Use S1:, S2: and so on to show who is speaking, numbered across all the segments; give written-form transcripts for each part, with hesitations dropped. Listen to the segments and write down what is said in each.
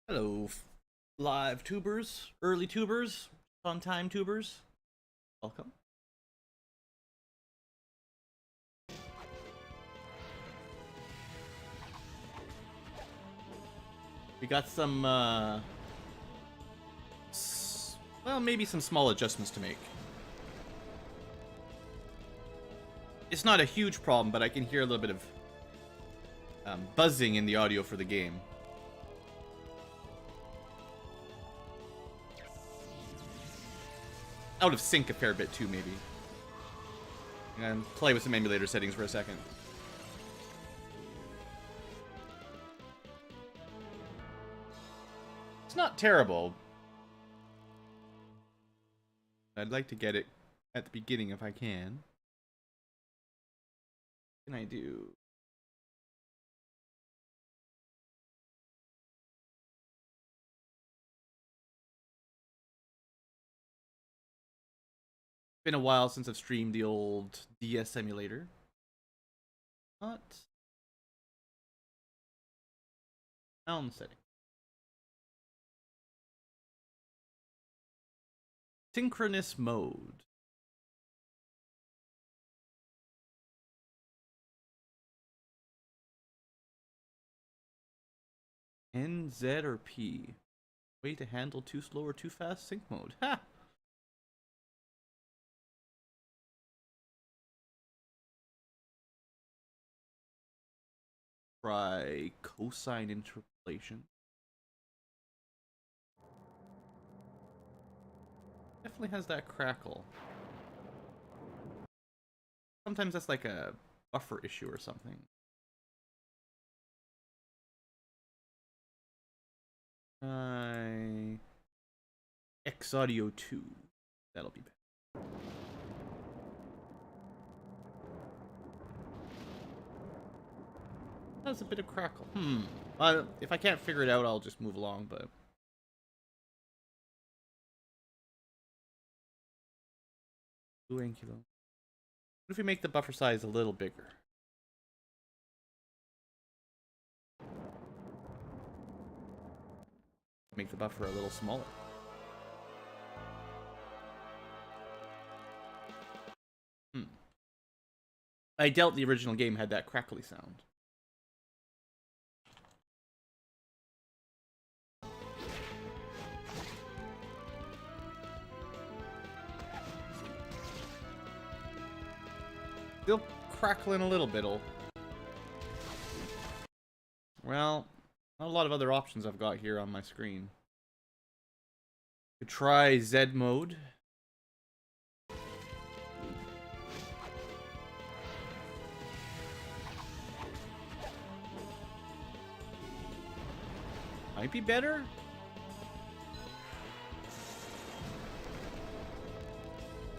S1: Hello, live tubers, early tubers, on time tubers. Welcome. We got some, well, maybe some small adjustments to make. It's not a huge problem, but I can hear a little bit of buzzing in the audio for the game. Out of sync a fair bit too, maybe. And play with some emulator settings for a second. It's not terrible. I'd like to get it at the beginning if I can. What can I do? Been a while since I've streamed the old DS emulator. Not sound setting. Synchronous mode. N, Z, or P. Way to handle too slow or too fast sync mode. Ha! Try cosine interpolation. Definitely has that crackle. Sometimes that's like a buffer issue or something. X Audio 2. That'll be better. That's a bit of crackle. If I can't figure it out, I'll just move along, but... BlueAnkylo. What if we make the buffer size a little bigger? Make the buffer a little smaller. I doubt the original game had that crackly sound. Still crackling a little bit. Well, not a lot of other options I've got here on my screen. Could try Z mode. Might be better.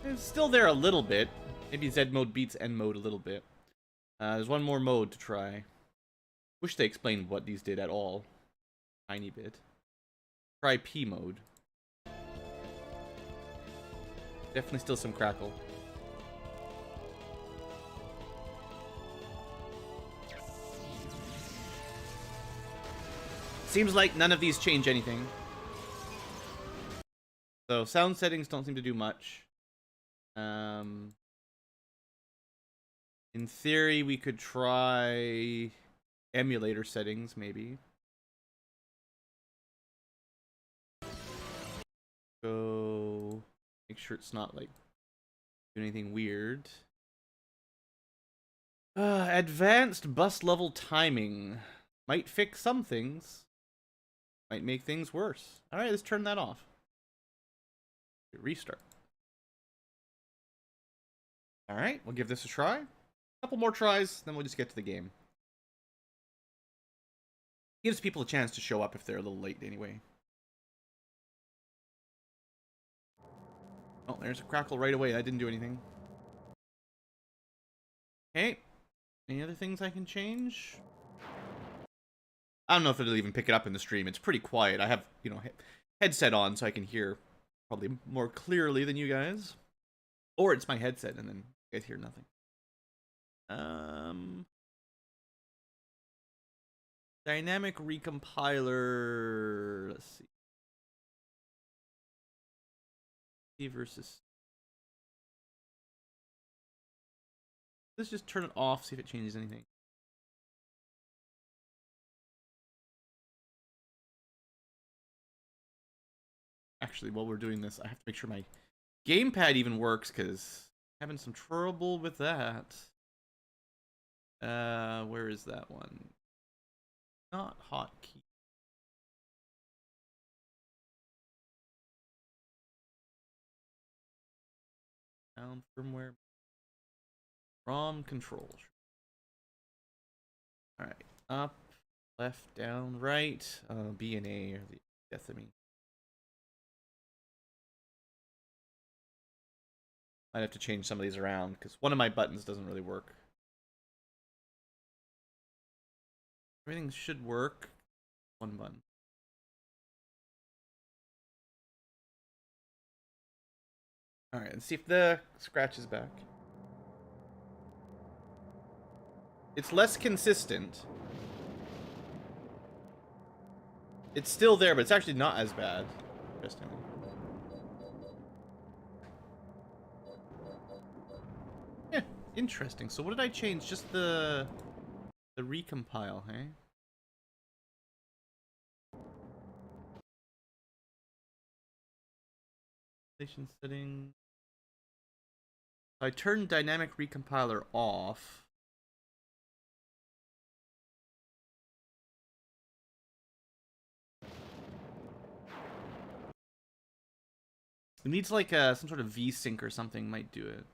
S1: It's still there a little bit. Maybe Z mode beats N mode a little bit. There's one more mode to try. Wish they explained what these did at all. Tiny bit. Try P mode. Definitely still some crackle. Seems like none of these change anything. So sound settings don't seem to do much. In theory, we could try emulator settings, maybe. Go make sure it's not like doing anything weird. Advanced bus level timing might fix some things. Might make things worse. Alright, let's turn that off. Restart. Alright, we'll give this a try. Couple more tries, then we'll just get to the game. Gives people a chance to show up if they're a little late anyway. Oh, there's a crackle right away. That didn't do anything. Okay. Any other things I can change? I don't know if it'll even pick it up in the stream. It's pretty quiet. I have, you know, headset on so I can hear probably more clearly than you guys. Or it's my headset and then you guys hear nothing. Dynamic recompiler. Let's see. C versus. Let's just turn it off, see if it changes anything. Actually, while we're doing this, I have to make sure my gamepad even works, because I'm having some trouble with that. Where is that one? Not hotkey. Down firmware. ROM control. Alright. Up, left, down, right. B and A are the death of me. I'd have to change some of these around because one of my buttons doesn't really work. Everything should work. One button. Alright, let's see if the scratch is back. It's less consistent. It's still there, but it's actually not as bad. Interestingly. Yeah, interesting. So what did I change? Just the recompile, hey? Setting. I turned dynamic recompiler off. It needs like some sort of VSync or something might do it.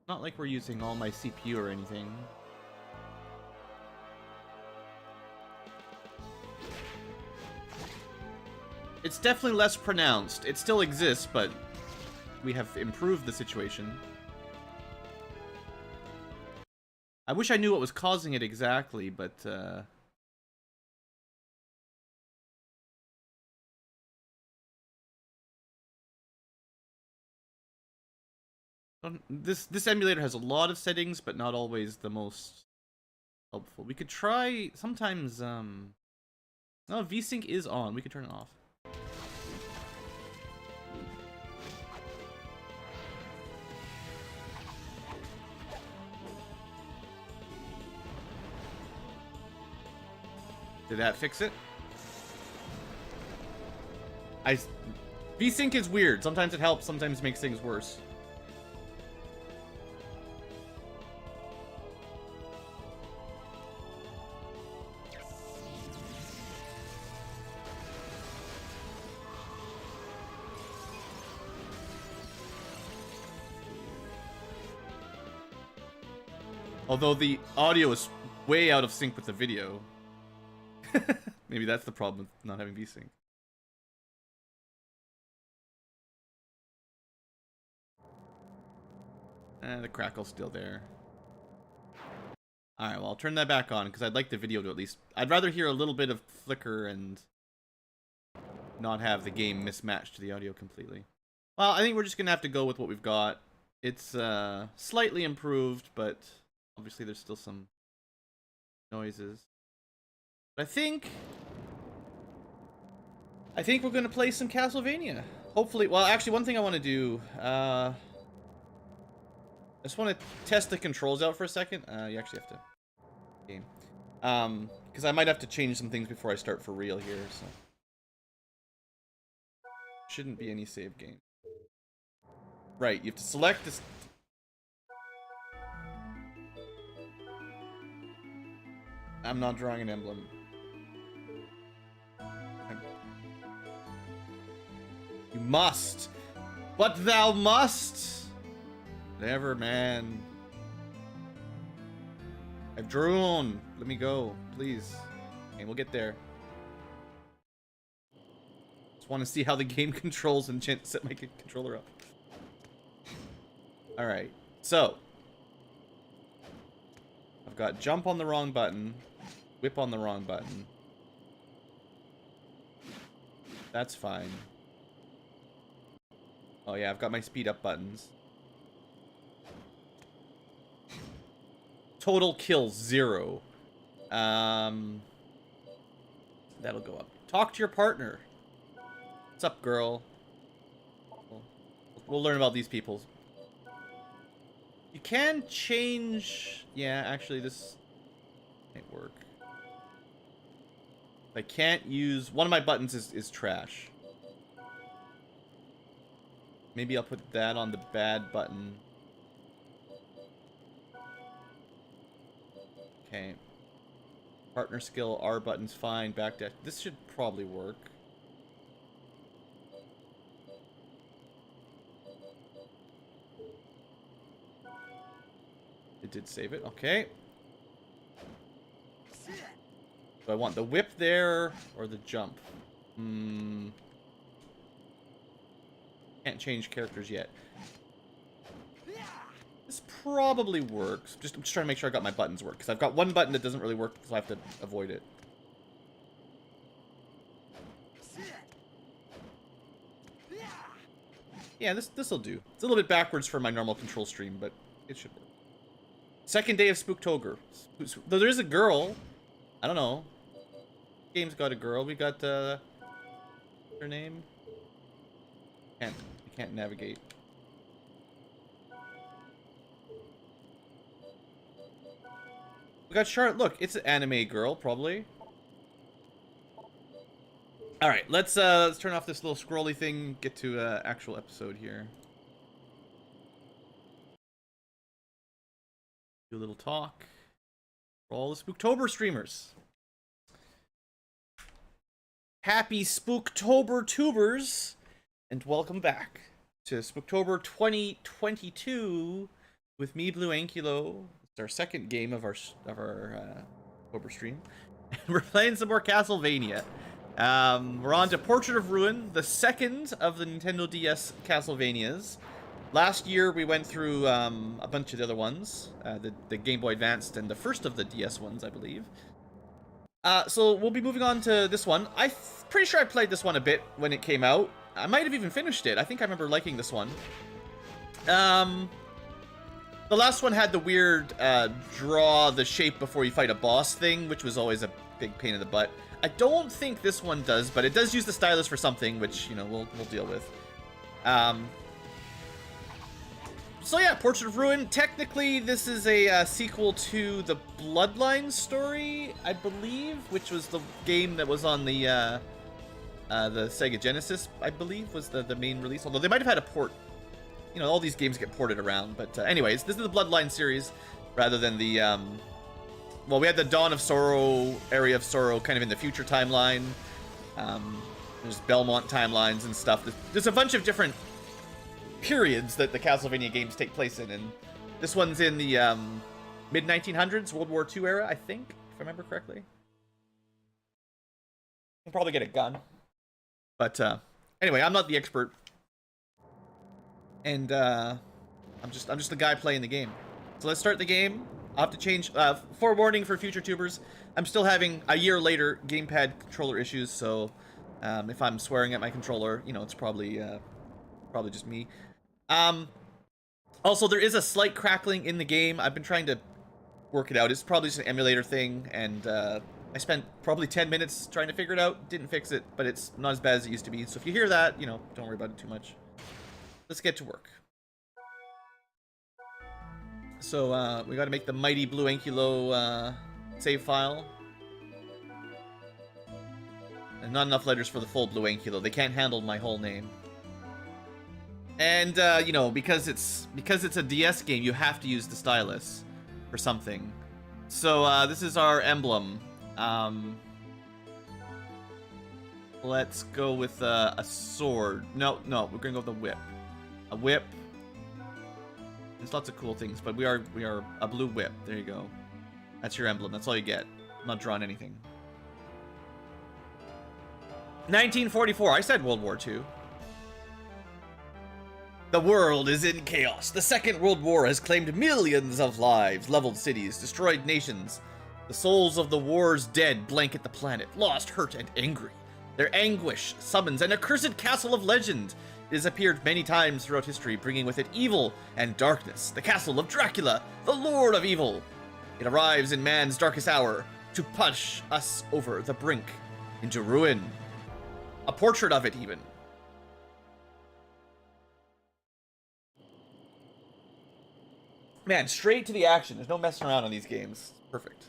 S1: Not like we're using all my CPU or anything. It's definitely less pronounced. It still exists, but we have improved the situation. I wish I knew what was causing it exactly, but this emulator has a lot of settings, but not always the most helpful. We could try sometimes. No, VSync is on. We could turn it off. Did that fix it? VSync is weird. Sometimes it helps, sometimes it makes things worse. Although the audio is way out of sync with the video. Maybe that's the problem with not having VSync. The crackle's still there. Alright, well, I'll turn that back on, because I'd like the video to at least... I'd rather hear a little bit of flicker and not have the game mismatched to the audio completely. Well, I think we're just going to have to go with what we've got. It's slightly improved, but obviously there's still some noises. But I think we're going to play some Castlevania. Hopefully, well, actually, one thing I want to do, I just want to test the controls out for a second. You actually have to game. Because I might have to change some things before I start for real here, so. Shouldn't be any save game. Right, you have to select this. I'm not drawing an emblem. You must. But thou must. Never, man. I've drawn. Let me go, please. And we'll get there. Just want to see how the game controls and set my controller up. Alright, so. I've got jump on the wrong button. Whip on the wrong button. That's fine. Oh yeah, I've got my speed up buttons. Total kills 0. That'll go up. Talk to your partner. What's up, girl? We'll learn about these people. You can change... Yeah, actually, this might work. I can't use... One of my buttons is trash. Maybe I'll put that on the bad button. Okay. Partner skill, R button's fine. Backdash. This should probably work. It did save it. Okay. Do I want the whip there or the jump? Can't change characters yet. This probably works. I'm just trying to make sure I got my buttons work, because I've got one button that doesn't really work, so I have to avoid it. Yeah, this'll do. It's a little bit backwards for my normal control stream, but it should work. Second day of Spooktober. Though there is a girl. I don't know. Game's got a girl. We got her name. I can't navigate. We got Charlotte. Look, it's an anime girl, probably. All right, let's turn off this little scrolly thing. Get to actual episode here. Do a little talk for all the Spooktober streamers. Happy Spooktober tubers, and welcome back to Spooktober 2022 with me, BlueAnkylo. It's our second game of our October stream. We're playing some more Castlevania. We're on to Portrait of Ruin, the second of the Nintendo DS Castlevanias. Last year we went through a bunch of the other ones, the Game Boy Advanced and the first of the DS ones, I believe. So we'll be moving on to this one. I'm pretty sure I played this one a bit when it came out. I might have even finished it. I think I remember liking this one. The last one had the weird draw the shape before you fight a boss thing, which was always a big pain in the butt. I don't think this one does, but it does use the stylus for something, which, you know, we'll deal with. So yeah, Portrait of Ruin. Technically, this is a sequel to the Bloodline story, I believe, which was the game that was on the Sega Genesis, I believe, was the main release. Although they might have had a port. You know, all these games get ported around. But anyways, this is the Bloodline series, rather than the... well, we had the Dawn of Sorrow, Area of Sorrow, kind of in the future timeline. There's Belmont timelines and stuff. There's a bunch of different periods that the Castlevania games take place in, and this one's in the mid-1900s, World War II era, I think, if I remember correctly. I'll probably get a gun. But anyway, I'm not the expert. And I'm just the guy playing the game. So let's start the game. I'll have to change, forewarning for future tubers, I'm still having, a year later, gamepad controller issues, so if I'm swearing at my controller, you know, it's probably just me. Also, there is a slight crackling in the game. I've been trying to work it out. It's probably just an emulator thing, and I spent probably 10 minutes trying to figure it out. Didn't fix it, but it's not as bad as it used to be. So if you hear that, you know, don't worry about it too much. Let's get to work. So, we gotta make the mighty BlueAnkylo save file. And not enough letters for the full BlueAnkylo. They can't handle my whole name. And, you know, because it's a DS game, you have to use the stylus for something. So, this is our emblem. Let's go with a sword. No, we're gonna go with a whip. A whip. There's lots of cool things, but we are a blue whip. There you go. That's your emblem. That's all you get. I'm not drawing anything. 1944. I said World War II. The world is in chaos. The Second World War has claimed millions of lives, leveled cities, destroyed nations. The souls of the war's dead blanket the planet, lost, hurt, and angry. Their anguish summons an accursed castle of legend. It has appeared many times throughout history, bringing with it evil and darkness. The castle of Dracula, the Lord of Evil. It arrives in man's darkest hour to push us over the brink into ruin. A portrait of it, even. Man, straight to the action. There's no messing around on these games. Perfect.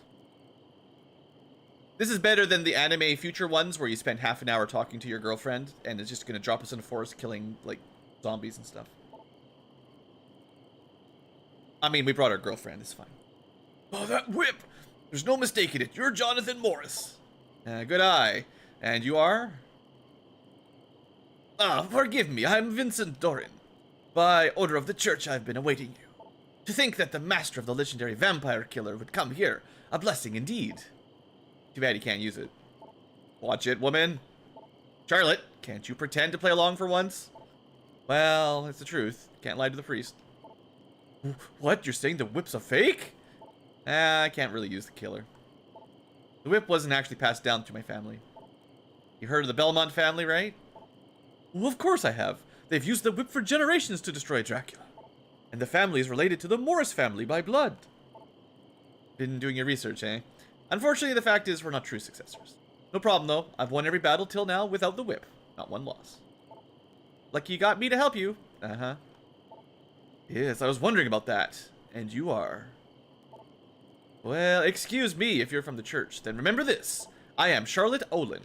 S1: This is better than the anime future ones where you spend half an hour talking to your girlfriend and it's just going to drop us in a forest killing, like, zombies and stuff. I mean, we brought our girlfriend. It's fine. Oh, that whip! There's no mistaking it. You're Jonathan Morris. Good eye. And you are? Forgive me. I'm Vincent Doran. By order of the church, I've been awaiting you. To think that the master of the legendary vampire killer would come here. A blessing indeed. Too bad he can't use it. Watch it, woman. Charlotte, can't you pretend to play along for once? Well, it's the truth. Can't lie to the priest. What? You're saying the whip's a fake? I can't really use the killer. The whip wasn't actually passed down to my family. You heard of the Belmont family, right? Well, of course I have. They've used the whip for generations to destroy Dracula. And the family is related to the Morris family by blood. Been doing your research, eh? Unfortunately, the fact is we're not true successors. No problem, though. I've won every battle till now without the whip. Not one loss. Lucky you got me to help you. Uh-huh. Yes, I was wondering about that. And you are... Well, excuse me if you're from the church. Then remember this. I am Charlotte Olin.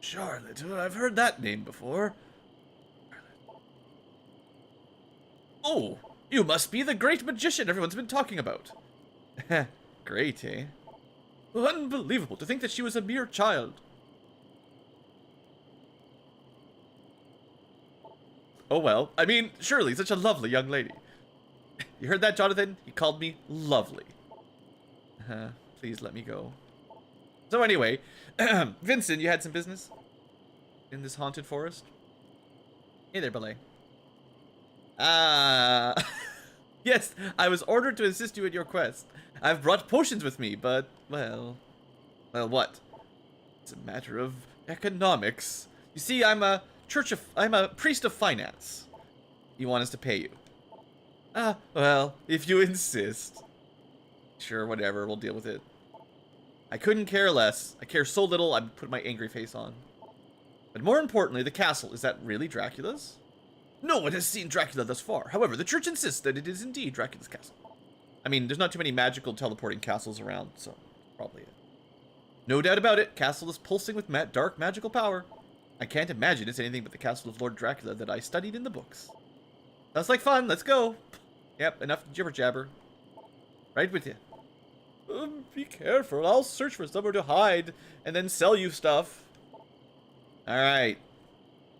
S1: Charlotte? I've heard that name before. Oh, you must be the great magician everyone's been talking about. Great, eh? Unbelievable to think that she was a mere child. Oh well, I mean, surely such a lovely young lady. You heard that, Jonathan? He called me lovely. Please let me go. So anyway, Vincent, you had some business in this haunted forest? Hey there, Belay. Yes, I was ordered to assist you in your quest. I've brought potions with me, but, well, what? It's a matter of economics. You see, I'm a priest of finance. You want us to pay you? Well, if you insist. Sure, whatever, we'll deal with it. I couldn't care less. I care so little, I'd put my angry face on. But more importantly, the castle, is that really Dracula's? No one has seen Dracula thus far. However, the church insists that it is indeed Dracula's castle. I mean, there's not too many magical teleporting castles around, so probably it. No doubt about it, castle is pulsing with dark magical power. I can't imagine it's anything but the castle of Lord Dracula that I studied in the books. Sounds like fun, let's go. Yep, enough jibber jabber. Right with you. Be careful, I'll search for somewhere to hide and then sell you stuff. Alright.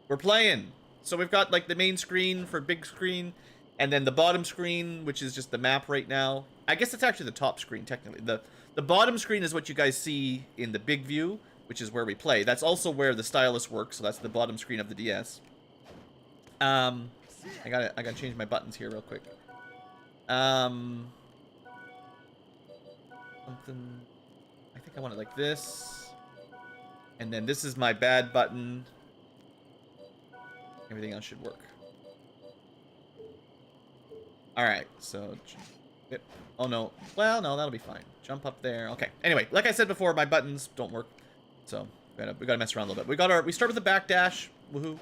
S1: We're playing. So we've got like the main screen for big screen, and then the bottom screen, which is just the map right now. I guess it's actually the top screen, technically. The bottom screen is what you guys see in the big view, which is where we play. That's also where the stylus works, so that's the bottom screen of the DS. I gotta change my buttons here real quick. Something... I think I want it like this. And then this is my bad button. Everything else should work. Alright, so... Oh no. Well, no, that'll be fine. Jump up there. Okay. Anyway, like I said before, my buttons don't work. So, we gotta mess around a little bit. We start with the backdash. Woohoo.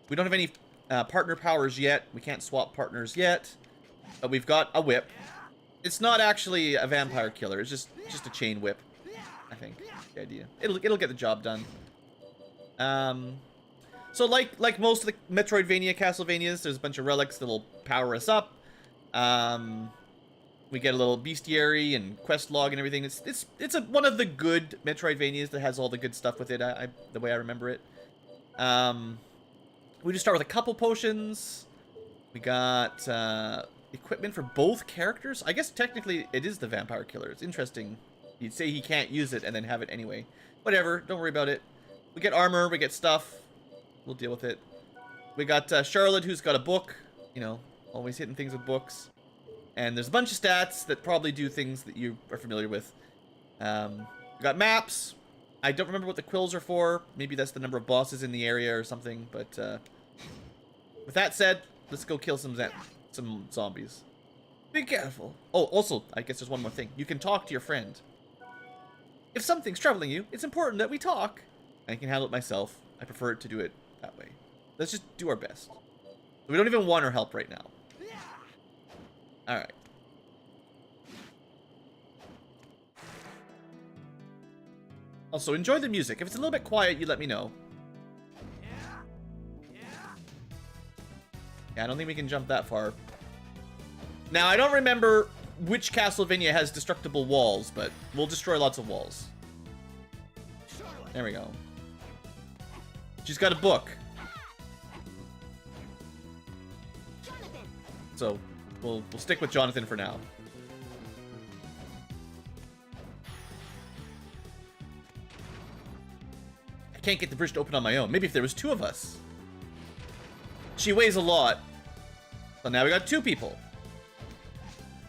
S1: We don't have any partner powers yet. We can't swap partners yet. But we've got a whip. It's not actually a vampire killer. It's just a chain whip. I think. The idea. It'll get the job done. So like most of the Metroidvania Castlevanias, there's a bunch of relics that'll power us up. We get a little bestiary and quest log and everything. It's one of the good Metroidvanias that has all the good stuff with it. The way I remember it. We just start with a couple potions. We got equipment for both characters. I guess technically it is the vampire killer. It's interesting. You'd say he can't use it and then have it anyway. Whatever. Don't worry about it. We get armor. We get stuff. We'll deal with it. We got Charlotte, who's got a book. You know, always hitting things with books. And there's a bunch of stats that probably do things that you are familiar with. We got maps. I don't remember what the quills are for. Maybe that's the number of bosses in the area or something. But With that said, let's go kill some zombies. Be careful. Oh, also, I guess there's one more thing. You can talk to your friend. If something's troubling you, it's important that we talk. I can handle it myself. I prefer it to do it that way. Let's just do our best. We don't even want her help right now. Alright. Also, enjoy the music. If it's a little bit quiet, you let me know. Yeah, I don't think we can jump that far. Now, I don't remember which Castlevania has destructible walls, but we'll destroy lots of walls. There we go. She's got a book. So, we'll stick with Jonathan for now. I can't get the bridge to open on my own. Maybe if there was two of us. She weighs a lot. So now we got two people.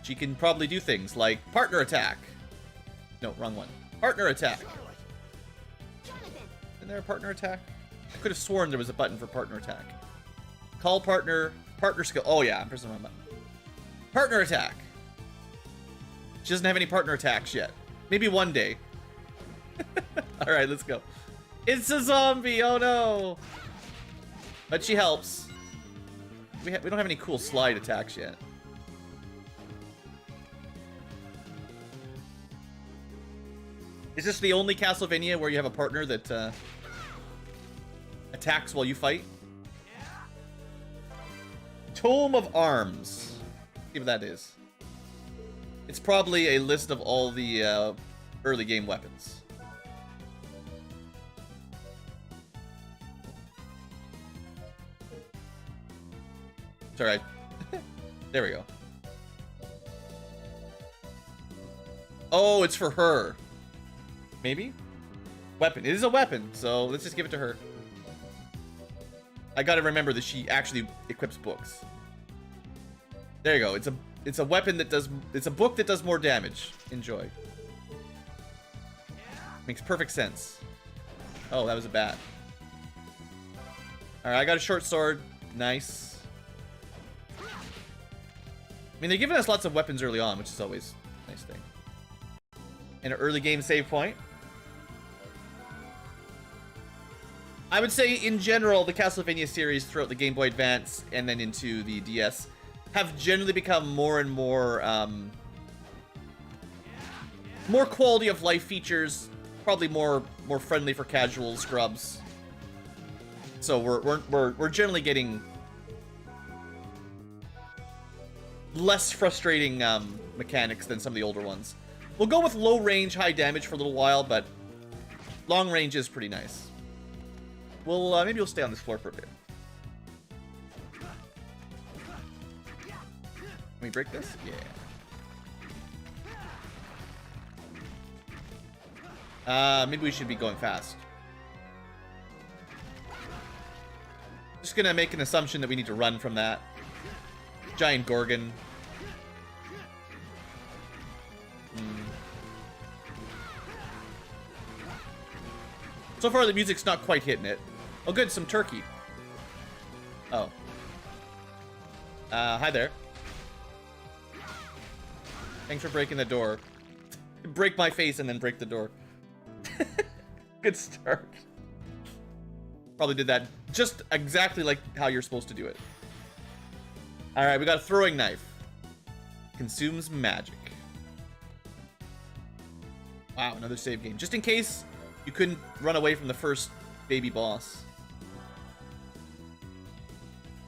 S1: She can probably do things like partner attack. No, wrong one. Partner attack. Isn't there a partner attack? I could have sworn there was a button for partner attack. Call partner, partner skill. Oh yeah, I'm pressing the wrong button. Partner attack. She doesn't have any partner attacks yet. Maybe one day. Alright, let's go. It's a zombie, oh no. But she helps. We don't have any cool slide attacks yet. Is this the only Castlevania where you have a partner that attacks while you fight? Tome of Arms. See what that is. It's probably a list of all the early game weapons. It's alright. There we go. Oh, it's for her. Maybe? Weapon. It is a weapon, so let's just give it to her. I gotta remember that she actually equips books. There you go. It's a weapon that does... It's a book that does more damage. Enjoy. Makes perfect sense. Oh, that was a bat. Alright, I got a short sword. Nice. I mean, they're giving us lots of weapons early on, which is always a nice thing. And an early game save point. I would say, in general, the Castlevania series throughout the Game Boy Advance and then into the DS have generally become more and more, more quality of life features, probably more friendly for casual scrubs. So we're generally getting less frustrating mechanics than some of the older ones. We'll go with low range, high damage for a little while, but long range is pretty nice. We'll maybe we'll stay on this floor for a bit. Can we break this? Yeah. Maybe we should be going fast. Just gonna make an assumption that we need to run from that giant Gorgon. So far, the music's not quite hitting it. Oh, good, some turkey. Oh. Hi there. Thanks for breaking the door. Break my face and then break the door. Good start. Probably did that just exactly like how you're supposed to do it. Alright, we got a throwing knife. Consumes magic. Wow, another save game. Just in case you couldn't run away from the first baby boss.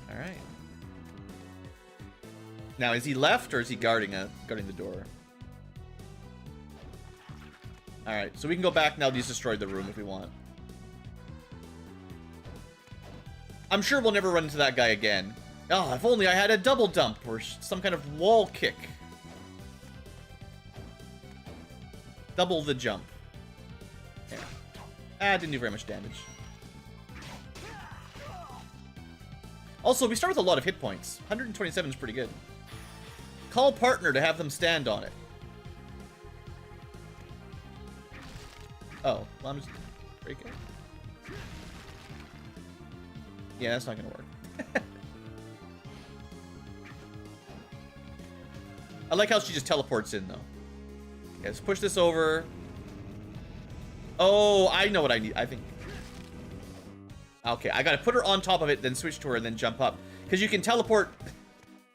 S1: Alright. Now, is he left or is he guarding the door? Alright, so we can go back now that he's destroyed the room if we want. I'm sure we'll never run into that guy again. Oh, if only I had a double dump or some kind of wall kick. Double the jump. Yeah. Didn't do very much damage. Also, we start with a lot of hit points. 127 is pretty good. Call partner to have them stand on it. Oh, well, I'm just break it. Yeah, that's not gonna work. I like how she just teleports in, though. Okay, let's push this over. Oh, I know what I need. I think... Okay, I gotta put her on top of it, then switch to her, and then jump up. Because you can teleport...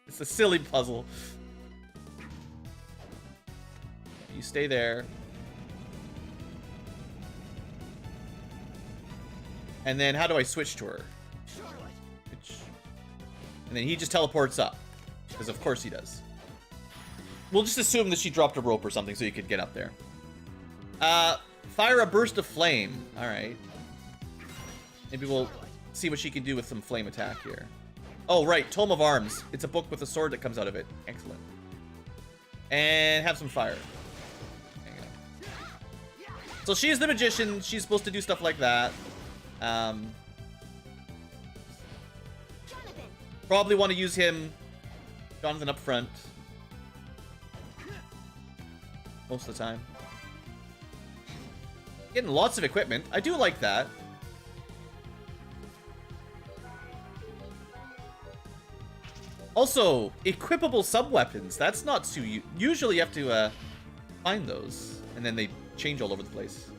S1: It's a silly puzzle. You stay there. And then how do I switch to her? And then he just teleports up. Because of course he does. We'll just assume that she dropped a rope or something so you could get up there. Fire a burst of flame. Alright. Maybe we'll see what she can do with some flame attack here. Oh, right. Tome of Arms. It's a book with a sword that comes out of it. Excellent. And have some fire. There you go. So she's the magician. She's supposed to do stuff like that. Probably want to use him, Jonathan, up front. Most of the time. Getting lots of equipment. I do like that. Also, equipable sub-weapons. That's not too... Usually you have to find those. And then they change all over the place.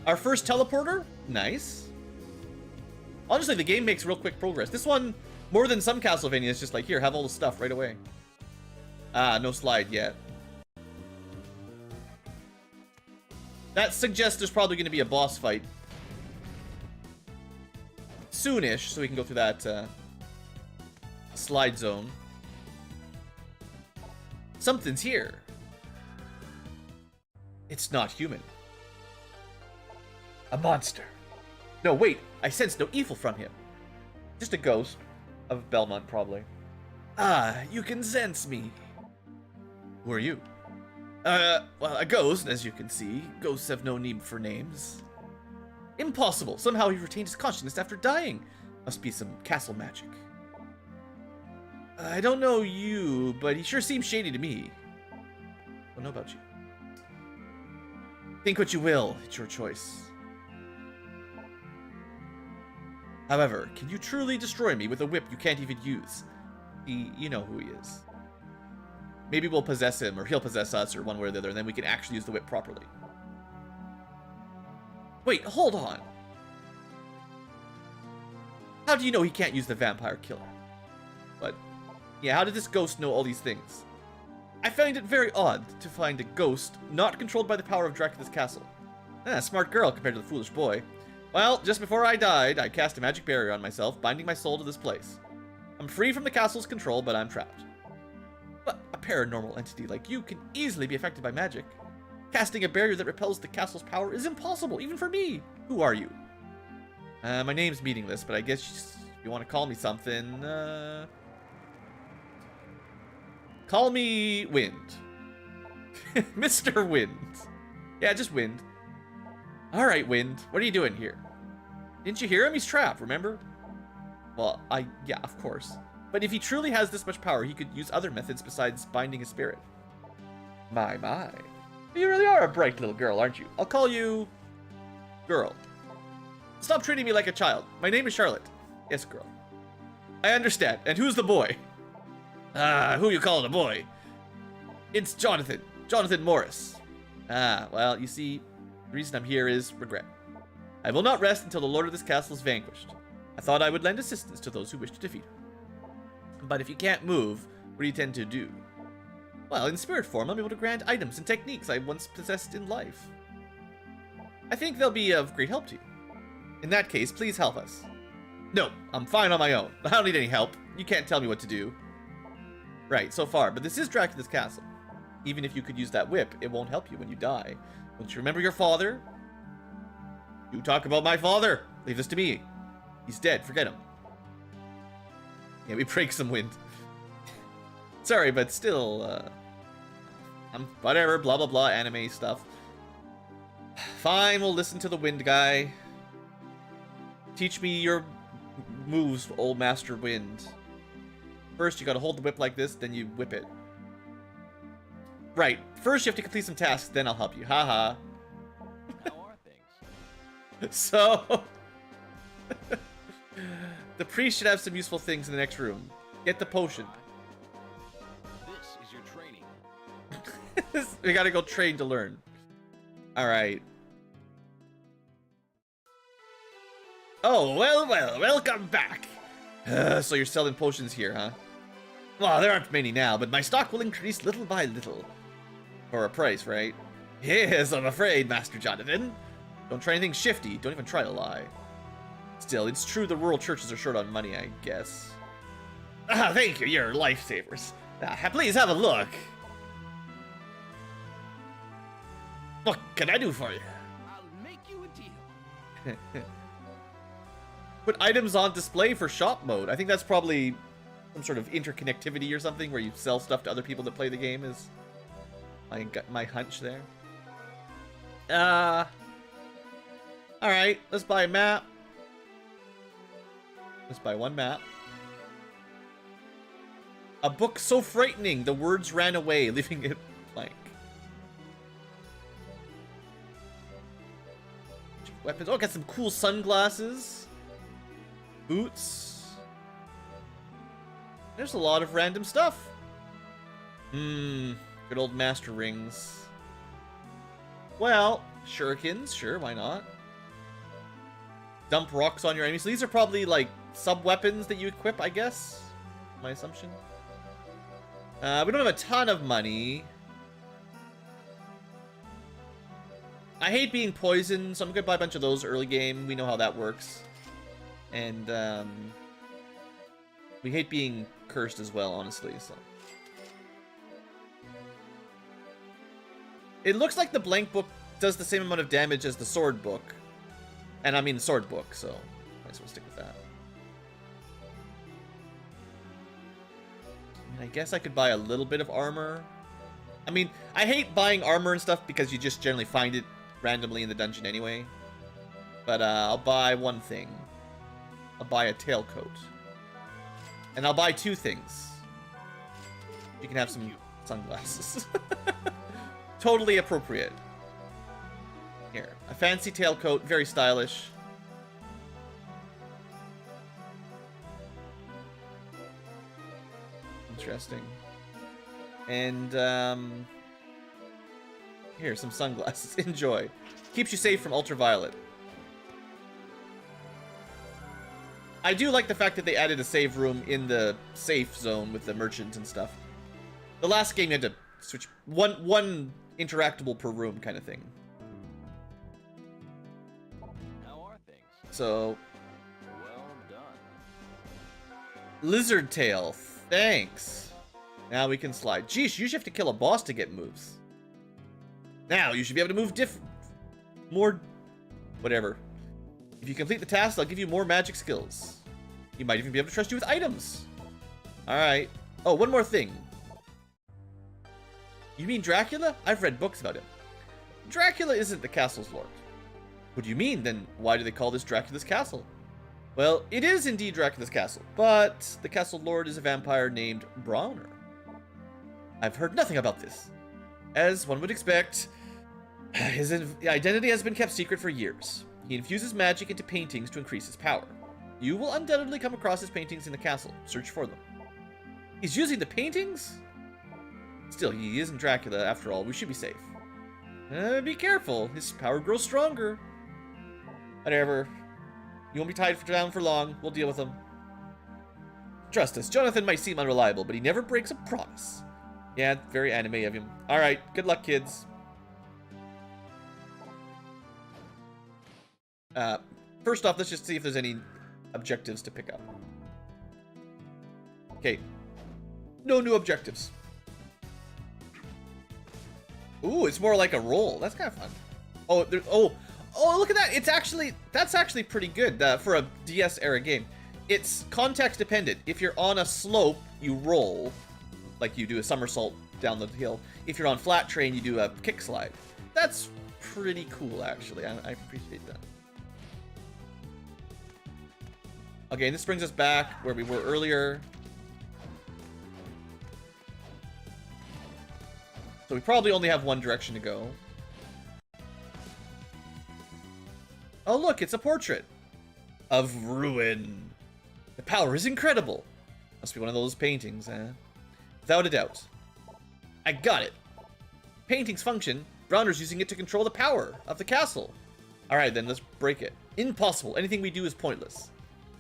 S1: Our first teleporter? Nice. Honestly, the game makes real quick progress. This one, more than some Castlevania, is just like, here, have all the stuff right away. Ah, no slide yet. That suggests there's probably going to be a boss fight. Soonish, so we can go through that slide zone. Something's here. It's not human. A monster. No, wait. I sense no evil from him. Just a ghost of Belmont, probably. Ah, you can sense me. Who are you? Well, a ghost, as you can see. Ghosts have no need for names. Impossible. Somehow he retained his consciousness after dying. Must be some castle magic. I don't know you, but he sure seems shady to me. I don't know about you. Think what you will. It's your choice. However, can you truly destroy me with a whip you can't even use? You know who he is. Maybe we'll possess him, or he'll possess us, or one way or the other, and then we can actually use the whip properly. Wait, hold on. How do you know he can't use the vampire killer? But, yeah, how did this ghost know all these things? I find it very odd to find a ghost not controlled by the power of Dracula's castle. Smart girl compared to the foolish boy. Well, just before I died, I cast a magic barrier on myself, binding my soul to this place. I'm free from the castle's control, but I'm trapped. But a paranormal entity like you can easily be affected by magic. Casting a barrier that repels the castle's power is impossible, even for me. Who are you? My name's meaningless, but I guess you want to call me something, Call me Wind. Mr. Wind. Yeah, just Wind. Alright, Wind. What are you doing here? Didn't you hear him? He's trapped, remember? Well, yeah, of course. But if he truly has this much power, he could use other methods besides binding a spirit. My. You really are a bright little girl, aren't you? I'll call you... Girl. Stop treating me like a child. My name is Charlotte. Yes, girl. I understand. And who's the boy? Who you calling a boy? It's Jonathan. Jonathan Morris. Well, you see, the reason I'm here is regret. I will not rest until the lord of this castle is vanquished. I thought I would lend assistance to those who wish to defeat him. But if you can't move, what do you tend to do? Well, in spirit form, I'm able to grant items and techniques I once possessed in life. I think they'll be of great help to you. In that case, please help us. No, I'm fine on my own. I don't need any help. You can't tell me what to do. Right, so far, but this is Dracula's castle. Even if you could use that whip, it won't help you when you die. Don't you remember your father? You talk about my father. Leave this to me. He's dead. Forget him. Yeah, we break some wind. Sorry, but still, whatever, blah, blah, blah, anime stuff. Fine, we'll listen to the wind guy. Teach me your moves, old master wind. First, you gotta hold the whip like this, then you whip it. Right, first you have to complete some tasks, then I'll help you. Haha.
S2: How are things?
S1: So... The priest should have some useful things in the next room. Get the potion.
S2: This is your training.
S1: We gotta go train to learn. Alright. Oh, well, welcome back. So you're selling potions here, huh? Well, there aren't many now, but my stock will increase little by little. For a price, right? Yes, I'm afraid, Master Jonathan. Don't try anything shifty. Don't even try to lie. Still, it's true the rural churches are short on money, I guess. Ah, thank you. You're lifesavers. Please have a look. What can I do for you?
S2: I'll make you a deal.
S1: Put items on display for shop mode. I think that's probably some sort of interconnectivity or something where you sell stuff to other people that play the game is my hunch there. Alright, let's buy a map. Let's buy one map. A book so frightening, the words ran away, leaving it blank. Weapons. Oh, got some cool sunglasses. Boots. There's a lot of random stuff. Good old master rings. Well, shurikens, sure, why not? Dump rocks on your enemies. So these are probably like sub-weapons that you equip, I guess. My assumption. We don't have a ton of money. I hate being poisoned, so I'm gonna buy a bunch of those early game. We know how that works. And we hate being cursed as well, honestly, so. It looks like the blank book does the same amount of damage as the sword book. And I mean sword book, so might as well stick with that. I guess I could buy a little bit of armor. I mean, I hate buying armor and stuff because you just generally find it randomly in the dungeon anyway. But I'll buy one thing. I'll buy a tailcoat. And I'll buy two things. You can have some sunglasses. Totally appropriate. Here, a fancy tailcoat, very stylish. Interesting. And here, some sunglasses. Enjoy. Keeps you safe from ultraviolet. I do like the fact that they added a save room in the safe zone with the merchant and stuff. The last game you had to switch one interactable per room kind of thing.
S2: How are things?
S1: So,
S2: Well done.
S1: lizard tail, thanks. Now we can slide. Geesh, you usually have to kill a boss to get moves. Now you should be able to move more, whatever. If you complete the task, I'll give you more magic skills. You might even be able to trust you with items. Alright. Oh, one more thing. You mean Dracula? I've read books about him. Dracula isn't the castle's lord. What do you mean? Then why do they call this Dracula's castle? Well, it is indeed Dracula's castle, but the castle lord is a vampire named Browner. I've heard nothing about this. As one would expect, his identity has been kept secret for years. He infuses magic into paintings to increase his power. You will undoubtedly come across his paintings in the castle. Search for them. He's using the paintings? Still, he isn't Dracula after all. We should be safe. Be careful. His power grows stronger. Whatever. You won't be tied down for long. We'll deal with him. Trust us. Jonathan might seem unreliable, but he never breaks a promise. Yeah, very anime of him. Alright, good luck, kids. First off, let's just see if there's any objectives to pick up. Okay. No new objectives. Ooh, it's more like a roll. That's kind of fun. Oh, oh, look at that. That's actually pretty good for a DS era game. It's context dependent. If you're on a slope, you roll, like you do a somersault down the hill. If you're on flat terrain, you do a kick slide. That's pretty cool, actually. I appreciate that. Okay, and this brings us back where we were earlier. So we probably only have one direction to go. Oh, look, it's a portrait of ruin. The power is incredible. Must be one of those paintings, eh? Without a doubt. I got it. Painting's function. Browner's using it to control the power of the castle. Alright then, let's break it. Impossible. Anything we do is pointless.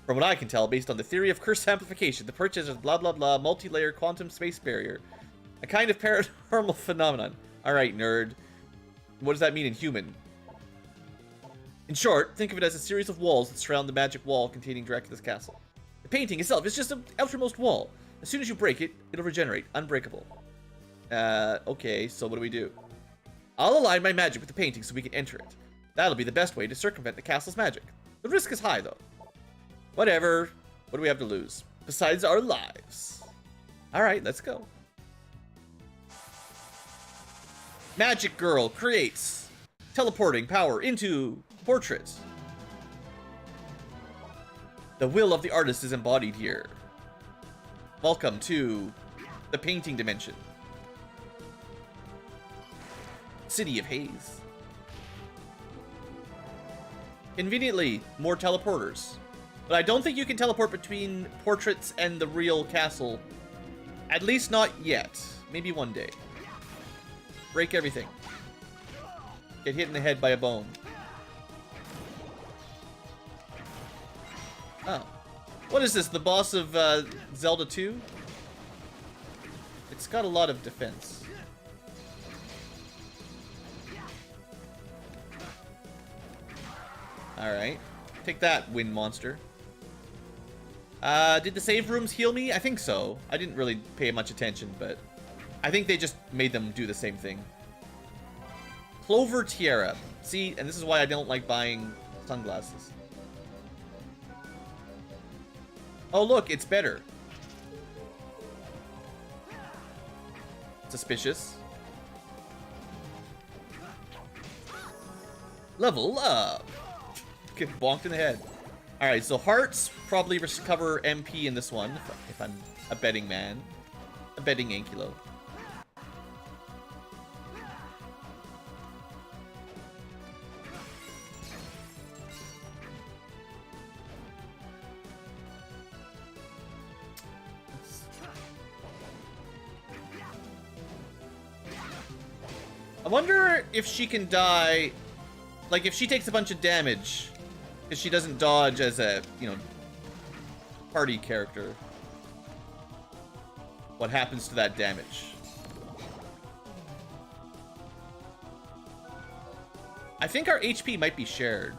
S1: From what I can tell, based on the theory of curse amplification, the purchase is blah blah blah, multi-layer quantum space barrier. A kind of paranormal phenomenon. Alright, nerd. What does that mean in human? In short, think of it as a series of walls that surround the magic wall containing Dracula's castle. The painting itself is just an outermost wall. As soon as you break it, it'll regenerate. Unbreakable. Okay, so what do we do? I'll align my magic with the painting so we can enter it. That'll be the best way to circumvent the castle's magic. The risk is high, though. Whatever. What do we have to lose? Besides our lives. Alright, let's go. Magic Girl creates teleporting power into portrait. The will of the artist is embodied here. Welcome to the painting dimension. City of Haze. Conveniently, more teleporters. But I don't think you can teleport between portraits and the real castle. At least not yet. Maybe one day. Break everything. Get hit in the head by a bone. Oh. What is this? The boss of Zelda 2? It's got a lot of defense. Alright. Take that, wind monster. Did the save rooms heal me? I think so. I didn't really pay much attention, but I think they just made them do the same thing. Clover Tiara. See, and this is why I don't like buying sunglasses. Oh, look, it's better. Suspicious. Level up. Get bonked in the head. Alright, so hearts probably recover MP in this one, if I'm a betting man. A betting Ankylo. I wonder if she can die, like if she takes a bunch of damage, because she doesn't dodge as a, you know, party character. What happens to that damage? I think our HP might be shared.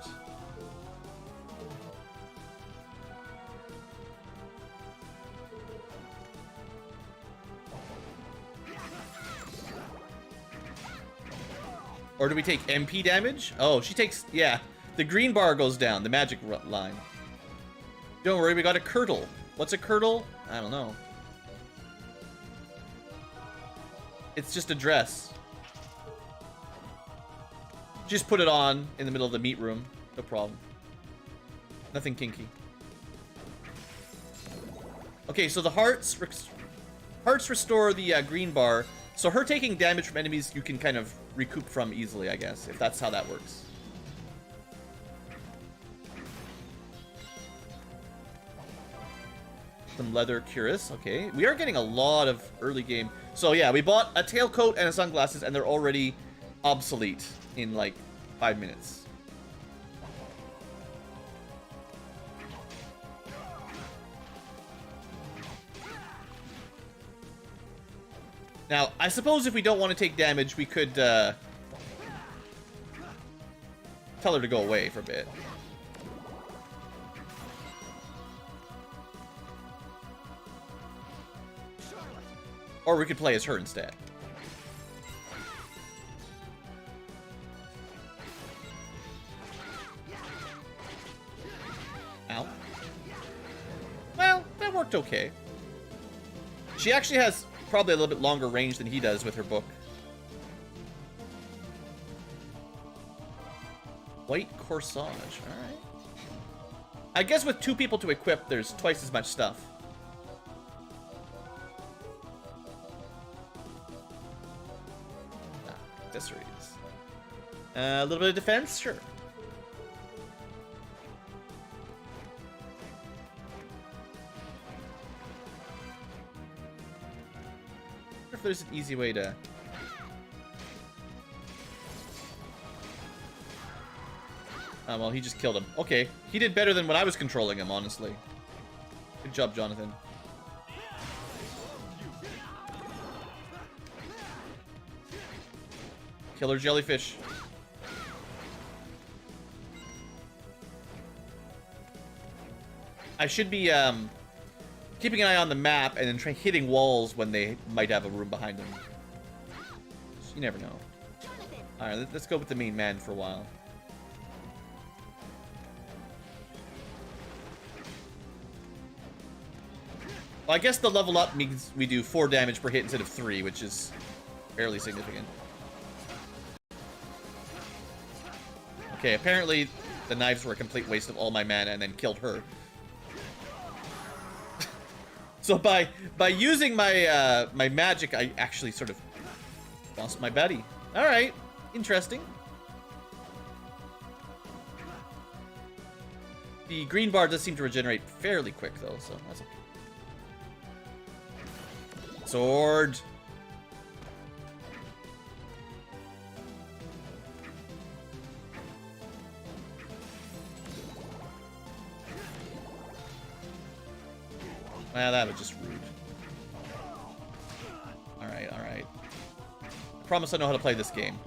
S1: Or do we take MP damage? Oh, she takes, yeah. The green bar goes down, the magic line. Don't worry, we got a curdle. What's a curdle? I don't know. It's just a dress. Just put it on in the middle of the meat room. No problem. Nothing kinky. Okay, so the hearts restore the green bar. So her taking damage from enemies you can kind of recoup from easily, I guess, if that's how that works. Some leather cuirass. Okay, we are getting a lot of early game. So yeah, we bought a tailcoat and a sunglasses, and they're already obsolete in like 5 minutes. Now, I suppose if we don't want to take damage, we could tell her to go away for a bit. Or we could play as her instead. Ow. Well, that worked okay. She actually has probably a little bit longer range than he does with her book. White corsage, alright. I guess with 2 people to equip, there's twice as much stuff. Accessories. A little bit of defense? Sure. if there's an easy way to... Oh, well, he just killed him. Okay, he did better than when I was controlling him, honestly. Good job, Jonathan. Killer jellyfish. I should be keeping an eye on the map and then hitting walls when they might have a room behind them. You never know. Alright, let's go with the main man for a while. Well, I guess the level up means we do 4 damage per hit instead of 3, which is fairly significant. Okay, apparently the knives were a complete waste of all my mana and then killed her. So by using my my magic, I actually sort of lost my buddy. All right, interesting. The green bar does seem to regenerate fairly quick though, so that's okay. Sword. Well, that was just rude. Alright, alright. I promise I know how to play this game.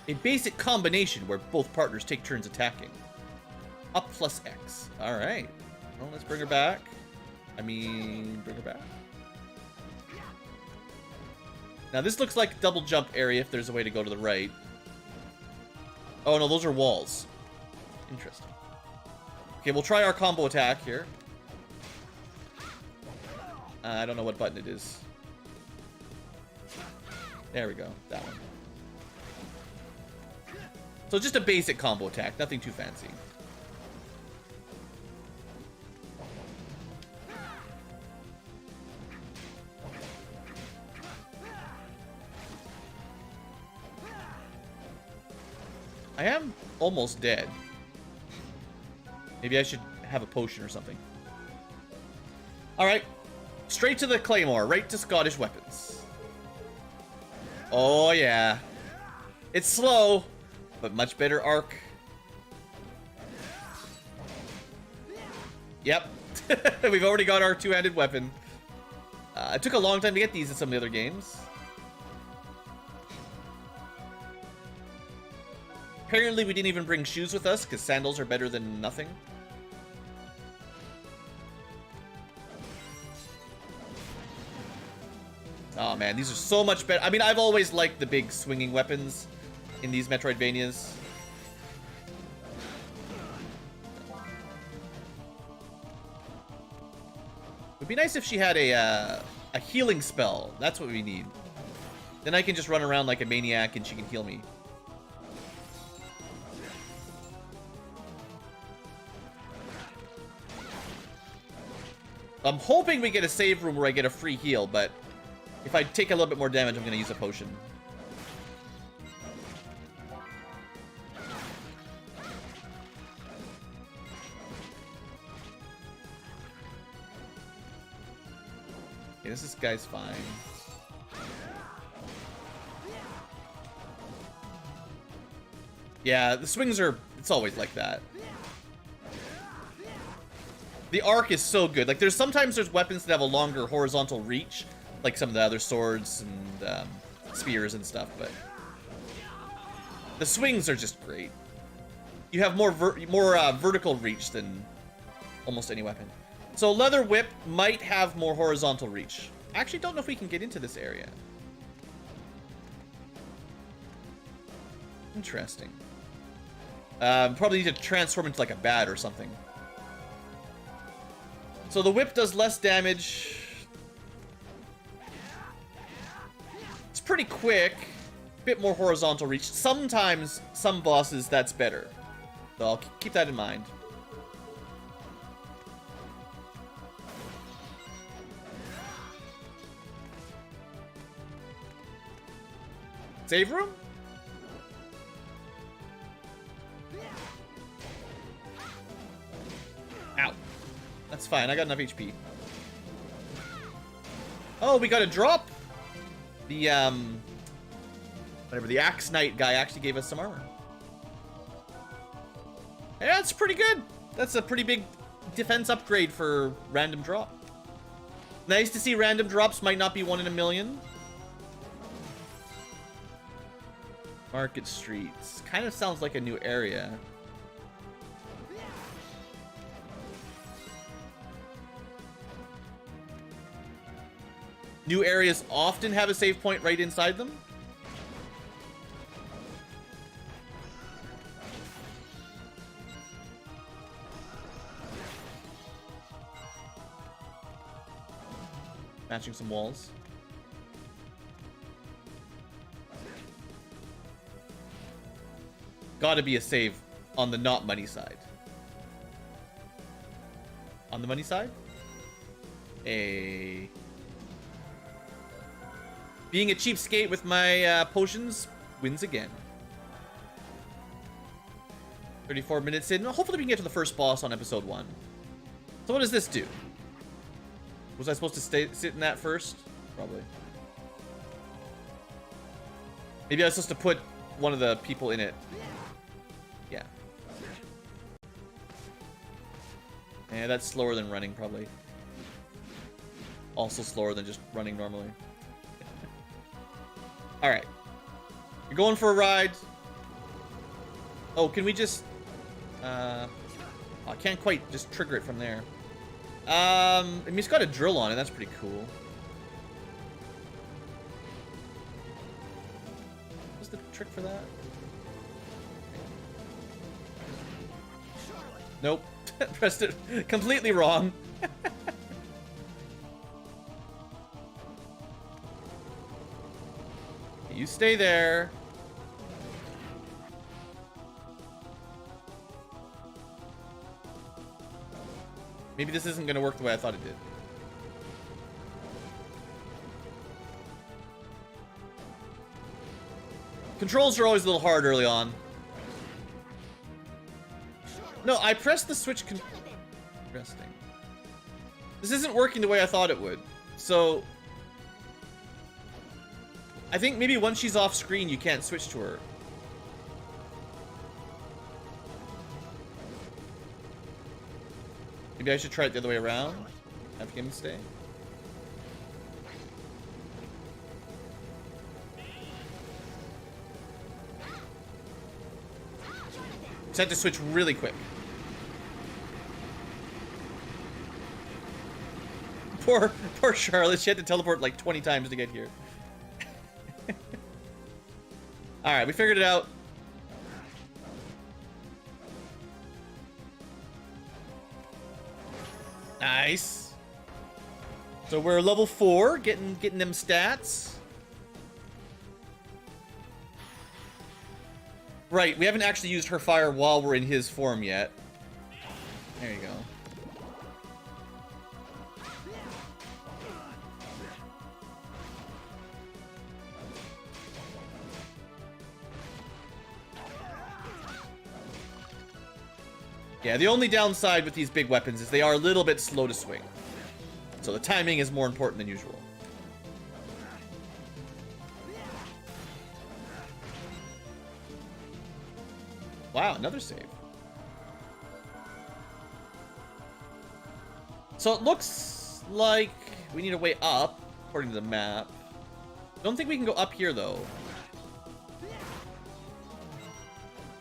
S1: A basic combination where both partners take turns attacking. Up plus X. Alright. Well, let's bring her back. Bring her back. Now, this looks like a double jump area if there's a way to go to the right. Oh, no, those are walls. Interesting. Okay, we'll try our combo attack here. I don't know what button it is. There we go. That one. So just a basic combo attack. Nothing too fancy. I am almost dead. Maybe I should have a potion or something. Alright. Straight to the claymore. Right to Scottish weapons. Oh, yeah. It's slow, but much better arc. Yep. We've already got our two-handed weapon. It took a long time to get these in some of the other games. Apparently, we didn't even bring shoes with us, because sandals are better than nothing. Oh, man, these are so much better. I mean, I've always liked the big swinging weapons in these Metroidvanias. It'd be nice if she had a healing spell. That's what we need. Then I can just run around like a maniac and she can heal me. I'm hoping we get a save room where I get a free heal, but if I take a little bit more damage, I'm going to use a potion. Okay, this guy's fine. Yeah, the swings are... It's always like that. The arc is so good. Like, sometimes there's weapons that have a longer horizontal reach, like some of the other swords and spears and stuff, but the swings are just great. You have more vertical reach than almost any weapon. So Leather Whip might have more horizontal reach. I actually don't know if we can get into this area. Interesting. Probably need to transform into like a bat or something. So the whip does less damage. It's pretty quick. Bit more horizontal reach. Sometimes, some bosses, that's better. So I'll keep that in mind. Save room? Ow. That's fine. I got enough HP. Oh, we got a drop. The, whatever, the Axe Knight guy actually gave us some armor. Yeah, it's pretty good. That's a pretty big defense upgrade for random drop. Nice to see random drops might not be 1 in a million. Market Streets. Kind of sounds like a new area. New areas often have a save point right inside them. Matching some walls. Gotta be a save on the not money side. On the money side? Being a cheapskate with my potions wins again. 34 minutes in. Hopefully we can get to the first boss on episode 1. So what does this do? Was I supposed to sit in that first? Probably. Maybe I was supposed to put one of the people in it. Yeah. Yeah, that's slower than running, probably. Also slower than just running normally. Alright. You're going for a ride. Oh, can we just... I can't quite just trigger it from there. I mean, it's got a drill on it. That's pretty cool. What's the trick for that? Nope. Pressed it completely wrong. You stay there. Maybe this isn't going to work the way I thought it did. Controls are always a little hard early on. No, I pressed the switch. Interesting. This isn't working the way I thought it would. So, I think maybe once she's off screen, you can't switch to her. Maybe I should try it the other way around. Have him stay. Just had to switch really quick. Poor Charlotte. She had to teleport like 20 times to get here. Alright, we figured it out. Nice. So we're level 4, getting them stats. Right, we haven't actually used her fire while we're in his form yet. There you go. Yeah, the only downside with these big weapons is they are a little bit slow to swing. So the timing is more important than usual. Wow, another save. So it looks like we need a way up, according to the map. Don't think we can go up here, though.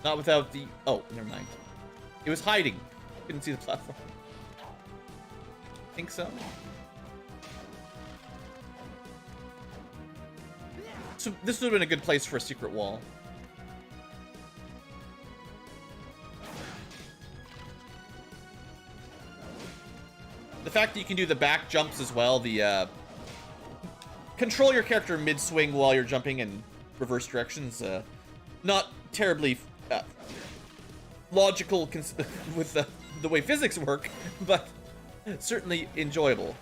S1: Not without the... Oh, never mind. It was hiding. Couldn't see the platform. Think so. So this would have been a good place for a secret wall. The fact that you can do the back jumps as well, the control your character mid-swing while you're jumping in reverse directions, not terribly logical with the way physics work, but certainly enjoyable.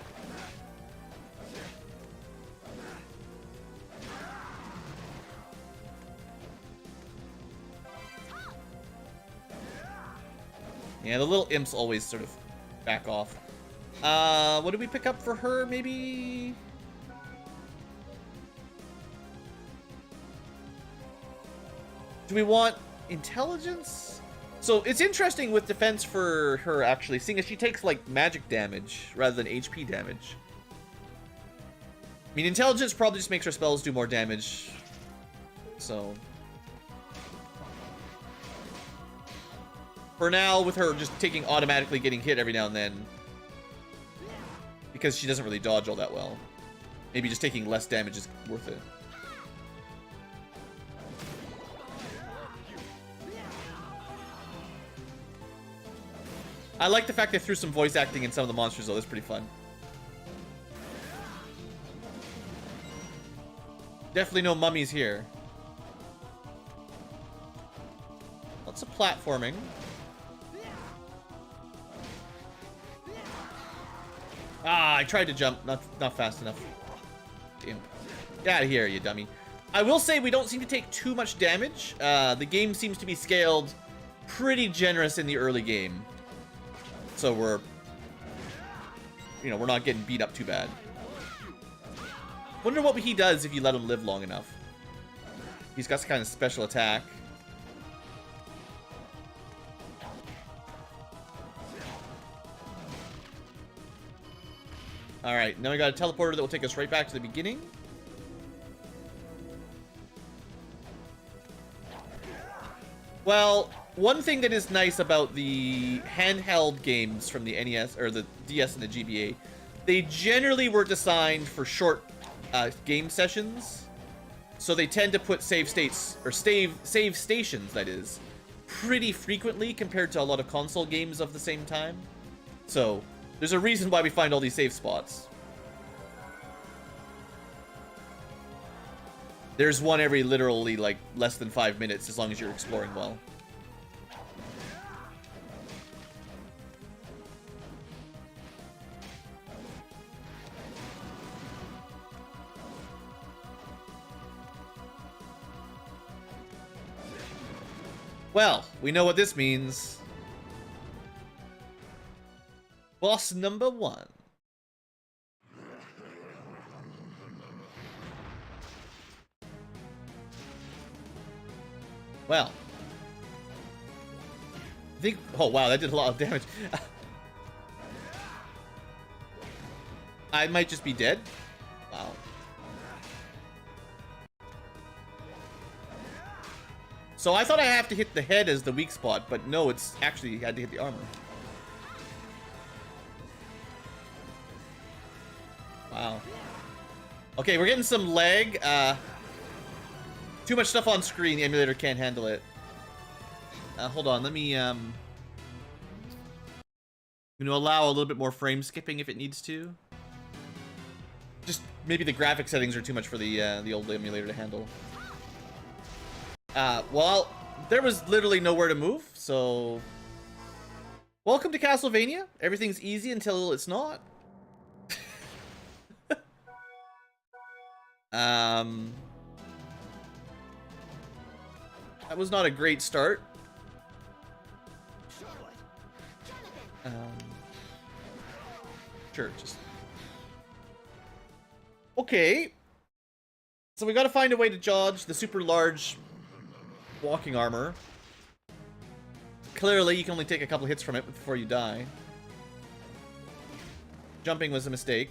S1: Yeah, the little imps always sort of back off. What did we pick up for her? Maybe... Do we want intelligence? So it's interesting with defense for her, actually, seeing as she takes, like, magic damage rather than HP damage. I mean, intelligence probably just makes her spells do more damage. So... For now, with her just automatically getting hit every now and then, because she doesn't really dodge all that well, maybe just taking less damage is worth it. I like the fact they threw some voice acting in some of the monsters, though. That's pretty fun. Definitely no mummies here. Lots of platforming. Ah, I tried to jump. Not fast enough. Damn. Get out of here, you dummy. I will say we don't seem to take too much damage. The game seems to be scaled pretty generous in the early game. So we're not getting beat up too bad. Wonder what he does if you let him live long enough. He's got some kind of special attack. Alright, now we got a teleporter that will take us right back to the beginning. Well, one thing that is nice about the handheld games from the NES, or the DS and the GBA, they generally were designed for short game sessions. So they tend to put save states, or save stations, that is, pretty frequently compared to a lot of console games of the same time. So there's a reason why we find all these save spots. There's one every literally like less than 5 minutes as long as you're exploring well. Well, we know what this means. Boss number 1. Well. I think... Oh, wow, that did a lot of damage. I might just be dead. Wow. So I thought I have to hit the head as the weak spot, but no, it's actually had to hit the armor. Wow. Okay, we're getting some lag. Too much stuff on screen. The emulator can't handle it. Hold on. Let me, I'm gonna allow a little bit more frame skipping if it needs to. Just maybe the graphic settings are too much for the old emulator to handle. Well, there was literally nowhere to move, so... Welcome to Castlevania. Everything's easy until it's not. That was not a great start. Sure, just... Okay. So we gotta find a way to dodge the super large walking armor. Clearly, you can only take a couple hits from it before you die. Jumping was a mistake.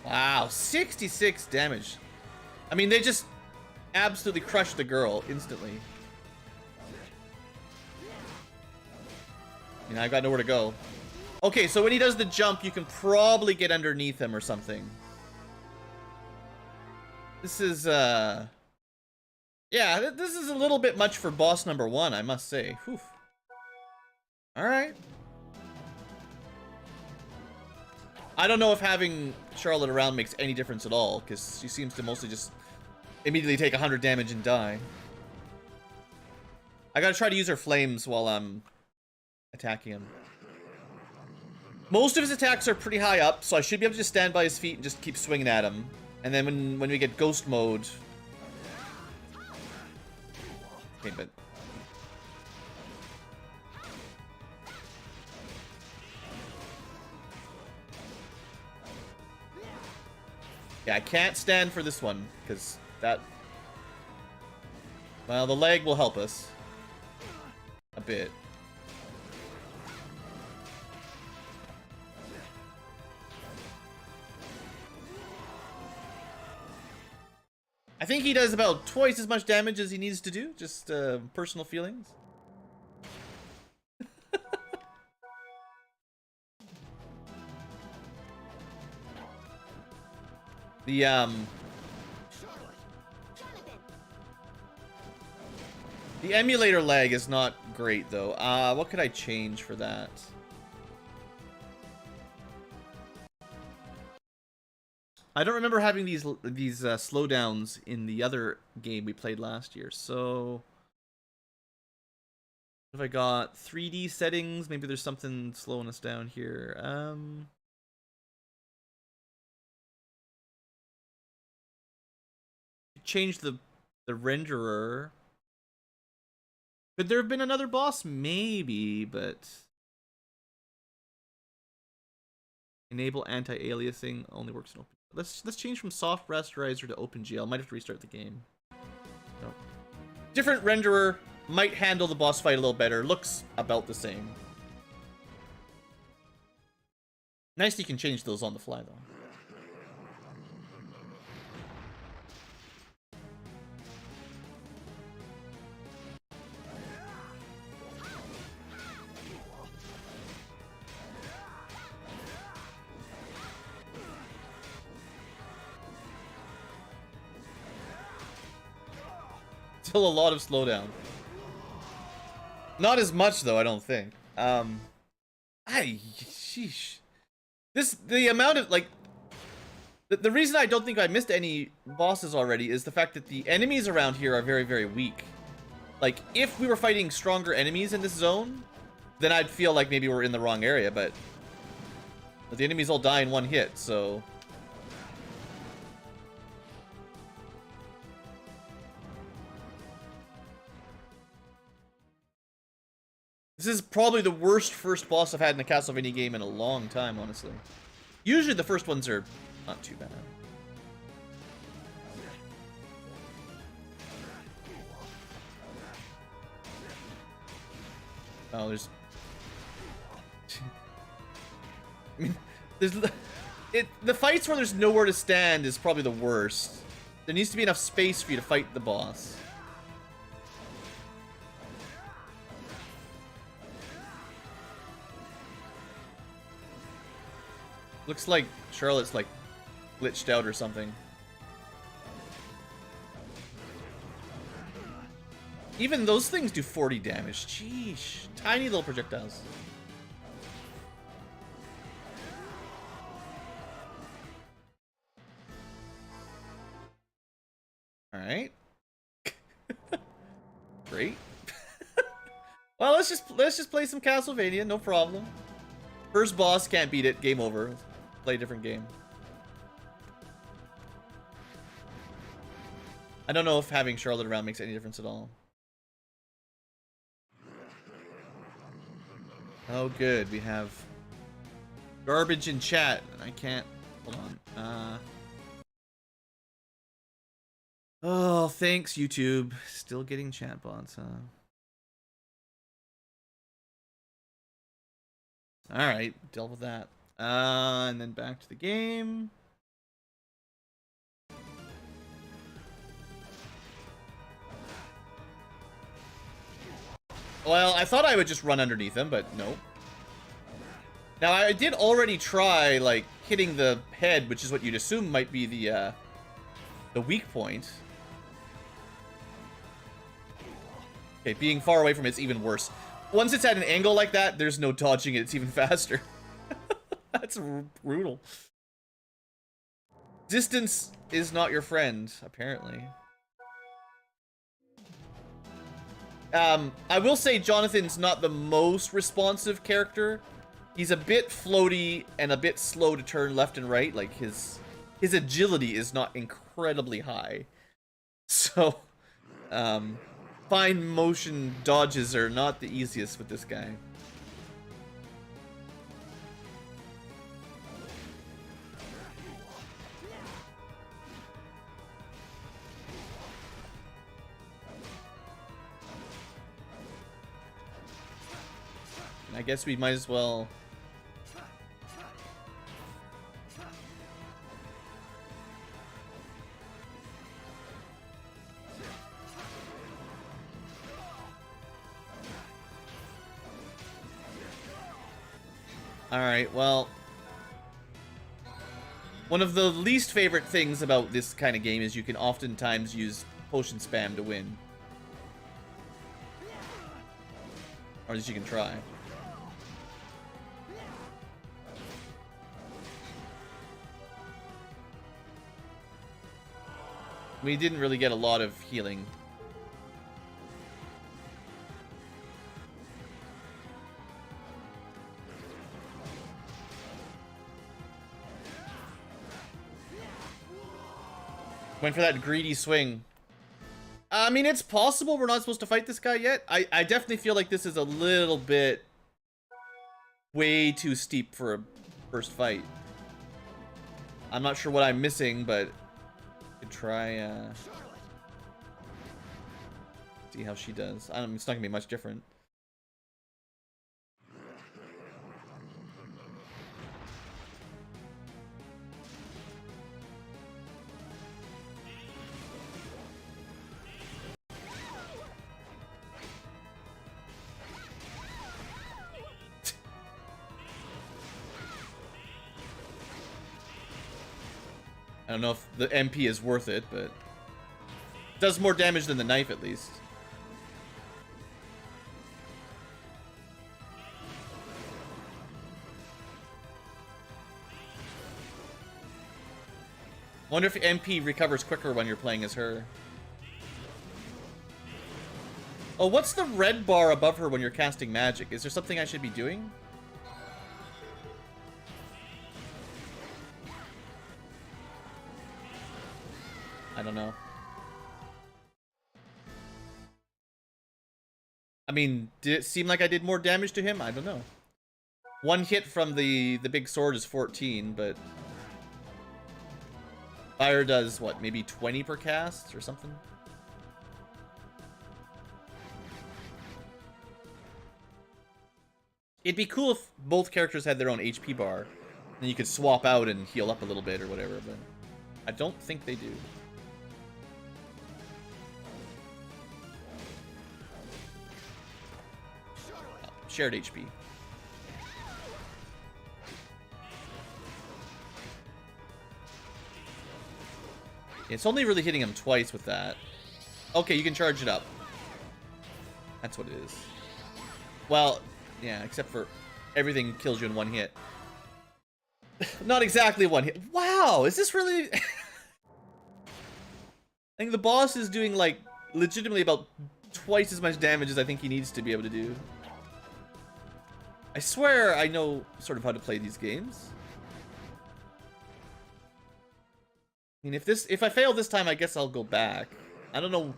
S1: Wow, 66 damage. I mean, they just absolutely crushed the girl instantly. You know, I've got nowhere to go. Okay, so when he does the jump, you can probably get underneath him or something. This is, yeah, this is a little bit much for boss number 1, I must say. Whew. Alright. I don't know if having Charlotte around makes any difference at all, because she seems to mostly just immediately take 100 damage and die. I gotta try to use her flames while I'm attacking him. Most of his attacks are pretty high up, so I should be able to just stand by his feet and just keep swinging at him. And then when we get ghost mode... Okay, but... Yeah, I can't stand for this one, because that... Well, the leg will help us. A bit. I think he does about twice as much damage as he needs to do. Just personal feelings. The emulator lag is not great though. What could I change for that? I don't remember having these slowdowns in the other game we played last year. So, if I got 3D settings, maybe there's something slowing us down here. Change the renderer. Could there have been another boss? Maybe, but enable anti-aliasing only works in open. Let's change from soft rasterizer to OpenGL. Might have to restart the game. No. Different renderer might handle the boss fight a little better. Looks about the same. Nice you can change those on the fly though. Still a lot of slowdown. Not as much though, I don't think. Sheesh. The amount of like the reason I don't think I missed any bosses already is the fact that the enemies around here are very, very weak. Like if we were fighting stronger enemies in this zone, then I'd feel like maybe we're in the wrong area, but the enemies all die in one hit, so this is probably the worst first boss I've had in a Castlevania game in a long time, honestly. Usually the first ones are not too bad. Oh, there's... I mean, the fights where there's nowhere to stand is probably the worst. There needs to be enough space for you to fight the boss. Looks like Charlotte's like glitched out or something. Even those things do 40 damage. Sheesh. Tiny little projectiles. Alright. Great. Well, let's just play some Castlevania, no problem. First boss, can't beat it, game over. Let's play a different game. I don't know if having Charlotte around makes any difference at all. Oh good, we have garbage in chat. I can't, hold on. Oh, thanks YouTube. Still getting chat bots, huh? Alright, dealt with that. And then back to the game. Well, I thought I would just run underneath him, but nope. Now, I did already try, like, hitting the head, which is what you'd assume might be the weak point. Okay, being far away from it's even worse. Once it's at an angle like that, there's no dodging it. It's even faster. That's brutal. Distance is not your friend, apparently. I will say Jonathan's not the most responsive character He's a bit floaty and a bit slow to turn left and right. Like, his agility is not incredibly high. So, fine motion dodges are not the easiest with this guy. I guess we might as well... Alright, well... One of the least favorite things about this kind of game is you can oftentimes use potion spam to win. Or at least you can try. We didn't really get a lot of healing. Went for that greedy swing. I mean, it's possible we're not supposed to fight this guy yet. I definitely feel like this is a little bit way too steep for a first fight. I'm not sure what I'm missing, but I could try see how she does. I don't, it's not gonna be much different. I don't know if the MP is worth it, but it does more damage than the knife at least. Wonder if MP recovers quicker when you're playing as her. Oh, what's the red bar above her when you're casting magic? Is there something I should be doing? I don't know. I mean, did it seem like I did more damage to him? I don't know. One hit from the big sword is 14, but fire does what, maybe 20 per cast or something? It'd be cool if both characters had their own HP bar, and you could swap out and heal up a little bit or whatever, but I don't think they do. Shared HP. It's only really hitting him twice with that. Okay, you can charge it up. That's what it is. Well, yeah, except for everything kills you in one hit. Not exactly one hit. Wow, is this really... I think the boss is doing, like, legitimately about twice as much damage as I think he needs to be able to do. I swear I know sort of how to play these games. I mean, if I fail this time, I guess I'll go back. I don't know.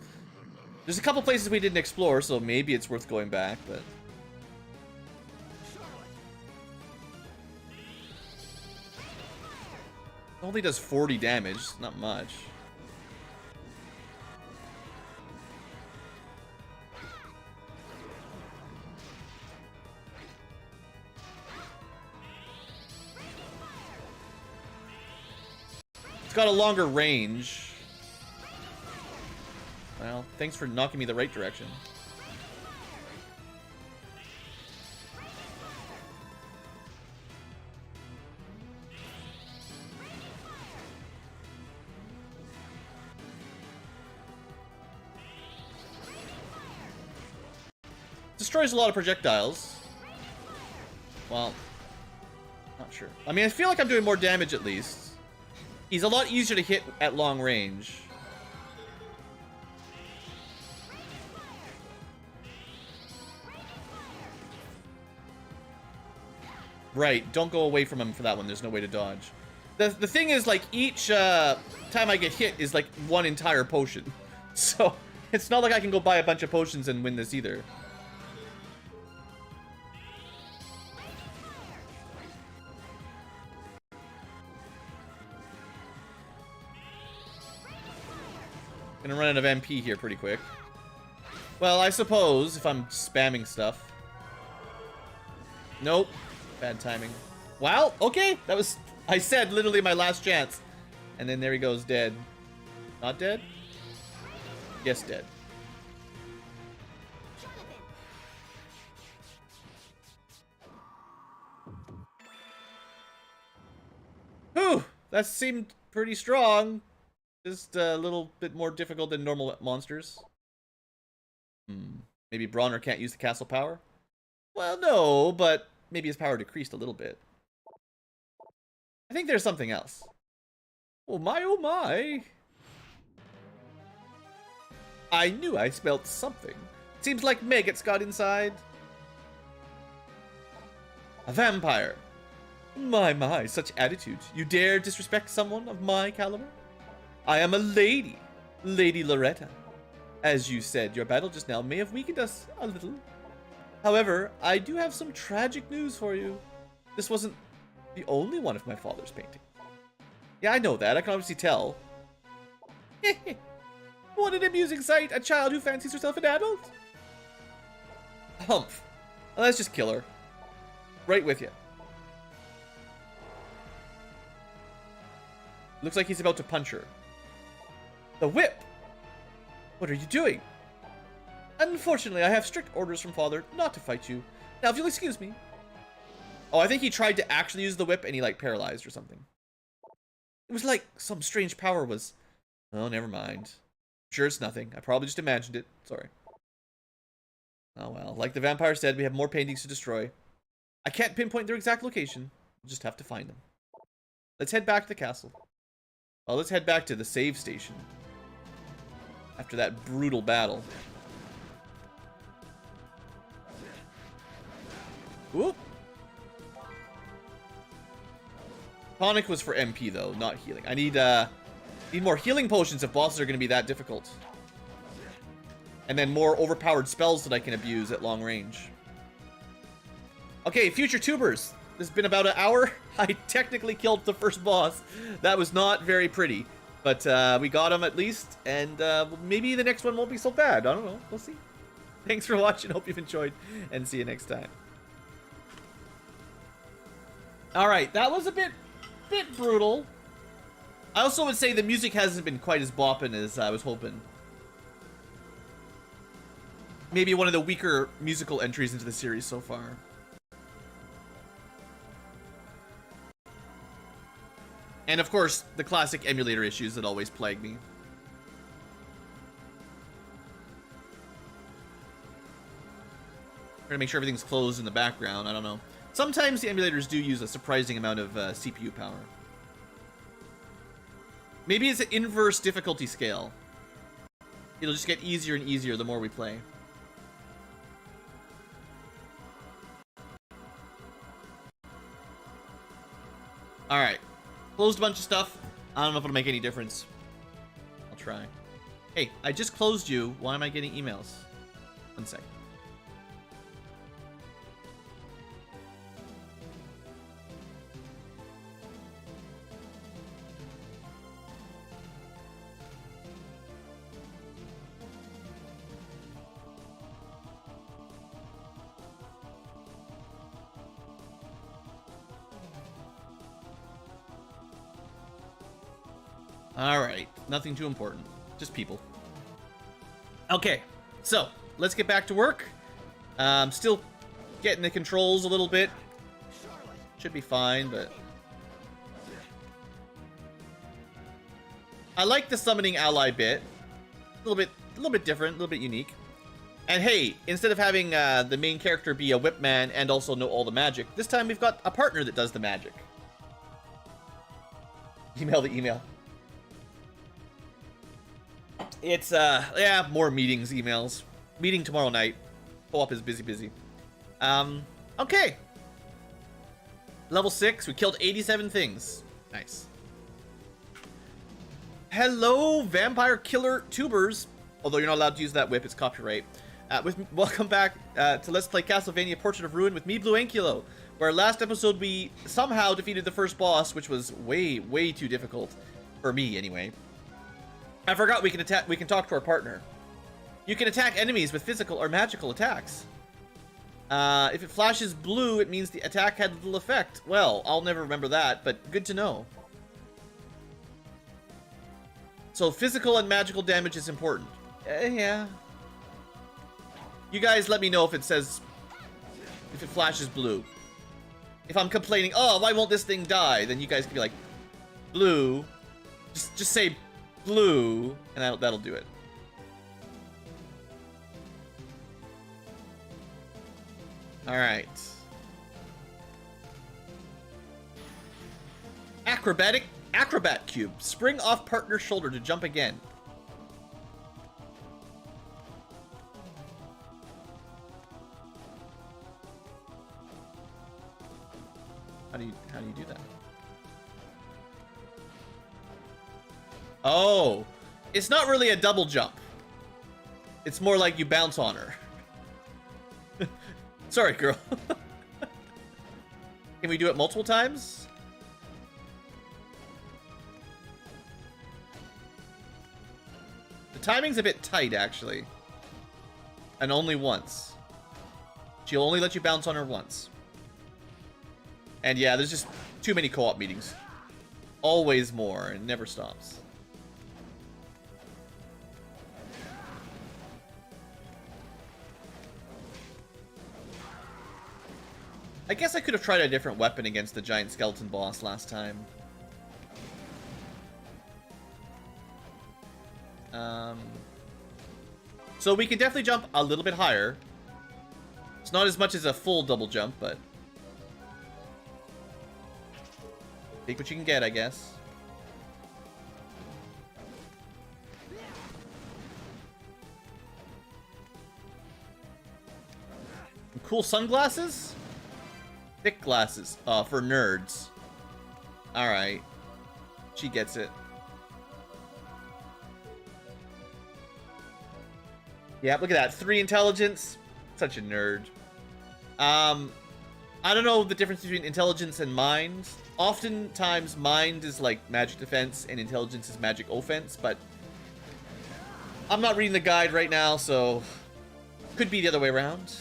S1: There's a couple places we didn't explore, so maybe it's worth going back, but... It only does 40 damage, not much. Got a longer range. Well, thanks for knocking me the right direction. Destroys a lot of projectiles. Well, not sure. I mean, I feel like I'm doing more damage at least. He's a lot easier to hit at long range. Right, don't go away from him for that one. There's no way to dodge. The thing is, like, each time I get hit is like one entire potion. So, it's not like I can go buy a bunch of potions and win this either. Gonna run out of MP here pretty quick. Well, I suppose if I'm spamming stuff. Nope. Bad timing. Wow, okay. That was, I said, literally my last chance. And then there he goes, dead. Not dead? Yes, dead. Whew, that seemed pretty strong. Just a little bit more difficult than normal monsters. Maybe Bronner can't use the castle power? Well, no, but maybe his power decreased a little bit. I think there's something else. Oh my, oh my. I knew I smelled something. Seems like maggots got inside. A vampire. My, such attitude. You dare disrespect someone of my caliber? I am a lady, Lady Loretta. As you said, your battle just now may have weakened us a little. However, I do have some tragic news for you. This wasn't the only one of my father's paintings. Yeah, I know that. I can obviously tell. What an amusing sight. A child who fancies herself an adult. Humph. Well, let's just kill her. Right with you. Looks like he's about to punch her. The whip! What are you doing? Unfortunately, I have strict orders from father not to fight you. Now, if you'll excuse me. Oh, I think he tried to actually use the whip and he, like, paralyzed or something. It was like some strange power was... Oh, never mind. Sure, it's nothing. I probably just imagined it. Sorry. Oh, well. Like the vampire said, we have more paintings to destroy. I can't pinpoint their exact location. We'll just have to find them. Let's head back to the castle. Well, let's head back to the save station. After that brutal battle. Whoop. Tonic was for MP though, not healing. I need more healing potions if bosses are going to be that difficult. And then more overpowered spells that I can abuse at long range. Okay, future tubers. This has been about an hour. I technically killed the first boss. That was not very pretty. But we got him at least. And maybe the next one won't be so bad. I don't know. We'll see. Thanks for watching. Hope you've enjoyed. And see you next time. Alright, that was a bit brutal. I also would say the music hasn't been quite as bopping as I was hoping. Maybe one of the weaker musical entries into the series so far. And of course, the classic emulator issues that always plague me. Trying to make sure everything's closed in the background, I don't know. Sometimes the emulators do use a surprising amount of CPU power. Maybe it's an inverse difficulty scale. It'll just get easier and easier the more we play. Alright. Closed a bunch of stuff. I don't know if it'll make any difference. I'll try. Hey, I just closed you. Why am I getting emails? 1 sec. Alright, nothing too important. Just people. Okay, so, let's get back to work. Still getting the controls a little bit. Should be fine, but... I like the summoning ally bit. A little bit different, a little bit unique. And hey, instead of having the main character be a whip man and also know all the magic, this time we've got a partner that does the magic. Email the email. It's, yeah, more meetings, emails. Meeting tomorrow night. Co-op is busy. Okay. Level 6, we killed 87 things. Nice. Hello, Vampire Killer Tubers. Although you're not allowed to use that whip, it's copyright. Welcome back to Let's Play Castlevania Portrait of Ruin with me, BlueAnkylo. Where last episode we somehow defeated the first boss, which was way too difficult. For me, anyway. I forgot we can talk to our partner. You can attack enemies with physical or magical attacks. If it flashes blue, it means the attack had little effect. Well, I'll never remember that, but good to know. So physical and magical damage is important. Yeah. You guys let me know if it flashes blue. If I'm complaining, oh, why won't this thing die? Then you guys can be like, blue. Just say blue, and that'll do it. Alright. Acrobat cube. Spring off partner's shoulder to jump again. How do you do that? Oh, it's not really a double jump. It's more like you bounce on her. Sorry, girl. Can we do it multiple times? The timing's a bit tight, actually. And only once. She'll only let you bounce on her once. And yeah, there's just too many co-op meetings. Always more, and never stops. I guess I could have tried a different weapon against the giant skeleton boss last time. So we can definitely jump a little bit higher. It's not as much as a full double jump, but take what you can get, I guess. Cool sunglasses? Thick glasses. For nerds. Alright. She gets it. Yeah, look at that. 3 intelligence. Such a nerd. I don't know the difference between intelligence and mind. Oftentimes, mind is like magic defense and intelligence is magic offense, but I'm not reading the guide right now, so could be the other way around.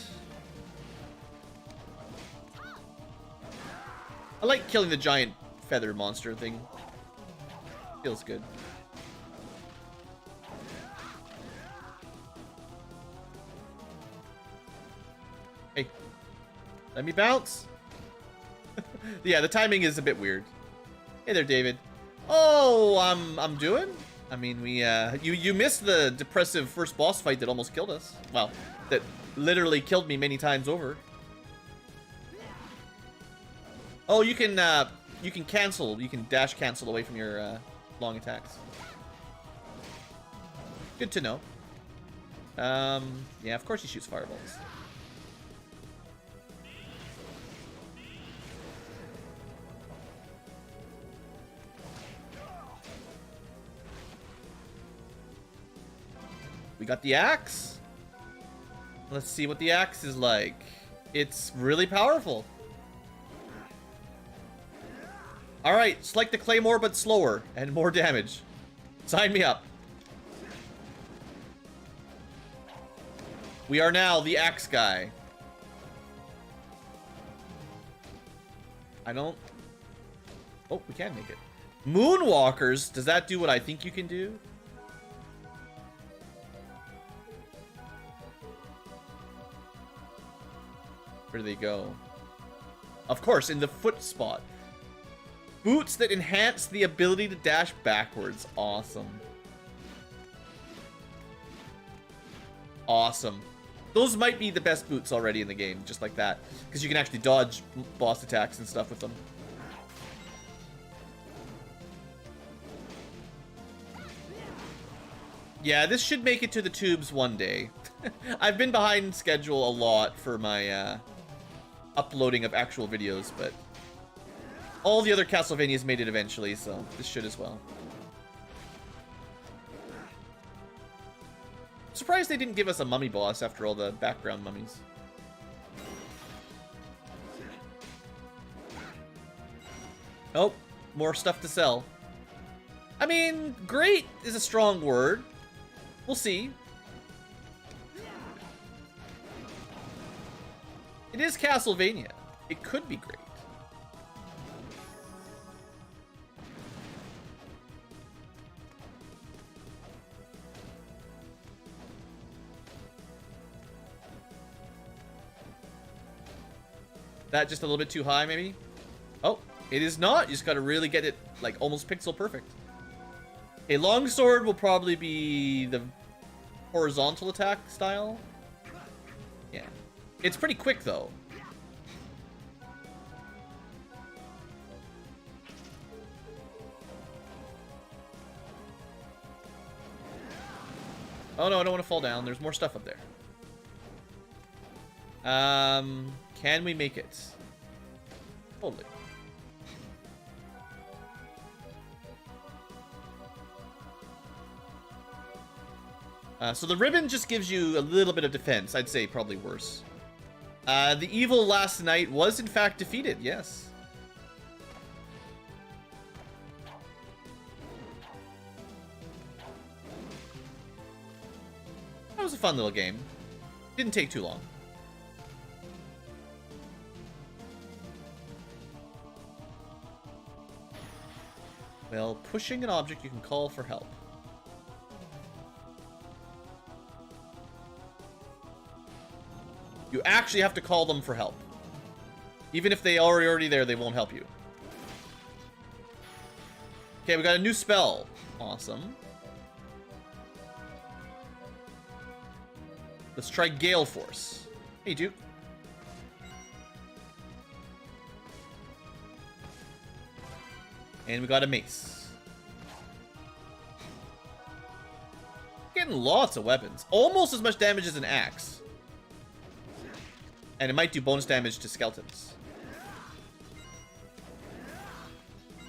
S1: I like killing the giant feather monster thing. Feels good. Hey, let me bounce. Yeah, the timing is a bit weird. Hey there, David. Oh, I'm doing? I mean, you missed the depressive first boss fight that almost killed us. Well, that literally killed me many times over. Oh, you can cancel. You can dash cancel away from your long attacks. Good to know. Yeah, of course he shoots fireballs. We got the axe. Let's see what the axe is like. It's really powerful. Alright, it's like the claymore, but slower and more damage. Sign me up. We are now the axe guy. I don't... Oh, we can make it. Moonwalkers? Does that do what I think you can do? Where do they go? Of course, in the foot spot. Boots that enhance the ability to dash backwards. Awesome. Awesome. Those might be the best boots already in the game, just like that. Because you can actually dodge boss attacks and stuff with them. Yeah, this should make it to the tubes one day. I've been behind schedule a lot for my uploading of actual videos, but All the other Castlevanias made it eventually, so this should as well. Surprised they didn't give us a mummy boss after all the background mummies. Oh, more stuff to sell. I mean, great is a strong word. We'll see. It is Castlevania. It could be great. That just a little bit too high, maybe? Oh, it is not. You just gotta really get it, like, almost pixel perfect. A longsword will probably be the horizontal attack style. Yeah. It's pretty quick, though. Oh, no, I don't want to fall down. There's more stuff up there. Can we make it? Totally. So the ribbon just gives you a little bit of defense. I'd say probably worse. The evil last night was in fact defeated, yes. That was a fun little game. Didn't take too long. Well, pushing an object, you can call for help. You actually have to call them for help. Even if they are already there, they won't help you. Okay, we got a new spell. Awesome. Let's try Gale Force. Hey, Duke. And we got a mace. Getting lots of weapons. Almost as much damage as an axe. And it might do bonus damage to skeletons.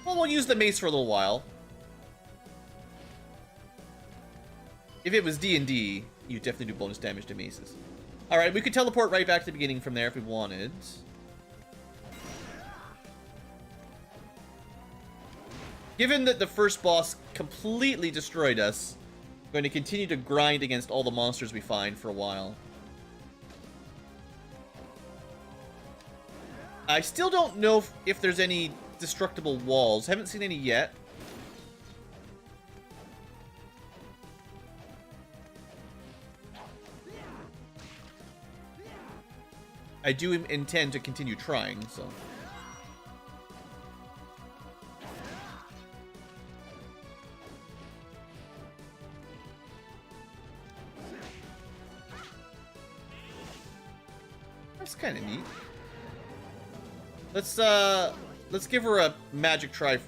S1: Well, we'll use the mace for a little while. If it was D&D, you'd definitely do bonus damage to maces. Alright, we could teleport right back to the beginning from there if we wanted. Given that the first boss completely destroyed us, I'm going to continue to grind against all the monsters we find for a while. I still don't know if there's any destructible walls. Haven't seen any yet. I do intend to continue trying, so... That's kind of neat. Let's give her a magic try.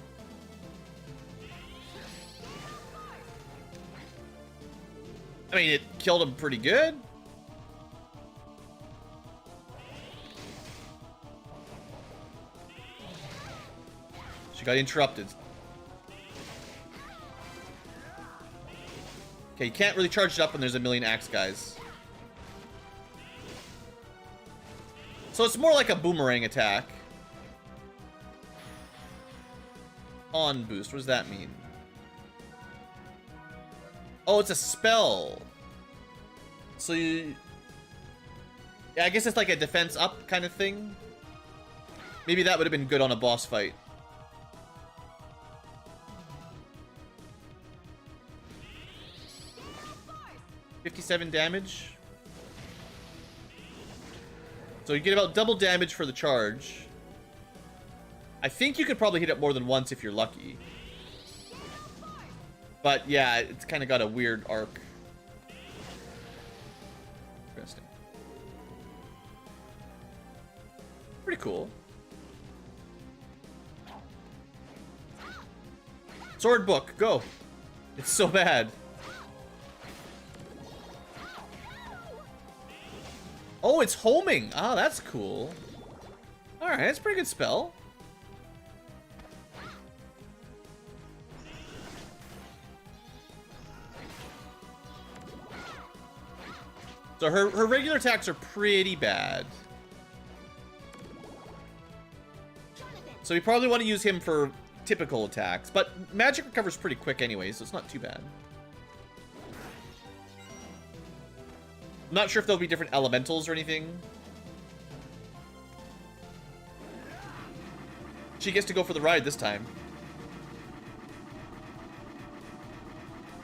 S1: I mean, it killed him pretty good. She got interrupted. Okay, you can't really charge it up when there's a million axe guys. So it's more like a boomerang attack. On boost, what does that mean? Oh, it's a spell. So you... Yeah, I guess it's like a defense up kind of thing. Maybe that would have been good on a boss fight. $57 damage. So you get about double damage for the charge. I think you could probably hit it more than once if you're lucky. But yeah, it's kind of got a weird arc. Interesting. Pretty cool. Sword book, go. It's so bad. Oh, it's homing. Ah, that's cool. Alright, that's a pretty good spell. So her regular attacks are pretty bad. So we probably want to use him for typical attacks. But magic recovers pretty quick anyway, so it's not too bad. I'm not sure if there'll be different elementals or anything. She gets to go for the ride this time.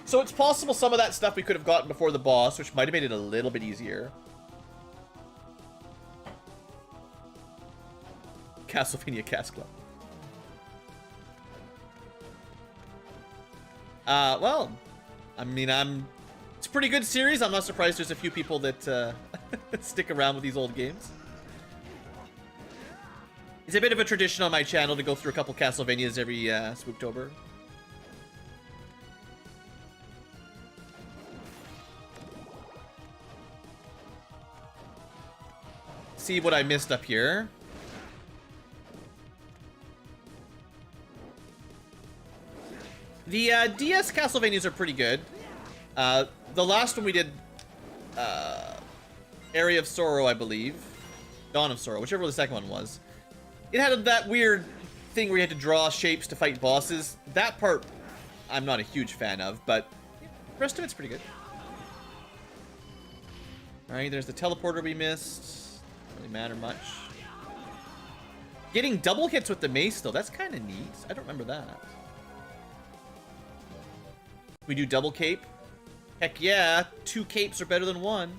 S1: So it's possible some of that stuff we could have gotten before the boss, which might have made it a little bit easier. Castlevania Cast Club. Well, I mean, it's a pretty good series. I'm not surprised there's a few people that stick around with these old games. It's a bit of a tradition on my channel to go through a couple Castlevanias every Spooktober. See what I missed up here. The DS Castlevanias are pretty good. The last one we did, Area of Sorrow, I believe. Dawn of Sorrow, whichever the second one was. It had that weird thing where you had to draw shapes to fight bosses. That part, I'm not a huge fan of, but the rest of it's pretty good. Alright, there's the teleporter we missed. Doesn't really matter much. Getting double hits with the mace, though, that's kind of neat. I don't remember that. We do double cape. Heck yeah, 2 capes are better than 1.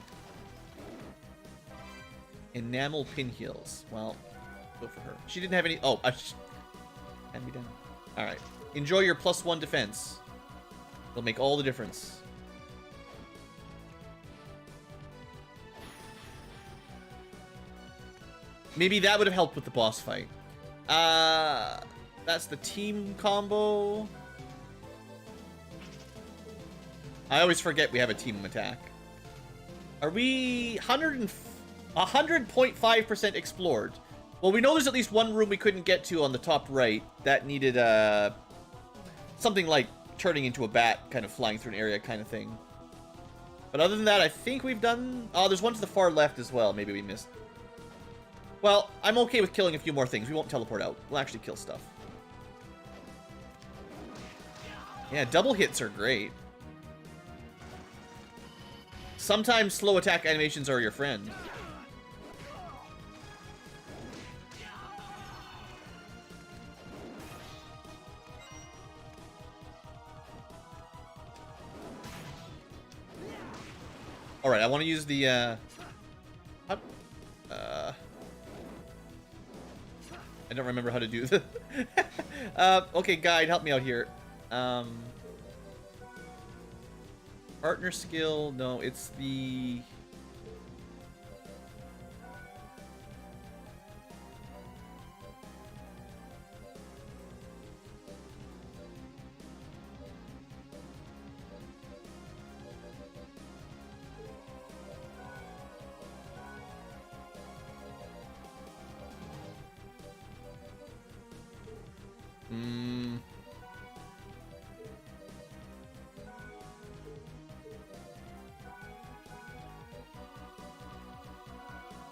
S1: Enamel pinheels. Well, go for her. She didn't have any. Oh, hand me down. All right. Enjoy your +1 defense. It'll make all the difference. Maybe that would have helped with the boss fight. That's the team combo. I always forget we have a team attack. Are we 100.5% explored? Well, we know there's at least one room we couldn't get to on the top right. That needed something like turning into a bat, kind of flying through an area kind of thing. But other than that, I think we've done... Oh, there's one to the far left as well. Maybe we missed. Well, I'm okay with killing a few more things. We won't teleport out. We'll actually kill stuff. Yeah, double hits are great. Sometimes slow attack animations are your friend. Alright, I want to use the, I don't remember how to do the... okay, guide, help me out here. Partner skill, no, it's the...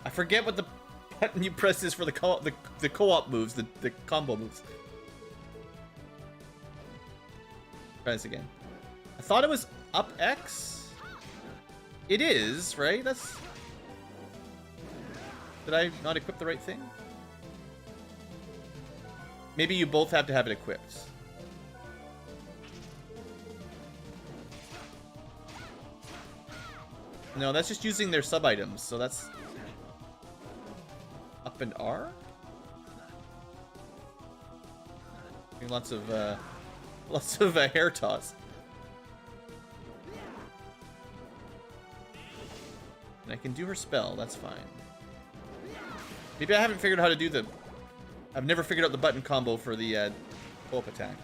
S1: I forget what the button you press is for the co-op moves, the combo moves. Try this again. I thought it was up X. It is, right? That's... Did I not equip the right thing? Maybe you both have to have it equipped. No, that's just using their sub-items, so that's... Up and R? Lots of hair toss. And I can do her spell, that's fine. Maybe I haven't figured out how to do the... I've never figured out the button combo for the co-op attack.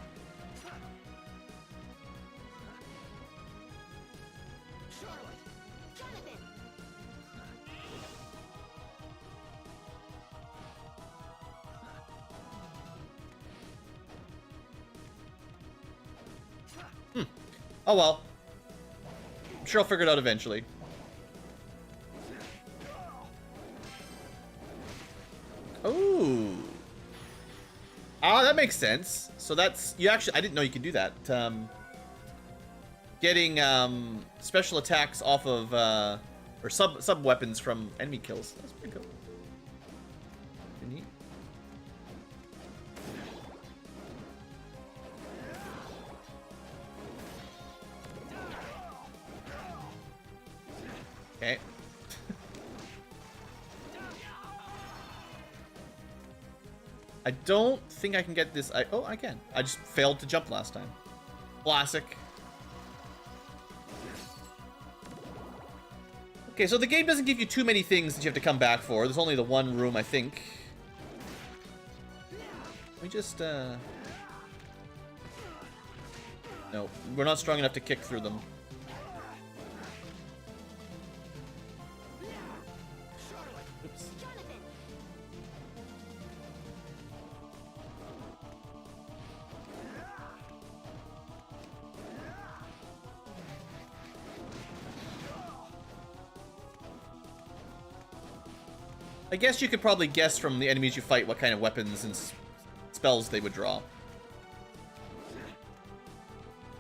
S1: Oh well. I'm sure I'll figure it out eventually. Ooh. Ah, that makes sense. So that's you actually. I didn't know you could do that. Getting special attacks off of or sub weapons from enemy kills. That's pretty cool. Pretty neat. Okay. I don't think I can get this. Oh, I can. I just failed to jump last time. Classic. Okay, so the game doesn't give you too many things that you have to come back for. There's only the one room, I think. We just, No, we're not strong enough to kick through them. Oops. I guess you could probably guess from the enemies you fight what kind of weapons and spells they would draw.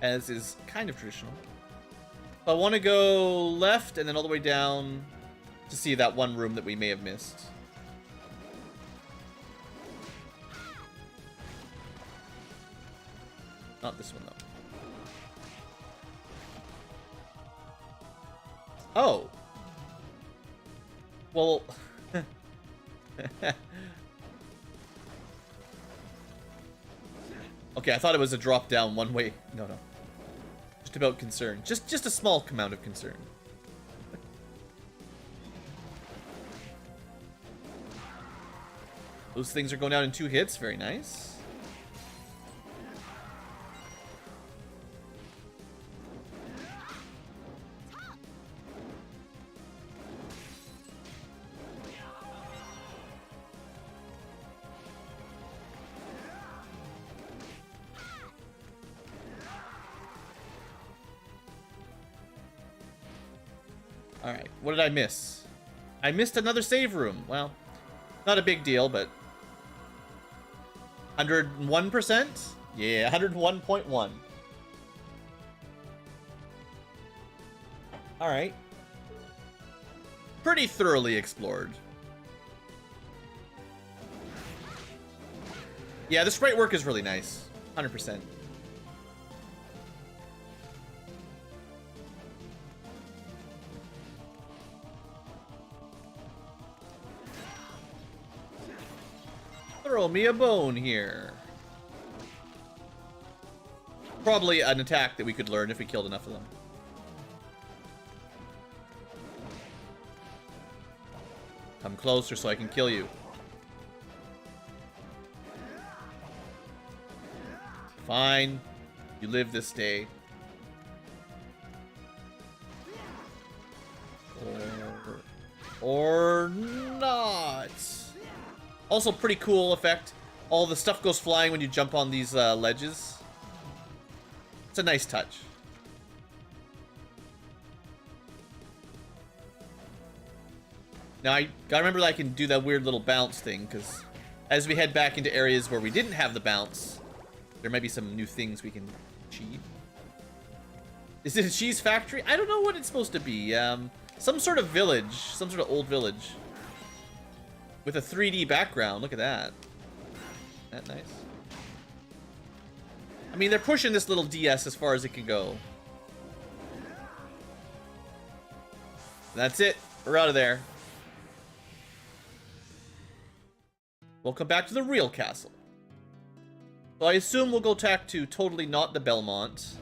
S1: As is kind of traditional. I want to go left and then all the way down to see that one room that we may have missed. Not this one, though. Oh. Well... Okay, I thought it was a drop down one way. No. Just about concern. Just a small amount of concern. Those things are going down in 2 hits. Very nice. Alright, what did I miss? I missed another save room. Well, not a big deal, but... 101%? Yeah, 101.1. Alright. Pretty thoroughly explored. Yeah, the sprite work is really nice. 100%. Throw me a bone here. Probably an attack that we could learn if we killed enough of them. Come closer so I can kill you. Fine. You live this day. Or not. Also, pretty cool effect. All the stuff goes flying when you jump on these ledges. It's a nice touch. Now, I gotta remember that I can do that weird little bounce thing, because as we head back into areas where we didn't have the bounce, there might be some new things we can achieve. Is it a cheese factory? I don't know what it's supposed to be. Some sort of village. Some sort of old village. With a 3D background. Look at that. Isn't that nice? I mean, they're pushing this little DS as far as it can go. That's it. We're out of there. Welcome back to the real castle. So I assume we'll go back to totally not the Belmont.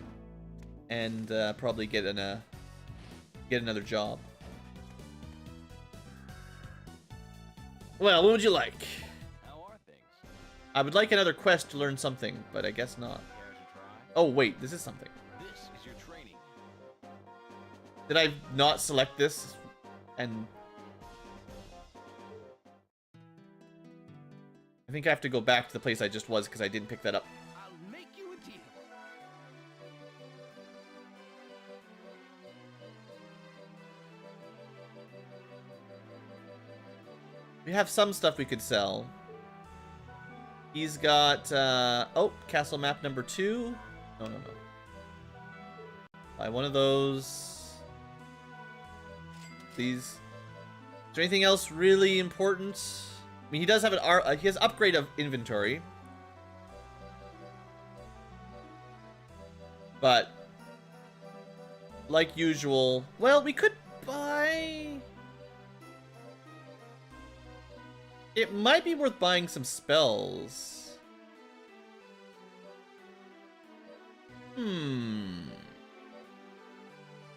S1: And probably get another job. Well, what would you like?
S2: How are things?
S1: I would like another quest to learn something, but I guess not.
S2: Care to try?
S1: Oh, wait, this is something.
S2: This is your training.
S1: Did I not select this? And... I think I have to go back to the place I just was because I didn't pick that up.
S2: I'll make you a deal.
S1: We have some stuff we could sell. He's got, oh, castle map number 2. No, no, no. Buy one of those. Please. Is there anything else really important? I mean, he does have he has upgrade of inventory. But, like usual, well, we could buy... It might be worth buying some spells.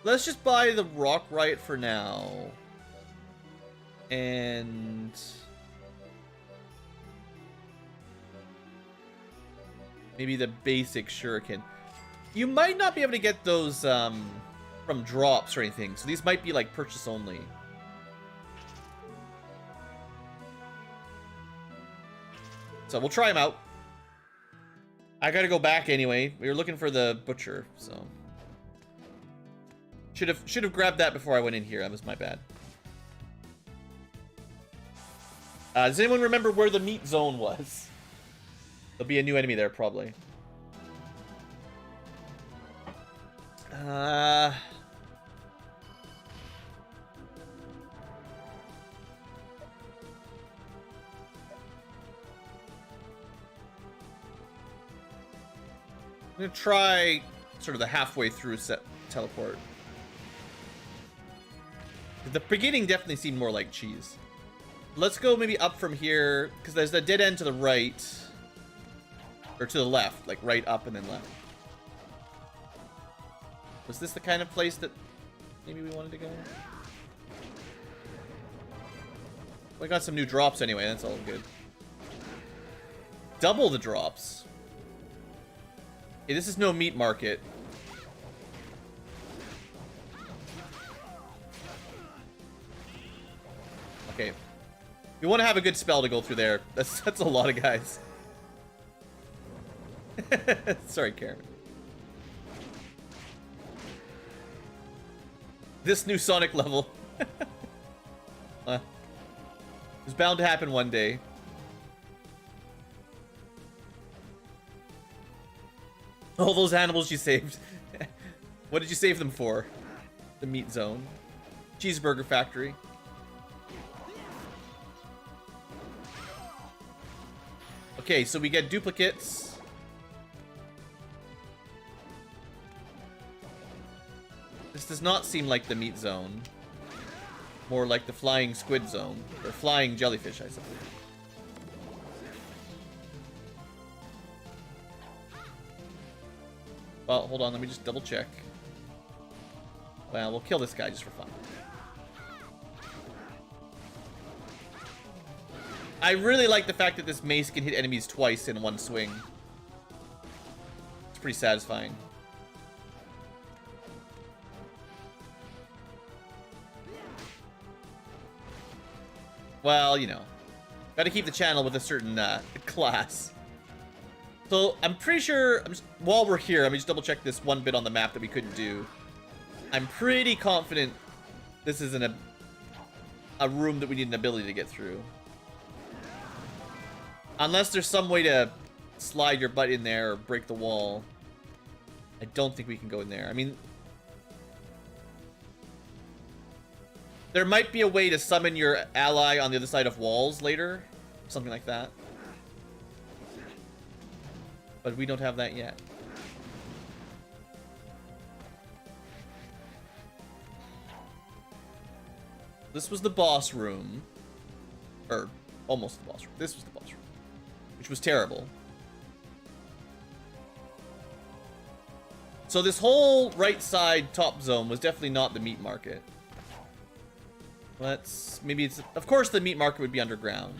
S1: Let's just buy the Rock Riot for now. And... maybe the basic shuriken. You might not be able to get those from drops or anything, so these might be like purchase only. So we'll try them out. I gotta go back anyway. We were looking for the butcher, so should have grabbed that before I went in here. That was my bad. Does anyone remember where the meat zone was? There'll be a new enemy there probably. I'm gonna try sort of the halfway through set teleport. The beginning definitely seemed more like cheese. Let's go maybe up from here, because there's a dead end to the right. Or to the left, like right up and then left. Was this the kind of place that maybe we wanted to go? We got some new drops anyway, that's all good. Double the drops. Okay, this is no meat market. Okay. You want to have a good spell to go through there. That's a lot of guys. Sorry, Karen. This new Sonic level. It's bound to happen one day. All those animals you saved. What did you save them for? The meat zone. Cheeseburger factory. Okay, so we get duplicates. This does not seem like the meat zone. More like the flying squid zone. Or flying jellyfish, I suppose. Well, hold on, let me just double check. Well, we'll kill this guy just for fun. I really like the fact that this mace can hit enemies twice in one swing. It's pretty satisfying. Well, you know. Gotta keep the channel with a certain class. So, I'm pretty sure, while we're here, let me just double check this one bit on the map that we couldn't do. I'm pretty confident this isn't a room that we need an ability to get through. Unless there's some way to slide your butt in there or break the wall. I don't think we can go in there. I mean, there might be a way to summon your ally on the other side of walls later. Something like that. But we don't have that yet. This was the boss room. Or, almost the boss room. This was the boss room. Which was terrible. So this whole right side top zone was definitely not the meat market. Maybe it's... Of course the meat market would be underground.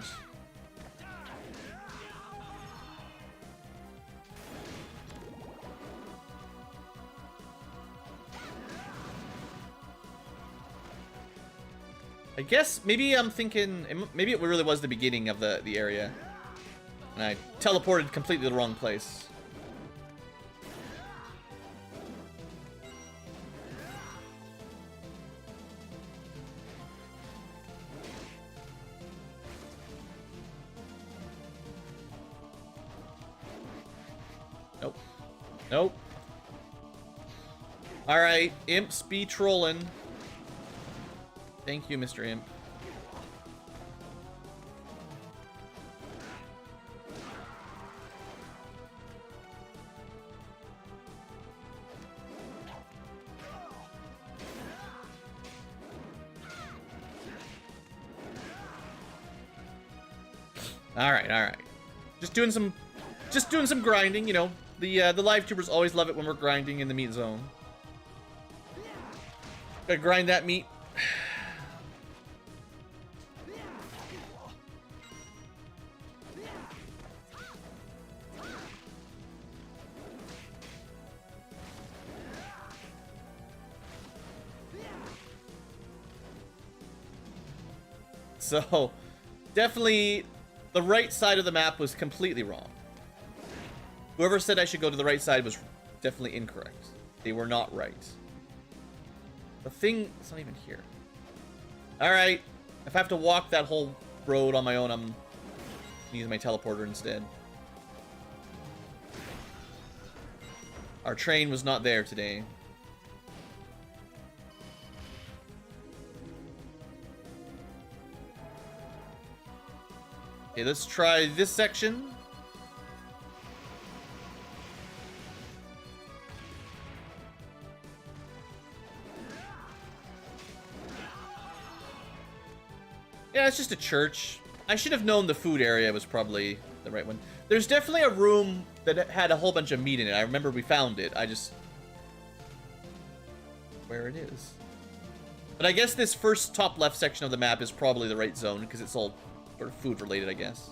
S1: I guess maybe I'm thinking... Maybe it really was the beginning of the area. And I teleported completely the wrong place. Nope. Alright, imps be trolling. Thank you, Mr. Imp. Alright, alright. Just doing some grinding, you know. The live tubers always love it when we're grinding in the meat zone. Gotta grind that meat. So, definitely, the right side of the map was completely wrong. Whoever said I should go to the right side was definitely incorrect. They were not right. The thing, it's not even here. Alright, if I have to walk that whole road on my own, I'm gonna use my teleporter instead. Our train was not there today. Okay, let's try this section. Yeah, it's just a church. I should have known the food area was probably the right one. There's definitely a room that had a whole bunch of meat in it. I remember we found it. I just... where it is. But I guess this first top left section of the map is probably the right zone, because it's all sort of food related, I guess.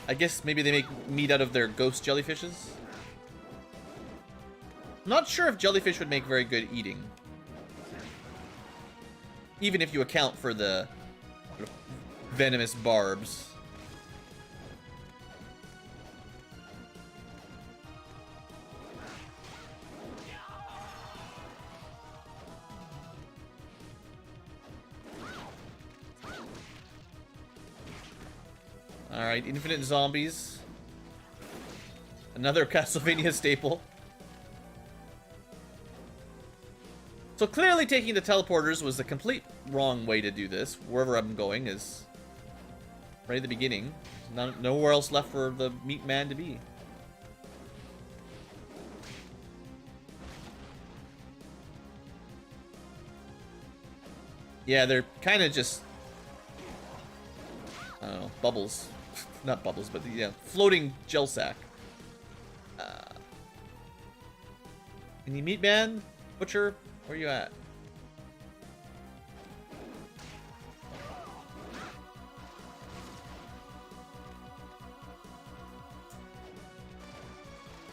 S1: I guess maybe they make meat out of their ghost jellyfishes. I'm not sure if jellyfish would make very good eating. Even if you account for the venomous barbs. Alright, infinite zombies. Another Castlevania staple. So clearly taking the teleporters was the complete wrong way to do this. Wherever I'm going is right at the beginning. Nowhere else left for the meat man to be. Yeah, they're kind of just... I don't know, bubbles. Not bubbles, but yeah, floating gel sack. Any meat man? Butcher? Where you at?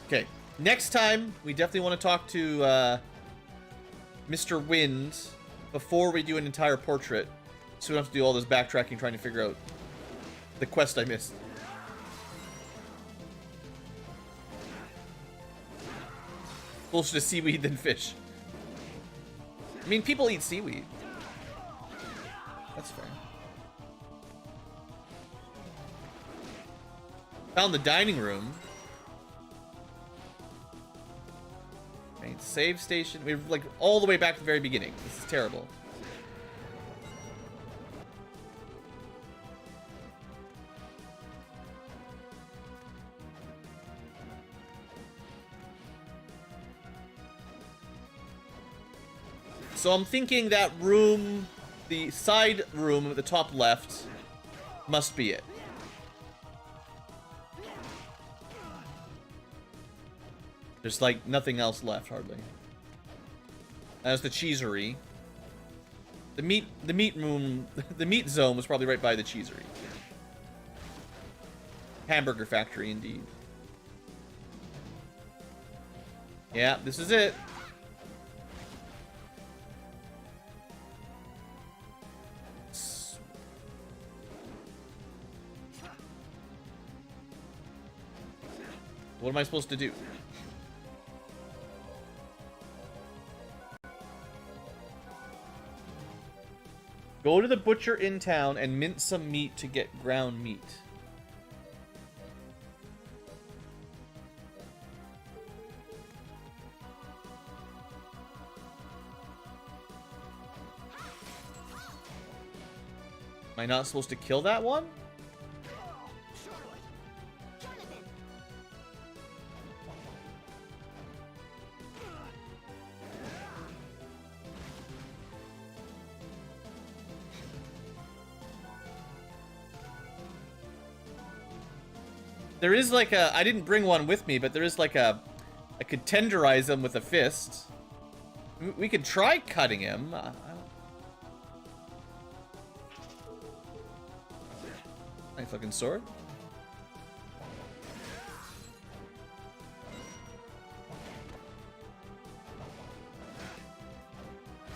S1: Okay, next time we definitely want to talk to Mr. Wind before we do an entire portrait, so we don't have to do all this backtracking trying to figure out the quest I missed. Closer to seaweed than fish. I mean, people eat seaweed. That's fair. Found the dining room. Right, save station. We're like all the way back to the very beginning. This is terrible. So I'm thinking that room, the side room at the top left, must be it. There's like nothing else left, hardly. That's the cheesery. The meat room, the meat zone was probably right by the cheesery. Hamburger factory, indeed. Yeah, this is it. What am I supposed to do? Go to the butcher in town and mint some meat to get ground meat. Am I not supposed to kill that one? There is like a, I didn't bring one with me, but there is like a, I could tenderize him with a fist. We could try cutting him. My fucking sword.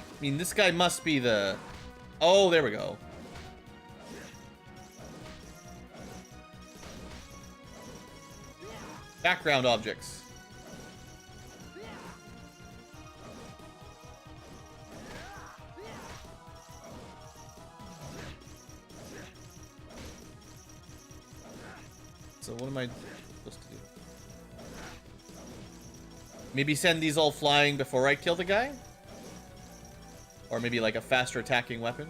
S1: I mean, this guy must be the... Oh, there we go. Background objects. So what am I supposed to do? Maybe send these all flying before I kill the guy? Or maybe like a faster attacking weapon?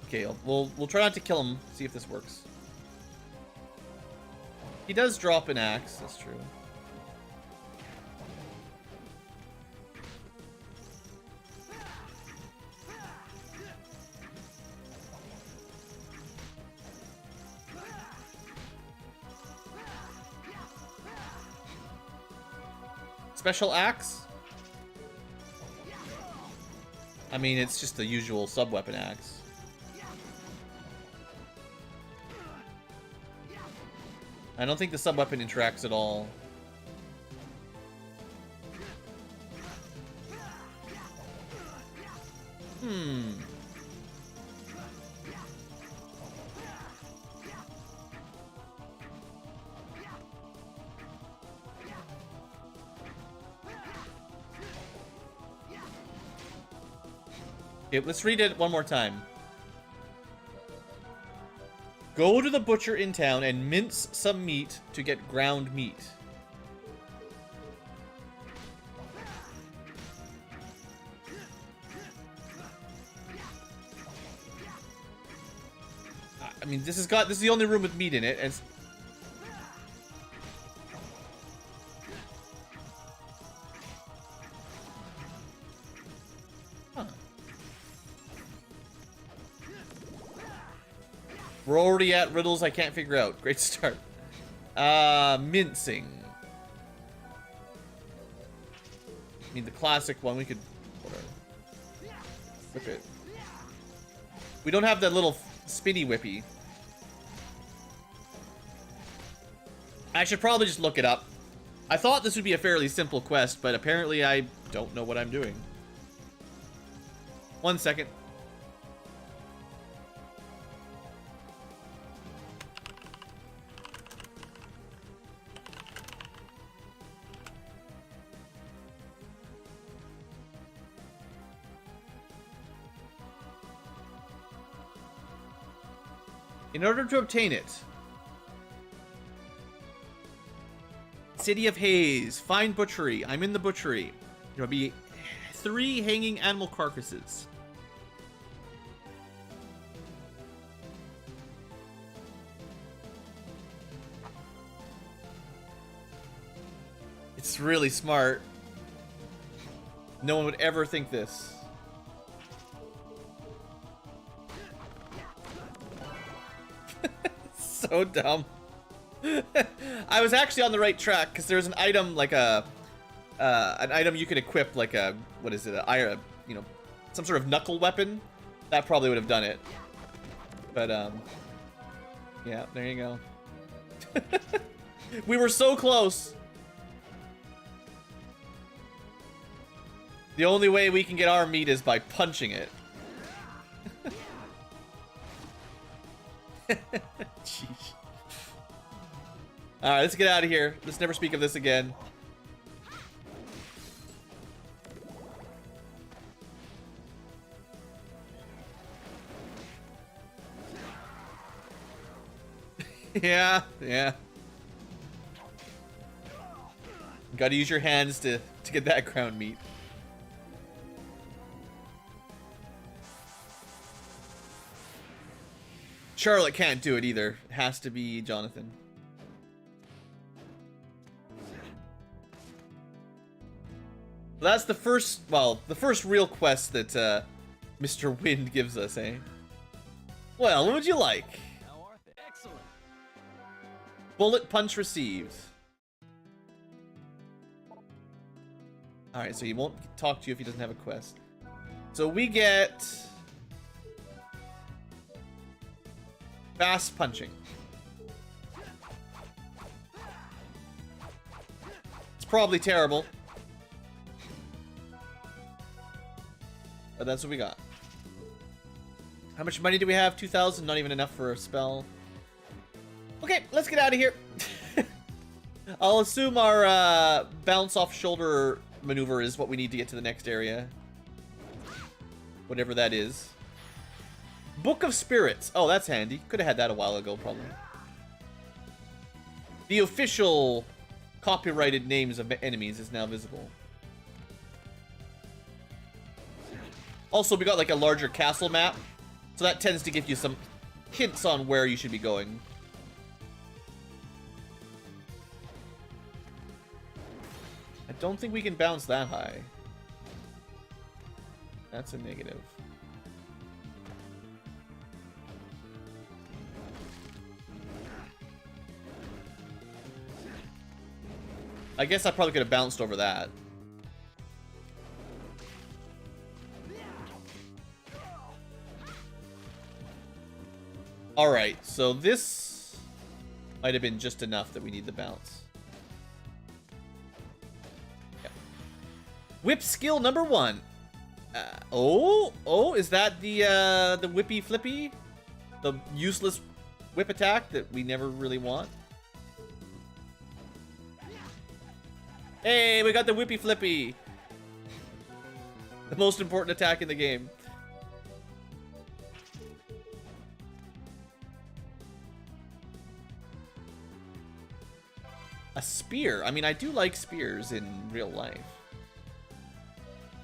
S1: Okay, we'll try not to kill him, see if this works. He does drop an axe, that's true. Special axe? I mean, it's just the usual sub-weapon axe. I don't think the sub-weapon interacts at all. Okay, let's read it one more time. Go to the butcher in town and mince some meat to get ground meat. I mean, this is the only room with meat in it, and it's... We're already at riddles I can't figure out. Great start. Mincing. I mean, the classic one, we could... Whatever. Whip it. We don't have that little spinny whippy. I should probably just look it up. I thought this would be a fairly simple quest, but apparently I don't know what I'm doing. 1 second. In order to obtain it, City of Haze, find butchery. I'm in the butchery. There'll be 3 hanging animal carcasses. It's really smart. No one would ever think this. So dumb. I was actually on the right track because there's an item like an item you can equip, like a, what is it, you know, some sort of knuckle weapon. That probably would have done it. But yeah, there you go. We were so close. The only way we can get our meat is by punching it. Jeez. Alright, let's get out of here. Let's never speak of this again. Yeah, yeah. Gotta use your hands to get that ground meat. Charlotte can't do it either. It has to be Jonathan. That's the first, well, the first real quest that Mr. Wind gives us, eh? Well, what would you like?
S2: How are they? Excellent.
S1: Bullet punch received. Alright, so he won't talk to you if he doesn't have a quest. So we get... fast punching. It's probably terrible. But that's what we got. How much money do we have? 2,000? Not even enough for a spell. Okay, let's get out of here. I'll assume our bounce off shoulder maneuver is what we need to get to the next area. Whatever that is. Book of Spirits. Oh, that's handy. Could have had that a while ago, probably. The official copyrighted names of enemies is now visible. Also, we got like a larger castle map, so that tends to give you some hints on where you should be going. I don't think we can bounce that high. That's a negative. I guess I probably could have bounced over that. Alright, so this might have been just enough that we need the bounce. Yeah. Whip skill number 1. Oh, is that the whippy flippy? The useless whip attack that we never really want? Hey, we got the whippy flippy. The most important attack in the game. A spear. I mean, I do like spears in real life.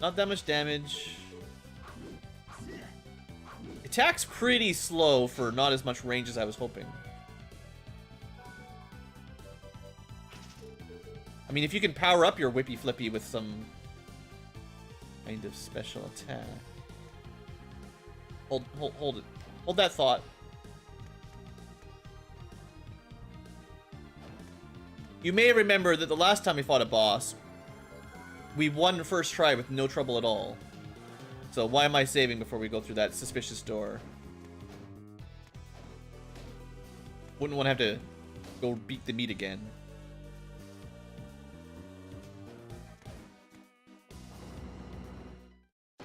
S1: Not that much damage. Attack's pretty slow for not as much range as I was hoping. I mean, if you can power up your whippy flippy with some kind of special attack. Hold it. Hold that thought. You may remember that the last time we fought a boss, we won the first try with no trouble at all. So why am I saving before we go through that suspicious door? Wouldn't want to have to go beat the meat again.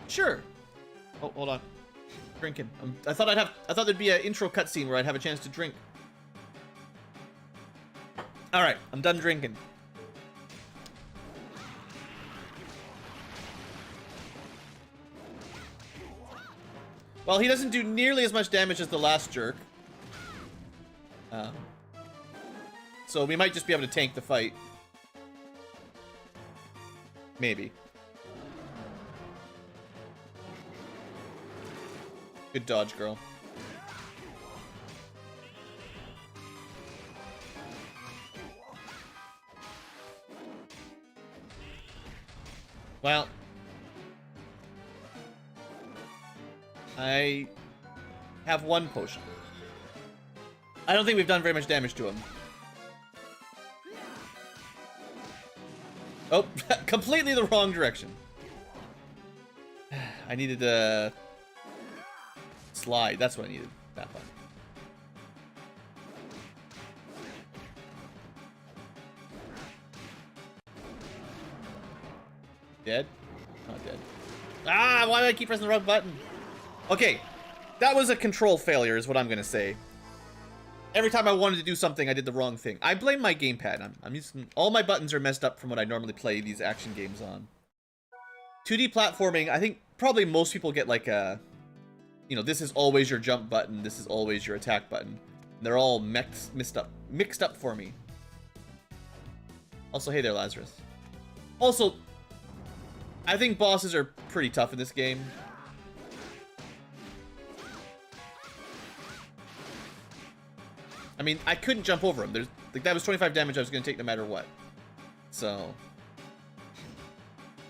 S1: Sure. Oh, hold on. Drinking. I thought there'd be an intro cutscene where I'd have a chance to drink. Alright, I'm done drinking. Well, he doesn't do nearly as much damage as the last jerk. So we might just be able to tank the fight. Maybe. Good dodge, girl. Well, I have one potion. I don't think we've done very much damage to him. Oh, completely the wrong direction. I needed to slide. That's what I needed. That one. Dead? Not dead. Ah, why do I keep pressing the wrong button? Okay, that was a control failure is what I'm gonna say. Every time I wanted to do something, I did the wrong thing. I blame my gamepad. I'm using... All my buttons are messed up from what I normally play these action games on. 2D platforming, I think probably most people get like a... You know, this is always your jump button, this is always your attack button. They're all mixed up for me. Also, hey there, Lazarus. Also, I think bosses are pretty tough in this game. I mean, I couldn't jump over him. There's like that was 25 damage I was going to take no matter what. So,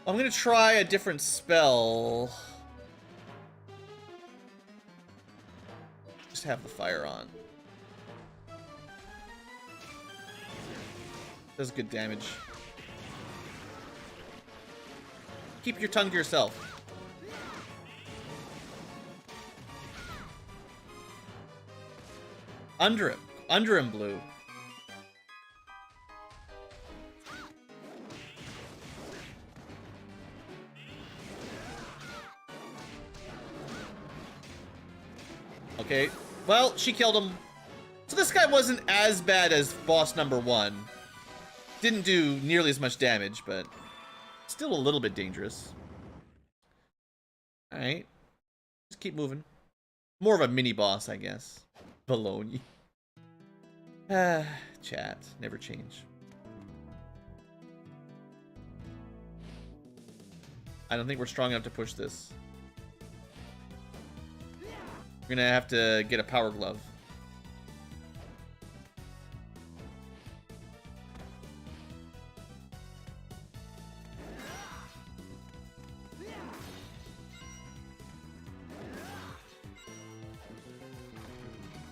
S1: I'm going to try a different spell. Just have the fire on. Does good damage. Keep your tongue to yourself. Under him, Blue. Okay, well, she killed him. So this guy wasn't as bad as boss number 1. Didn't do nearly as much damage, but still a little bit dangerous. Alright. Just keep moving. More of a mini-boss, I guess. Baloney. Chat. Never change. I don't think we're strong enough to push this. We're gonna have to get a power glove.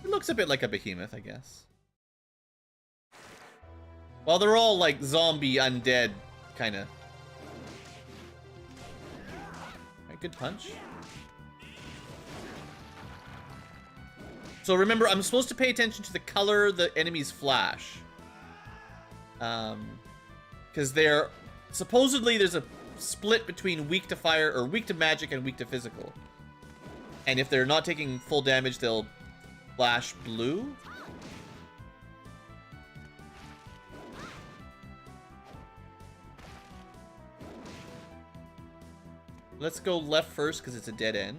S1: It looks a bit like a behemoth, I guess. Well, they're all like zombie, undead, kind of. Alright, good punch. So remember, I'm supposed to pay attention to the color the enemies flash. Because they're... Supposedly there's a split between weak to fire, or weak to magic and weak to physical. And if they're not taking full damage, they'll flash blue. Let's go left first, because it's a dead end.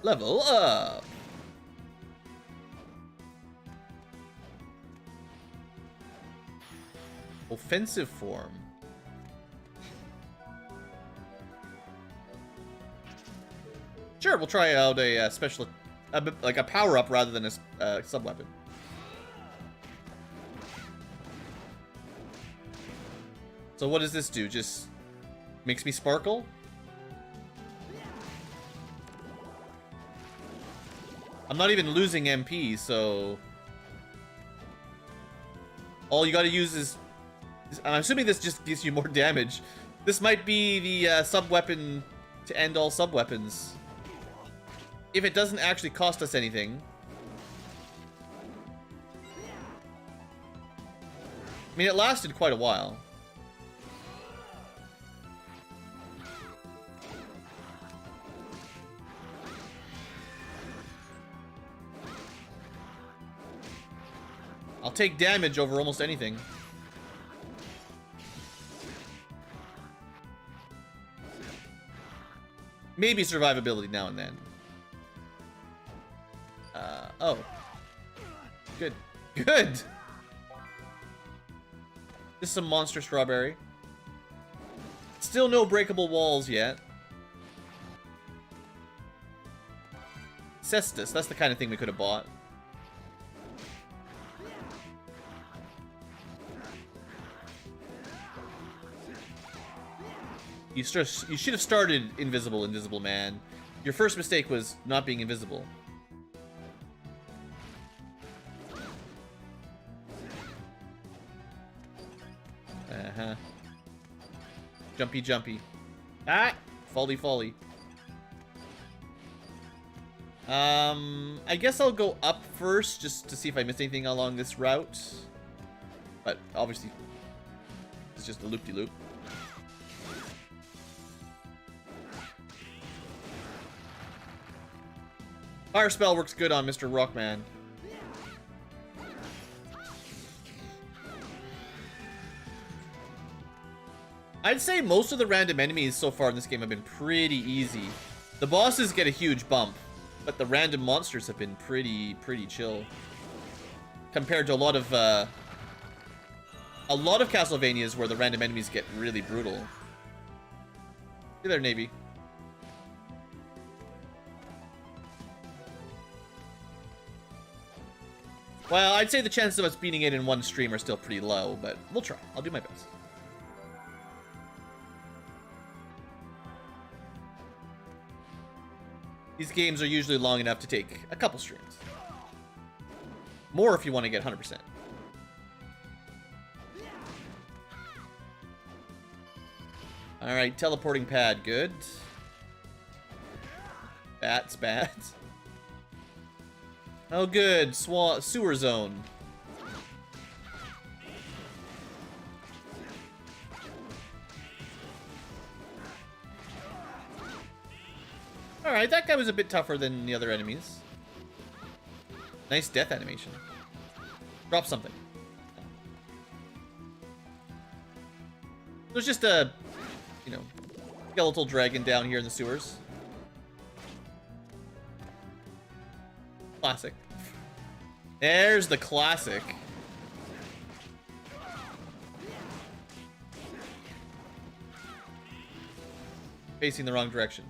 S1: Level up! Offensive form. Sure, we'll try out a special, like a power-up rather than a sub-weapon. So what does this do? Just makes me sparkle? I'm not even losing MP, so... All you gotta use is... I'm assuming this just gives you more damage. This might be the sub-weapon to end all sub-weapons. If it doesn't actually cost us anything. I mean, it lasted quite a while. I'll take damage over almost anything. Maybe survivability now and then. Oh. Good. Good! Just some monster strawberry. Still no breakable walls yet. Cestus, that's the kind of thing we could have bought. You should have started invisible, man. Your first mistake was not being invisible. Uh-huh. Jumpy, jumpy. Ah! Folly, folly. I guess I'll go up first just to see if I missed anything along this route. But obviously, it's just a loop-de-loop. Fire spell works good on Mr. Rockman. I'd say most of the random enemies so far in this game have been pretty easy. The bosses get a huge bump, but the random monsters have been pretty chill. Compared to a lot of Castlevanias where the random enemies get really brutal. Hey there, Navy. Well, I'd say the chances of us beating it in one stream are still pretty low, but we'll try. I'll do my best. These games are usually long enough to take a couple streams. More if you want to get 100%. Alright, teleporting pad, good. Bats. Oh, good. Sewer zone. Alright, that guy was a bit tougher than the other enemies. Nice death animation. Drop something. There's just a, you know, skeletal dragon down here in the sewers. Classic. There's the classic. Facing the wrong direction.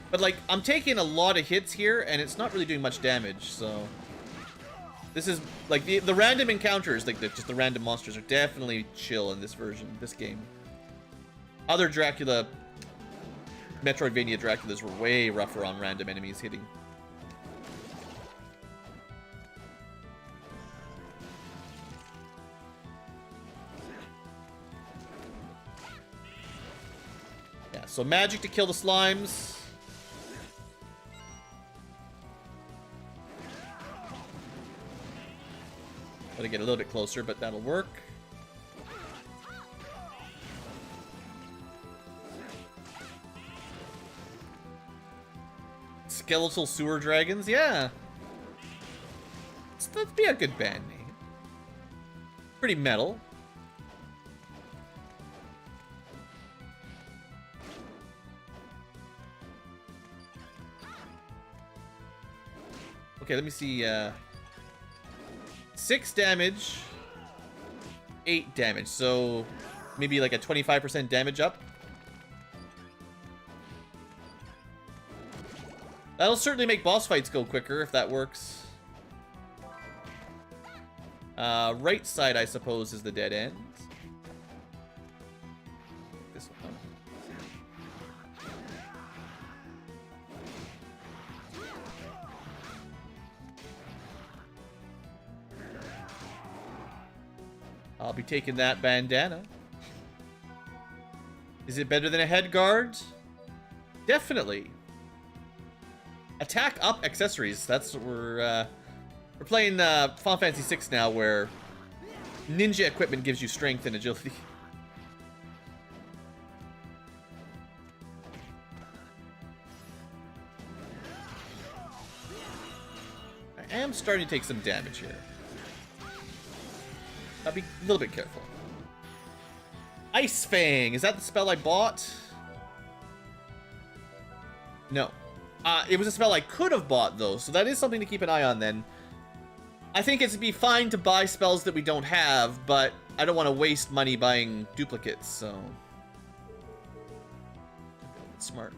S1: But, like, I'm taking a lot of hits here, and it's not really doing much damage, so... This is, like, the random encounters, like, just the random monsters are definitely chill in this version, this game. Other Dracula... Metroidvania Draculas were way rougher on random enemies hitting. Yeah, so magic to kill the slimes. Gotta get a little bit closer, but that'll work. Skeletal sewer dragons, yeah. That'd be a good band name. Pretty metal. Okay, let me see. 6 damage, 8 damage, so maybe like a 25% damage up. That'll certainly make boss fights go quicker if that works. Right side, I suppose, is the dead end. This one. I'll be taking that bandana. Is it better than a head guard? Definitely. Attack up accessories. That's what we're playing Final Fantasy VI now, where ninja equipment gives you strength and agility. I am starting to take some damage here. I'll be a little bit careful. Ice Fang. Is that the spell I bought? No. It was a spell I could have bought, though, so that is something to keep an eye on, then. I think it'd be fine to buy spells that we don't have, but I don't want to waste money buying duplicates, so... Smart.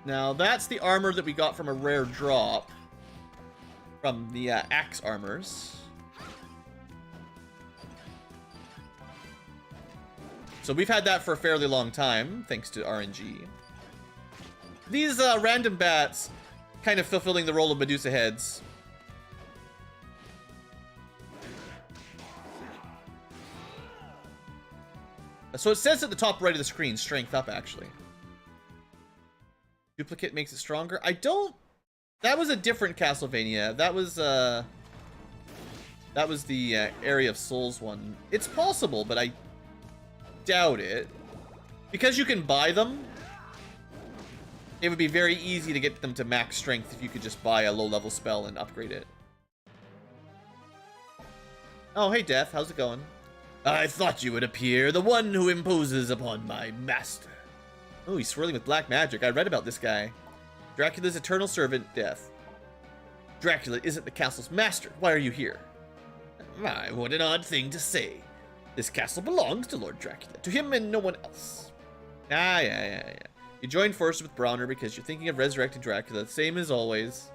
S1: Now, that's the armor that we got from a rare drop. From the axe armors. So we've had that for a fairly long time, thanks to RNG. These random bats, kind of fulfilling the role of Medusa heads. So it says at the top right of the screen, strength up, actually. Duplicate makes it stronger. I don't... That was a different Castlevania. That was the Area of Souls one. It's possible, but I doubt it. Because you can buy them, it would be very easy to get them to max strength if you could just buy a low-level spell and upgrade it. Oh, hey, Death. How's it going? I thought you would appear, the one who imposes upon my master. Oh, he's swirling with black magic. I read about this guy. Dracula's eternal servant, Death. Dracula isn't the castle's master. Why are you here? My, what an odd thing to say. This castle belongs to Lord Dracula. To him and no one else. Yeah. You joined forces with Browner because you're thinking of resurrecting Dracula, same as always.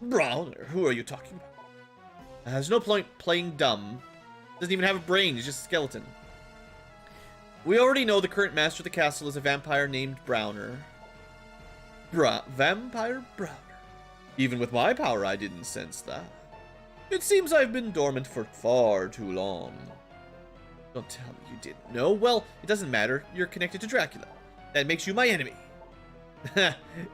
S1: Browner? Who are you talking about? There's no point playing dumb. Doesn't even have a brain, he's just a skeleton. We already know the current master of the castle is a vampire named Browner. Vampire Browner. Even with my power, I didn't sense that. It seems I've been dormant for far too long. Don't tell me you didn't know. Well, it doesn't matter. You're connected to Dracula. That makes you my enemy.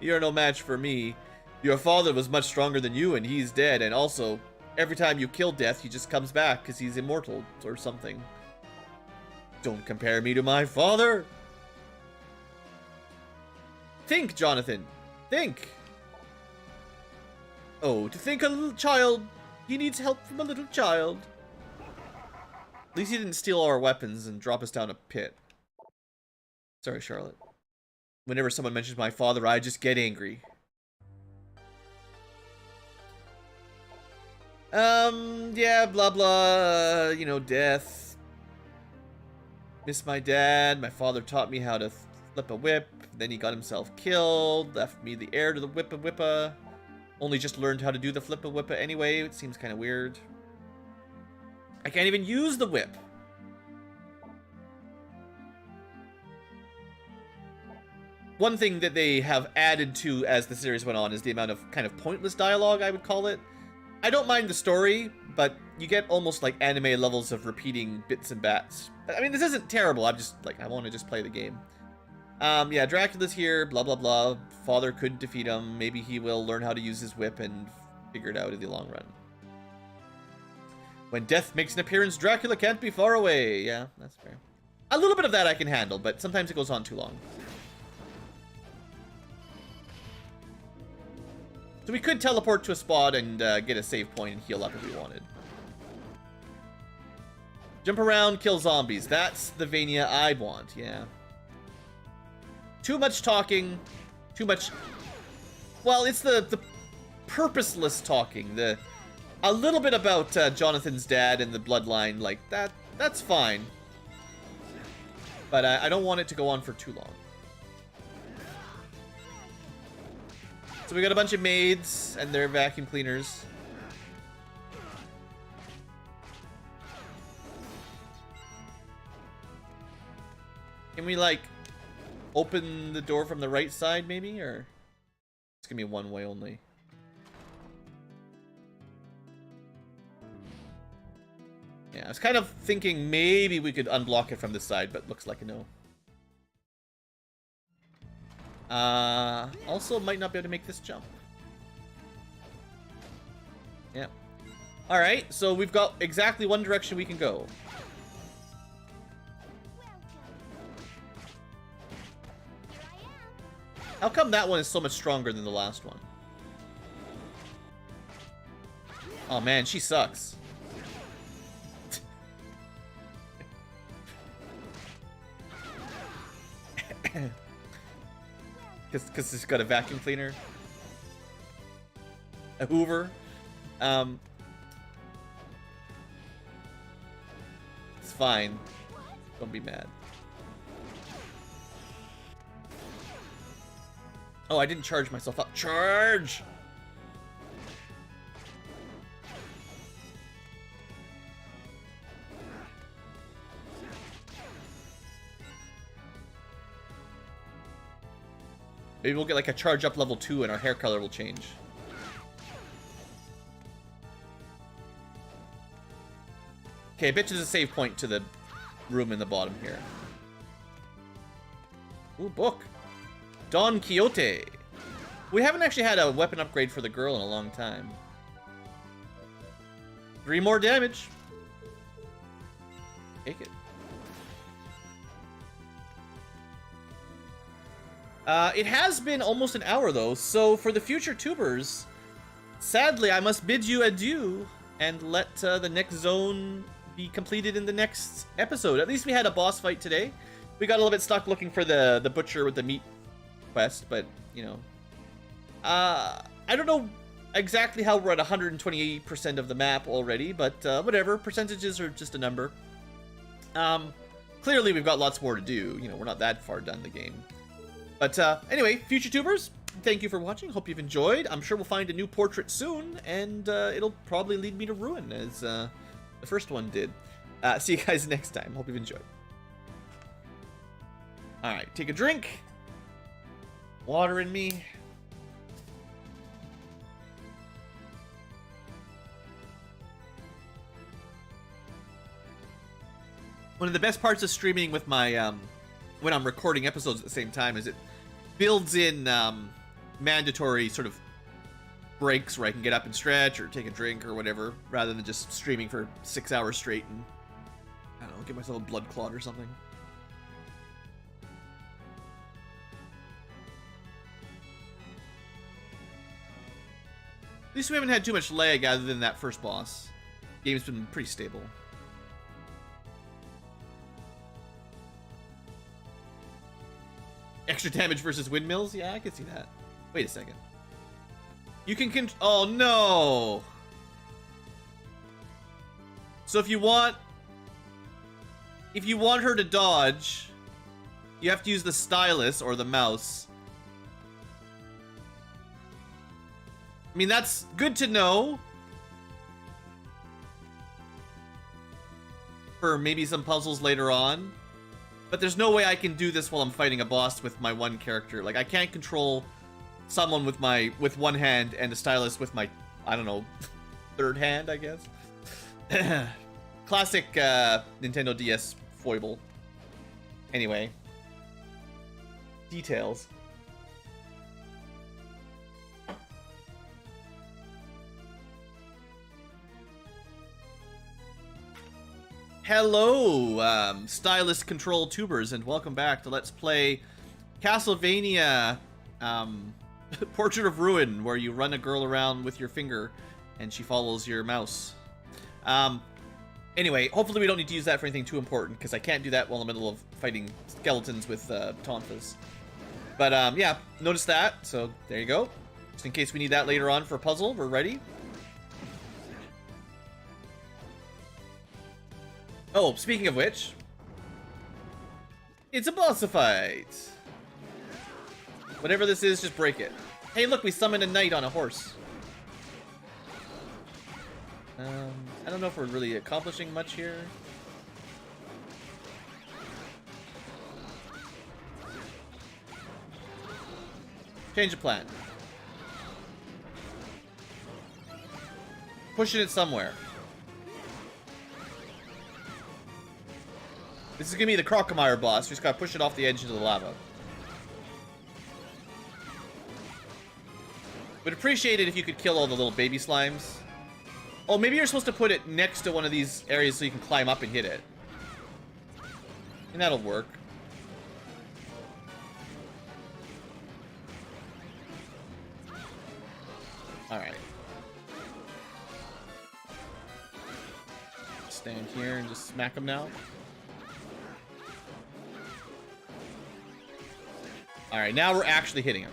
S1: You're no match for me. Your father was much stronger than you, and he's dead. And also, every time you kill Death, he just comes back because he's immortal or something. Don't compare me to my father. Think, Jonathan. Think. Oh, to think a little child. He needs help from a little child. At least he didn't steal all our weapons and drop us down a pit. Sorry, Charlotte. Whenever someone mentions my father, I just get angry. Yeah, blah, blah, you know, death. Miss my dad. My father taught me how to flip a whip. Then he got himself killed. Left me the heir to the whippa. Only just learned how to do the flippa anyway. It seems kind of weird. I can't even use the whip. One thing that they have added to as the series went on is the amount of kind of pointless dialogue, I would call it. I don't mind the story, but you get almost like anime levels of repeating bits and bats. I mean, this isn't terrible. I'm just like, I want to just play the game. Yeah, Dracula's here, blah, blah, blah. Father couldn't defeat him. Maybe he will learn how to use his whip and figure it out in the long run. When death makes an appearance, Dracula can't be far away. Yeah, that's fair. A little bit of that I can handle, but sometimes it goes on too long. So we could teleport to a spot and get a save point and heal up if we wanted. Jump around, kill zombies. That's the Vania I want, yeah. Too much talking. Too much... Well, it's the purposeless talking. A little bit about Jonathan's dad and the bloodline, like, that's fine. But I don't want it to go on for too long. So we got a bunch of maids and their vacuum cleaners. Can we, like, open the door from the right side, maybe? Or it's gonna be one way only? Yeah, I was kind of thinking maybe we could unblock it from this side, but looks like a no. Also might not be able to make this jump. Yeah. Alright, so we've got exactly one direction we can go. How come that one is so much stronger than the last one? Oh man, she sucks. Because it's got a vacuum cleaner. A Hoover. It's fine. Don't be mad. Oh, I didn't charge myself up. Charge! Maybe we'll get like a charge up level 2 and our hair color will change. Okay, I bet you there's a save point to the room in the bottom here. Ooh, book. Don Quixote. We haven't actually had a weapon upgrade for the girl in a long time. 3 more damage. Take it. It has been almost an hour though, so for the future tubers, sadly I must bid you adieu and let the next zone be completed in the next episode. At least we had a boss fight today. We got a little bit stuck looking for the butcher with the meat quest, but you know, I don't know exactly how we're at 128% of the map already, but whatever. Percentages are just a number. Clearly we've got lots more to do. You know, we're not that far done the game. But anyway, future tubers, thank you for watching. Hope you've enjoyed. I'm sure we'll find a new portrait soon, and it'll probably lead me to ruin, as the first one did. See you guys next time. Hope you've enjoyed. Alright, take a drink. Water in me. One of the best parts of streaming with my, when I'm recording episodes at the same time is it builds in mandatory sort of breaks where I can get up and stretch or take a drink or whatever, rather than just streaming for 6 hours straight and, I don't know, get myself a blood clot or something. At least we haven't had too much lag other than that first boss. Game's been pretty stable. Extra damage versus windmills? Yeah, I can see that. Wait a second. You can oh no! So if you want her to dodge, you have to use the stylus or the mouse. I mean, that's good to know for maybe some puzzles later on. But there's no way I can do this while I'm fighting a boss with my one character. Like, I can't control someone with one hand and a stylus with my, I don't know, third hand, I guess. Classic Nintendo DS foible. Anyway. Details. Hello, stylus control tubers, and welcome back to Let's Play Castlevania Portrait of Ruin, where you run a girl around with your finger and she follows your mouse. Anyway, hopefully we don't need to use that for anything too important, because I can't do that while in the middle of fighting skeletons with tonfas. But yeah, notice that, so there you go. Just in case we need that later on for a puzzle, we're ready. Oh, speaking of which, it's a boss fight. Whatever this is, just break it. Hey, look, we summoned a knight on a horse. I don't know if we're really accomplishing much here. Change of plan. Pushing it somewhere. This is gonna be the Crocomire boss. We just gotta push it off the edge into the lava. Would appreciate it if you could kill all the little baby slimes. Oh, maybe you're supposed to put it next to one of these areas so you can climb up and hit it. And that'll work. Alright. Stand here and just smack him now. Alright, now we're actually hitting him.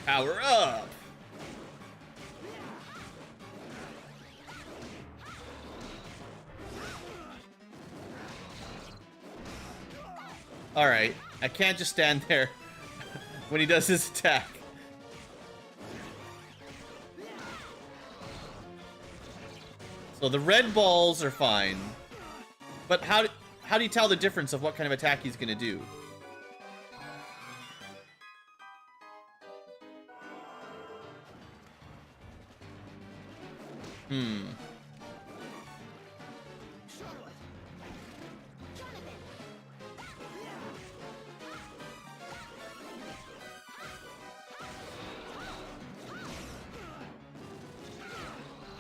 S1: Power up! Alright, I can't just stand there when he does his attack. So the red balls are fine. But how how do you tell the difference of what kind of attack he's gonna do?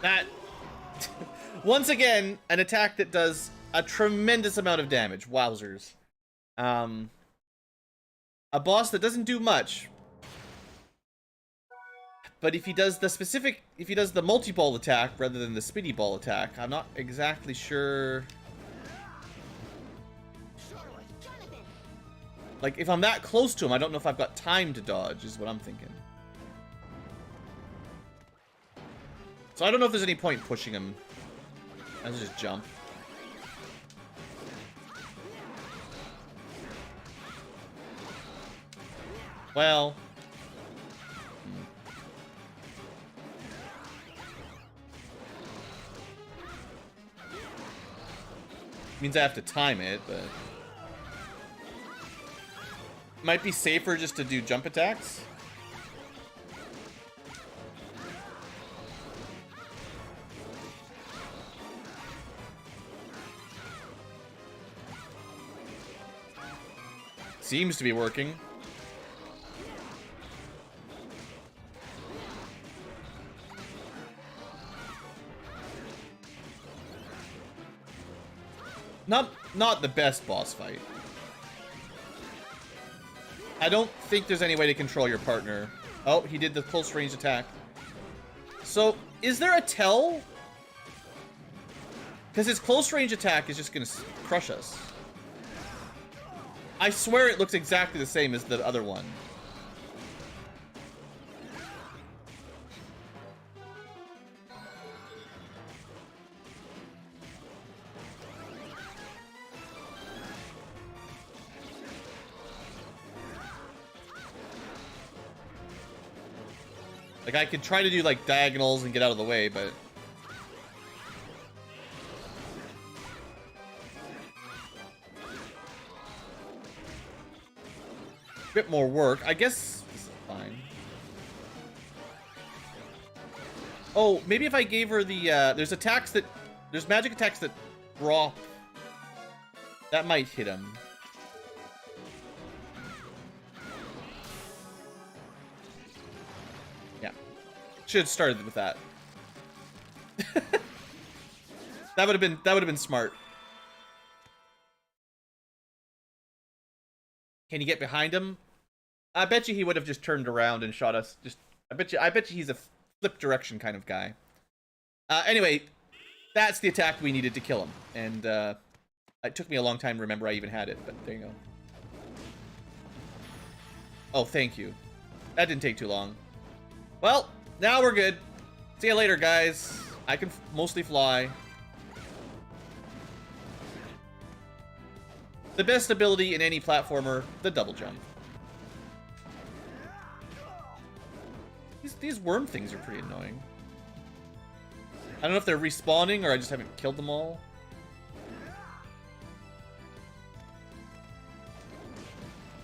S1: That... Once again, an attack that does a tremendous amount of damage. Wowzers. A boss that doesn't do much. But if he does the multi-ball attack rather than the spinny ball attack, I'm not exactly sure. Like, if I'm that close to him, I don't know if I've got time to dodge, is what I'm thinking. So I don't know if there's any point pushing him. Let's just jump. Well. Means I have to time it, but... Might be safer just to do jump attacks. Seems to be working. Not the best boss fight. I don't think there's any way to control your partner. Oh, he did the close range attack. So, is there a tell? Because his close range attack is just gonna crush us. I swear it looks exactly the same as the other one. Like, I could try to do, like, diagonals and get out of the way, but... bit more work. I guess this is fine. Oh, maybe if I gave her the, there's attacks that... There's magic attacks that drop. That might hit him. Yeah. Should have started with that. That would have been smart. Can you get behind him? I bet you he would have just turned around and shot us. I bet you he's a flip direction kind of guy. Anyway, that's the attack we needed to kill him. And it took me a long time to remember I even had it, but there you go. Oh, thank you. That didn't take too long. Well, now we're good. See you later, guys. I can mostly fly. The best ability in any platformer, the double jump. These worm things are pretty annoying. I don't know if they're respawning or I just haven't killed them all.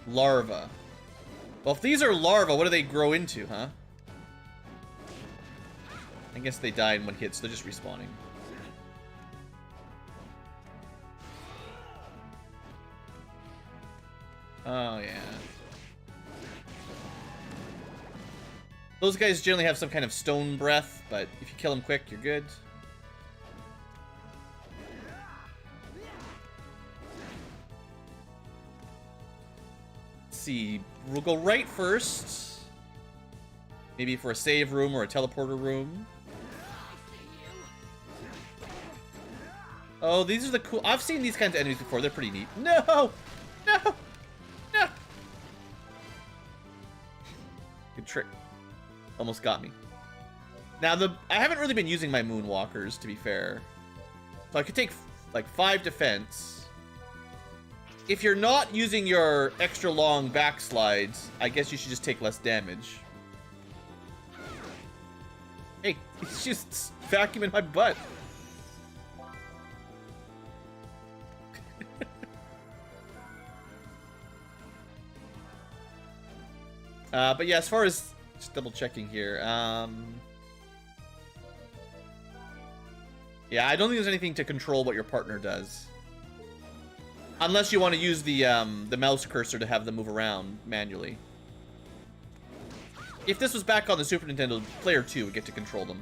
S1: Larva. Well, if these are larvae, what do they grow into, huh? I guess they die in one hit, so they're just respawning. Oh, yeah. Those guys generally have some kind of stone breath, but if you kill them quick, you're good. Let's see. We'll go right first. Maybe for a save room or a teleporter room. Oh, these are the cool... I've seen these kinds of enemies before. They're pretty neat. No! No! No! Good trick. Almost got me. Now, I haven't really been using my moonwalkers, to be fair. So I could take, like, 5 defense. If you're not using your extra long backslides, I guess you should just take less damage. Hey, he's just vacuuming my butt. But yeah, as far as just double checking here, yeah, I don't think there's anything to control what your partner does, unless you want to use the mouse cursor to have them move around manually. If this was back on the Super Nintendo, player 2 would get to control them.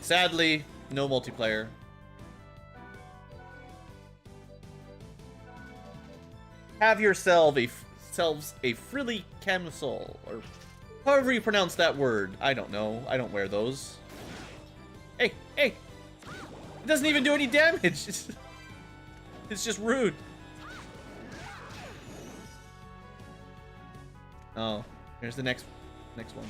S1: Sadly, no multiplayer. Have yourselves a frilly camisole, or however you pronounce that word. I don't know. I don't wear those. Hey, hey! It doesn't even do any damage. It's just rude. Oh, here's the next one.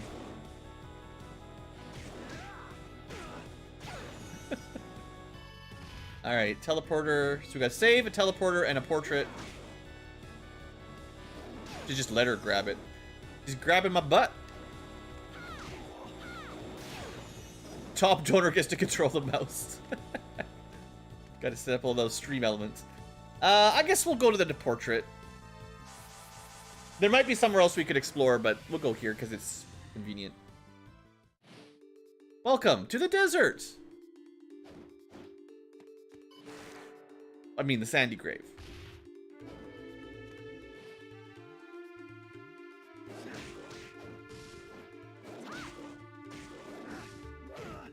S1: All right, teleporter. So we got save, a teleporter, and a portrait. Just let her grab it. She's grabbing my butt. Top donor gets to control the mouse. Got to set up all those stream elements. I guess we'll go to the portrait. There might be somewhere else we could explore, but we'll go here because it's convenient. Welcome to the desert. I mean, the sandy grave.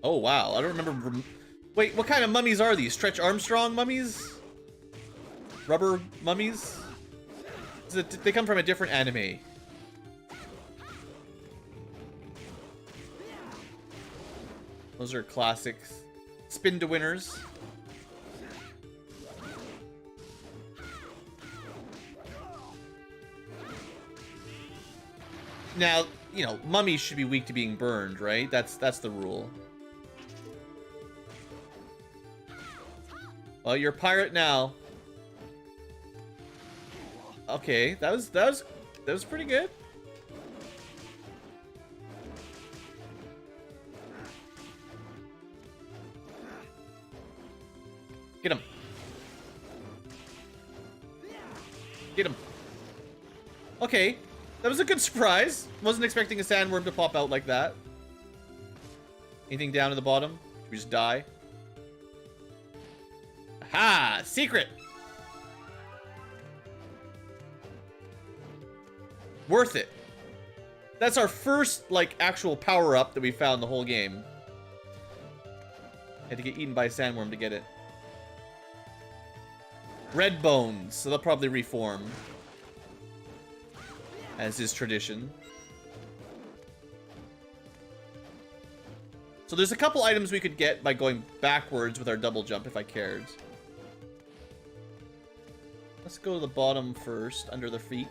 S1: Oh, wow. I don't remember. Wait, what kind of mummies are these? Stretch Armstrong mummies? Rubber mummies? They come from a different anime. Those are classics. Spin to winners. Now, you know, mummies should be weak to being burned, right? That's the rule. Well, you're a pirate now. Okay, that was pretty good. Get him. Get him. Okay, that was a good surprise. Wasn't expecting a sandworm to pop out like that. Anything down at the bottom? Should we just die? Aha! Secret! Worth it. That's our first, like, actual power-up that we found the whole game. Had to get eaten by a sandworm to get it. Red bones, so they'll probably reform. As is tradition. So there's a couple items we could get by going backwards with our double jump if I cared. Let's go to the bottom first, under the feet.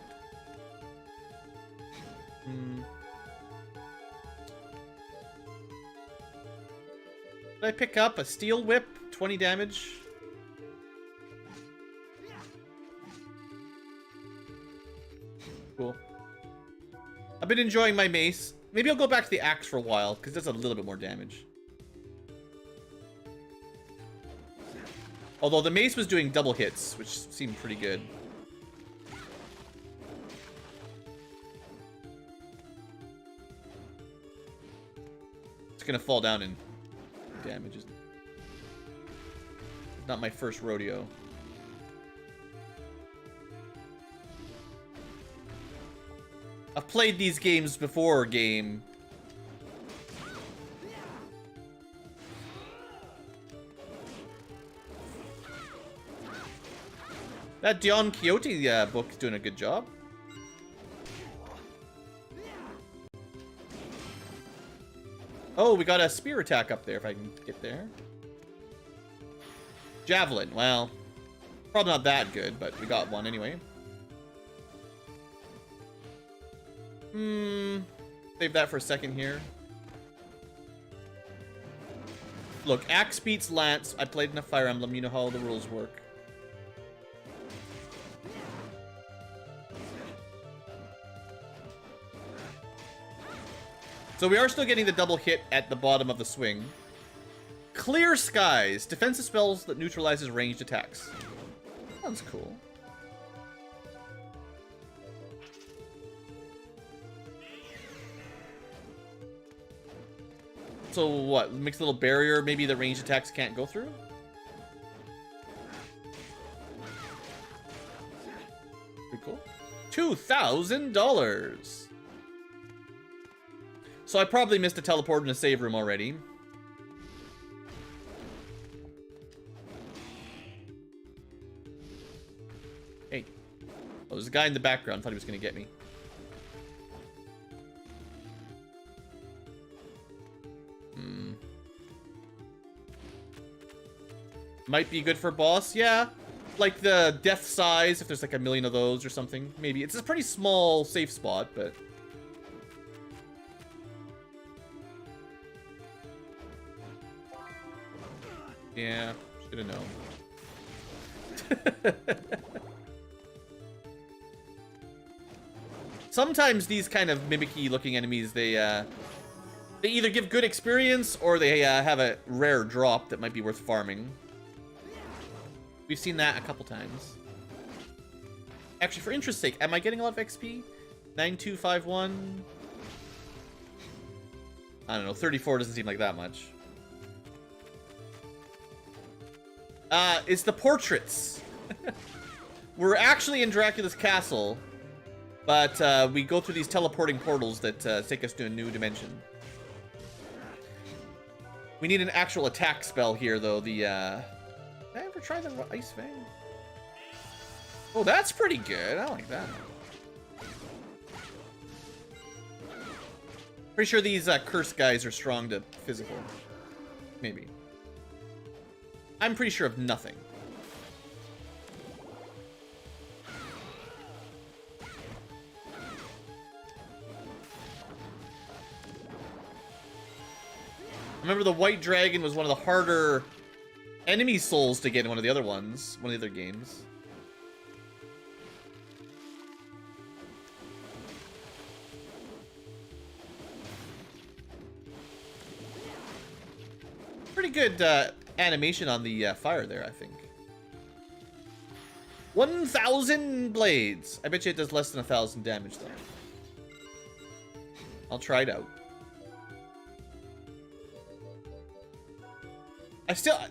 S1: Did I pick up a steel whip? 20 damage. Cool. I've been enjoying my mace. Maybe I'll go back to the axe for a while, because it does a little bit more damage. Although the mace was doing double hits, which seemed pretty good. It's gonna fall down in damage, isn't it? Not my first rodeo. I've played these games before, game. That Don Quixote book is doing a good job. Oh, we got a spear attack up there if I can get there. Javelin, well, probably not that good, but we got one anyway. Save that for a second here. Look, axe beats lance. I played enough Fire Emblem. You know how the rules work. So we are still getting the double hit at the bottom of the swing. Clear Skies. Defensive spells that neutralizes ranged attacks. Sounds cool. So what? Makes a little barrier maybe the ranged attacks can't go through? Pretty cool. $2,000. So I probably missed a teleport in a save room already. Hey. Oh, there's a guy in the background. Thought he was going to get me. Might be good for boss, yeah. Like the death size, if there's like a million of those or something. Maybe. It's a pretty small safe spot, but... yeah, should have known. Sometimes these kind of mimicky looking enemies, they either give good experience or they have a rare drop that might be worth farming. We've seen that a couple times. Actually, for interest's sake, am I getting a lot of XP? 9251. I don't know, 34 doesn't seem like that much. It's the portraits. We're actually in Dracula's castle, but we go through these teleporting portals that take us to a new dimension. We need an actual attack spell here, though. Did I ever try the Ice Fang? Oh, that's pretty good. I like that. Pretty sure these curse guys are strong to physical. Maybe. I'm pretty sure of nothing. Remember, the White Dragon was one of the harder enemy souls to get in one of the other ones, one of the other games. Pretty good animation on the fire there, I think. 1,000 blades. I bet you it does less than 1,000 damage, though. I'll try it out.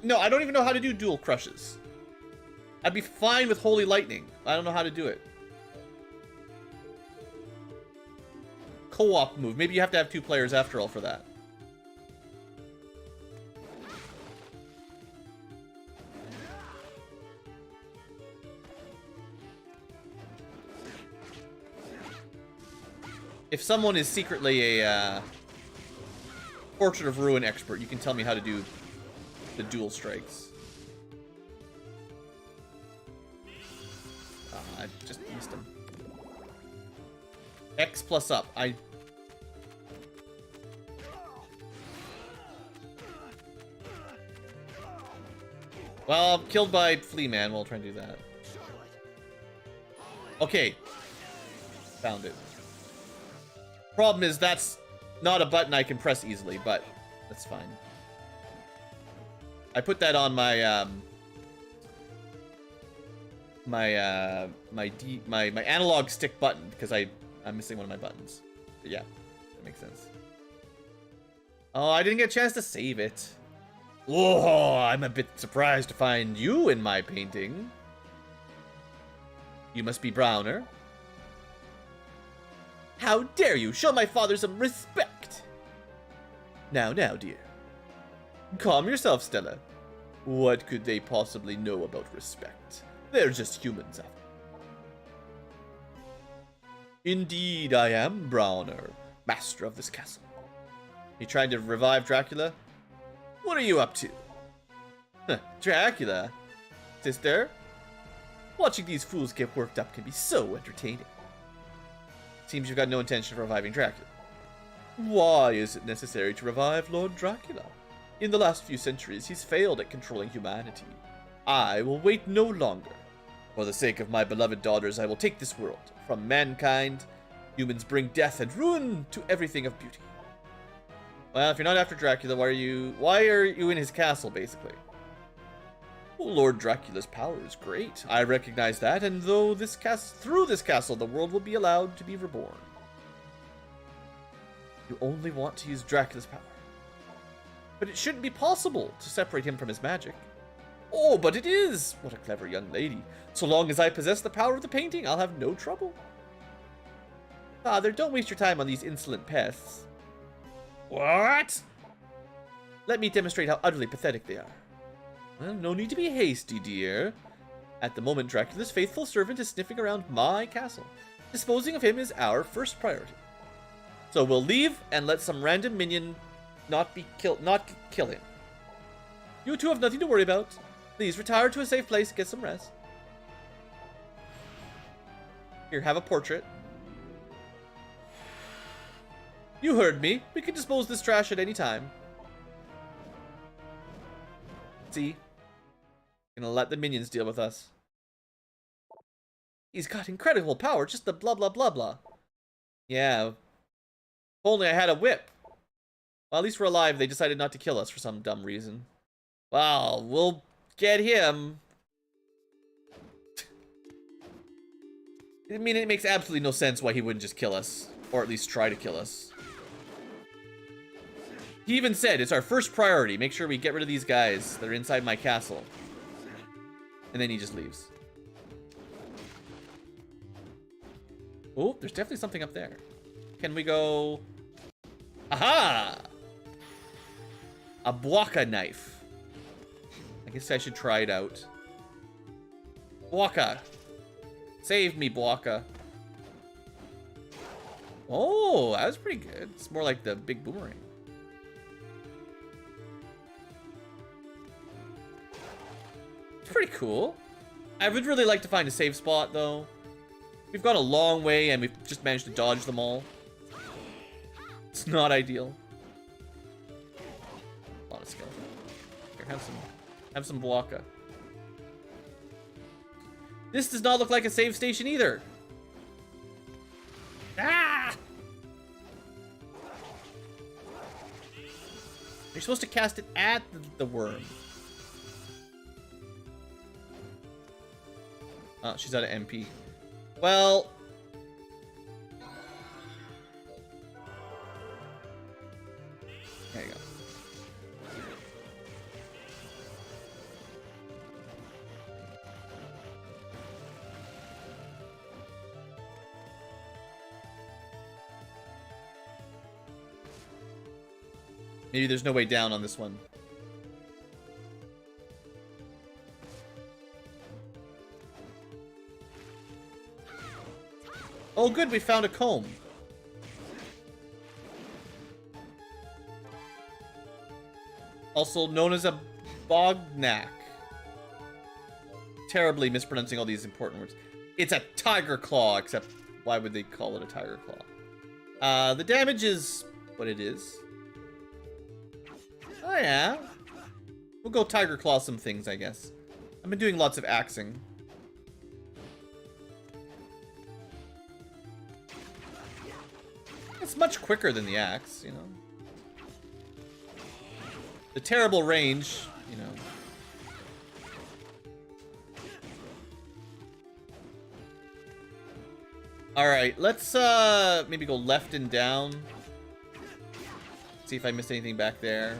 S1: No, I don't even know how to do dual crushes. I'd be fine with Holy Lightning. I don't know how to do it. Co-op move. Maybe you have to have 2 players after all for that. If someone is secretly a Portrait of Ruin expert, you can tell me how to do the dual strikes. I just missed him. X plus up. Well, I'm killed by Flea Man. We'll try and do that. Okay. Found it. Problem is, that's not a button I can press easily, but that's fine. I put that on my my analog stick button because I'm missing one of my buttons. But yeah, that makes sense. Oh, I didn't get a chance to save it. Whoa, I'm a bit surprised to find you in my painting. You must be Browner. How dare you show my father some respect? Now, dear. Calm yourself, Stella. What could they possibly know about respect? They're just humans, after all. Indeed, I am Browner, master of this castle. You trying to revive Dracula? What are you up to? Dracula? Sister? Watching these fools get worked up can be so entertaining. Seems you've got no intention of reviving Dracula. Why is it necessary to revive Lord Dracula? In the last few centuries, he's failed at controlling humanity. I will wait no longer. For the sake of my beloved daughters, I will take this world. From mankind, humans bring death and ruin to everything of beauty. Well, if you're not after Dracula, why are you in his castle, basically? Well, Lord Dracula's power is great. I recognize that, and through this castle, the world will be allowed to be reborn. You only want to use Dracula's power. But it shouldn't be possible to separate him from his magic. Oh, but it is! What a clever young lady. So long as I possess the power of the painting, I'll have no trouble. Father, don't waste your time on these insolent pests. What? Let me demonstrate how utterly pathetic they are. Well, no need to be hasty, dear. At the moment, Dracula's faithful servant is sniffing around my castle. Disposing of him is our first priority. So we'll leave and let some random minion not kill him. You two have nothing to worry about. Please retire to a safe place and get some rest. Here, have a portrait. You heard me. We can dispose this trash at any time. See? Gonna let the minions deal with us. He's got incredible power, just the blah blah blah blah. Yeah. If only I had a whip. Well, at least we're alive. They decided not to kill us for some dumb reason. Well, we'll get him. I mean, it makes absolutely no sense why he wouldn't just kill us. Or at least try to kill us. He even said, it's our first priority. Make sure we get rid of these guys that are inside my castle. And then he just leaves. Oh, there's definitely something up there. Can we go... Aha! A Bwaka knife. I guess I should try it out. Bwaka. Save me, Bwaka. Oh, that was pretty good. It's more like the big boomerang. It's pretty cool. I would really like to find a safe spot, though. We've gone a long way, and we've just managed to dodge them all. It's not ideal. A lot of skill. Here, have some Bwaka. This does not look like a save station either. Ah! You're supposed to cast it at the worm. Oh, she's out of MP. Well... There you go. Maybe there's no way down on this one. Oh good, we found a comb. Also known as a bognack. Terribly mispronouncing all these important words. It's a tiger claw, except why would they call it a tiger claw? The damage is what it is. Oh yeah. We'll go tiger claw some things, I guess. I've been doing lots of axing. It's much quicker than the axe, you know. The terrible range, you know. Alright, let's maybe go left and down. See if I missed anything back there.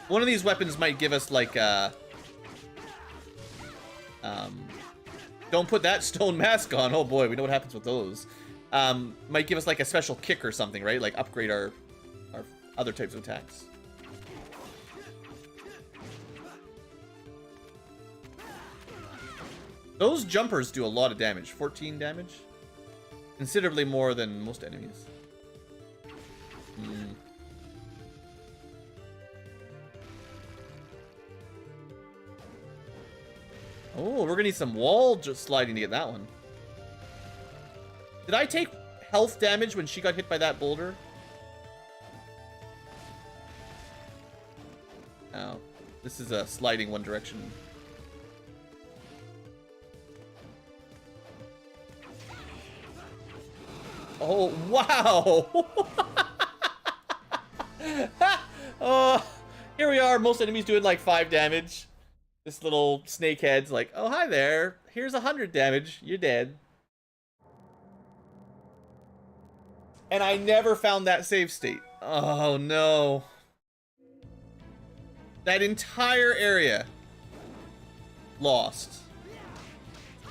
S1: One of these weapons might give us like don't put that stone mask on. Oh boy, we know what happens with those. Might give us like a special kick or something, right? Like upgrade our other types of attacks. Those jumpers do a lot of damage. 14 damage. Considerably more than most enemies. Oh, we're gonna need some wall just sliding to get that one. Did I take health damage when she got hit by that boulder? Oh, this is a sliding one direction. Oh, wow! Oh, here we are, most enemies doing like 5 damage. This little snakehead's like, oh, hi there. Here's 100 damage. You're dead. And I never found that save state. Oh no. That entire area lost. Oh,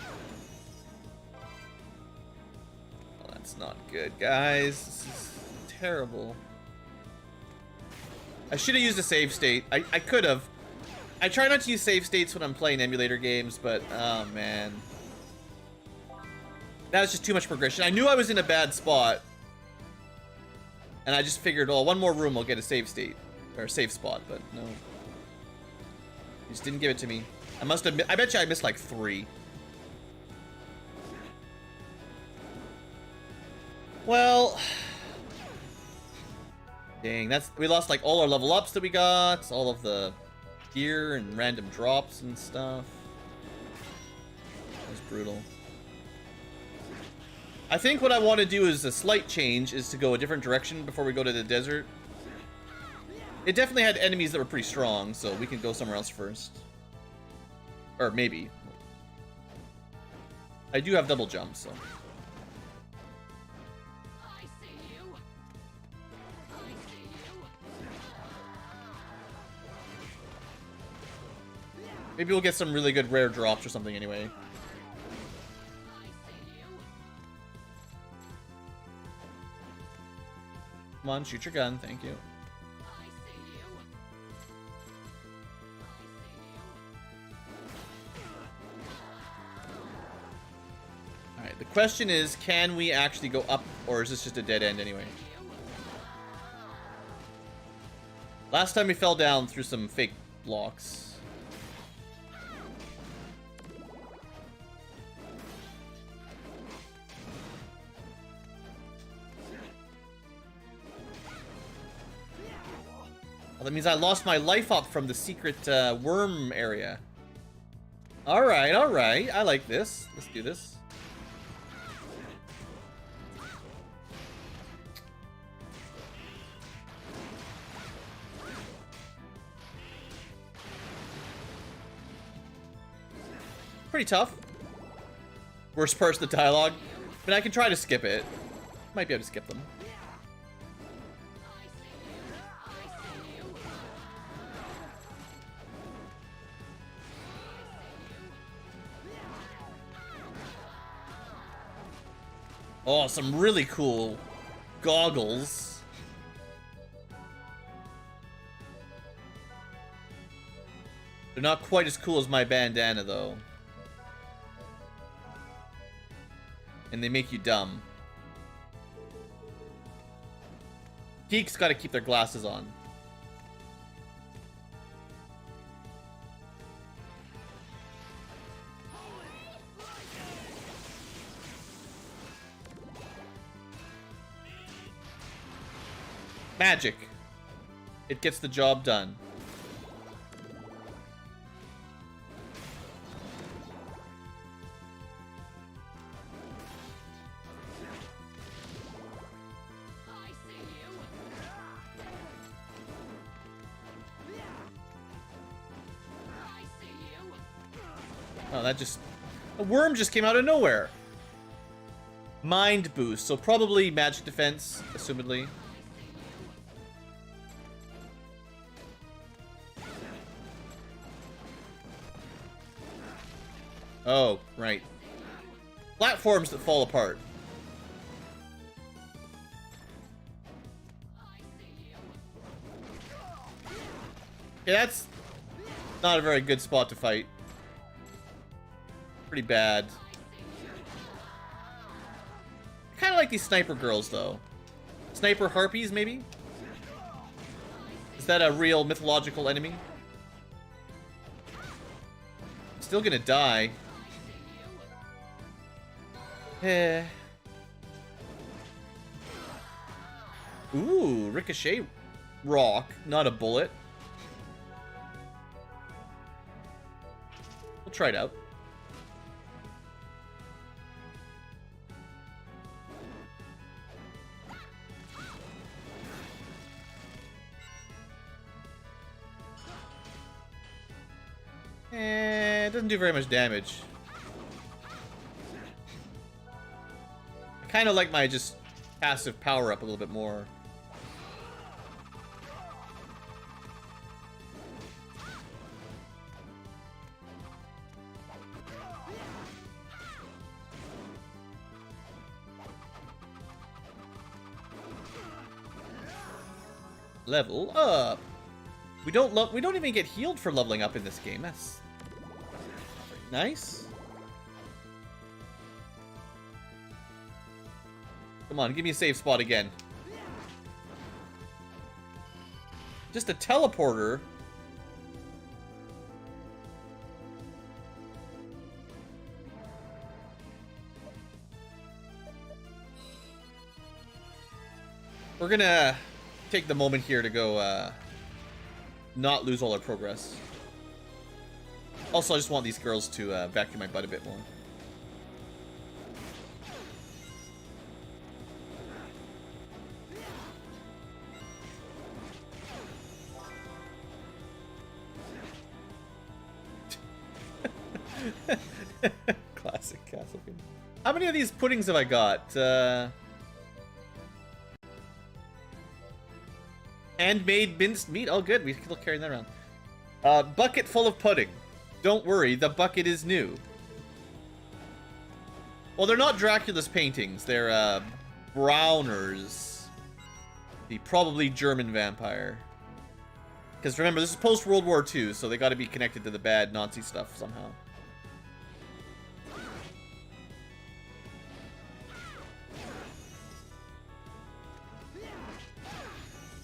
S1: that's not good, guys. This is terrible. I should have used a save state. I could have. I try not to use save states when I'm playing emulator games, but oh man. That was just too much progression. I knew I was in a bad spot. And I just figured, oh, one more room, I'll get a save state. Or a save spot, but no. He just didn't give it to me. I must have, I bet you I missed like 3. Well. Dang, we lost like all our level ups that we got, all of the gear and random drops and stuff. That was brutal. I think what I want to do is a slight change, is to go a different direction before we go to the desert. It definitely had enemies that were pretty strong, so we can go somewhere else first. Or maybe. I do have double jump, so.
S3: I see you. I see you.
S1: Maybe we'll get some really good rare drops or something anyway. Come on, shoot your gun, thank you. Alright, the question is, can we actually go up, or is this just a dead end anyway? Last time we fell down through some fake blocks. Well, that means I lost my life up from the secret worm area. Alright, alright. I like this. Let's do this. Pretty tough. Worst parts of the dialogue. But I can try to skip it. Might be able to skip them. Oh, some really cool goggles. They're not quite as cool as my bandana, though. And they make you dumb. Geeks gotta keep their glasses on. Magic. It gets the job done. Oh, that just... A worm just came out of nowhere. Mind boost, so probably magic defense, assumedly. Oh, right. Platforms that fall apart. Yeah, that's not a very good spot to fight. Pretty bad. I kind of like these sniper girls, though. Sniper harpies, maybe? Is that a real mythological enemy? Still gonna die. Eh. Ooh, ricochet rock, not a bullet. We'll try it out. Eh, it doesn't do very much damage. I kind of like my just passive power up a little bit more. Level up. We don't even get healed for leveling up in this game. That's nice. Come on, give me a safe spot again. Just a teleporter. We're gonna take the moment here to go not lose all our progress. Also, I just want these girls to vacuum my butt a bit more. Classic Castlevania. How many of these puddings have I got? Handmade minced meat. Oh, good. We can still carry that around. Bucket full of pudding. Don't worry, the bucket is new. Well, they're not Dracula's paintings. They're Browner's. The probably German vampire. Because remember, this is post-World War II, so they got to be connected to the bad Nazi stuff somehow.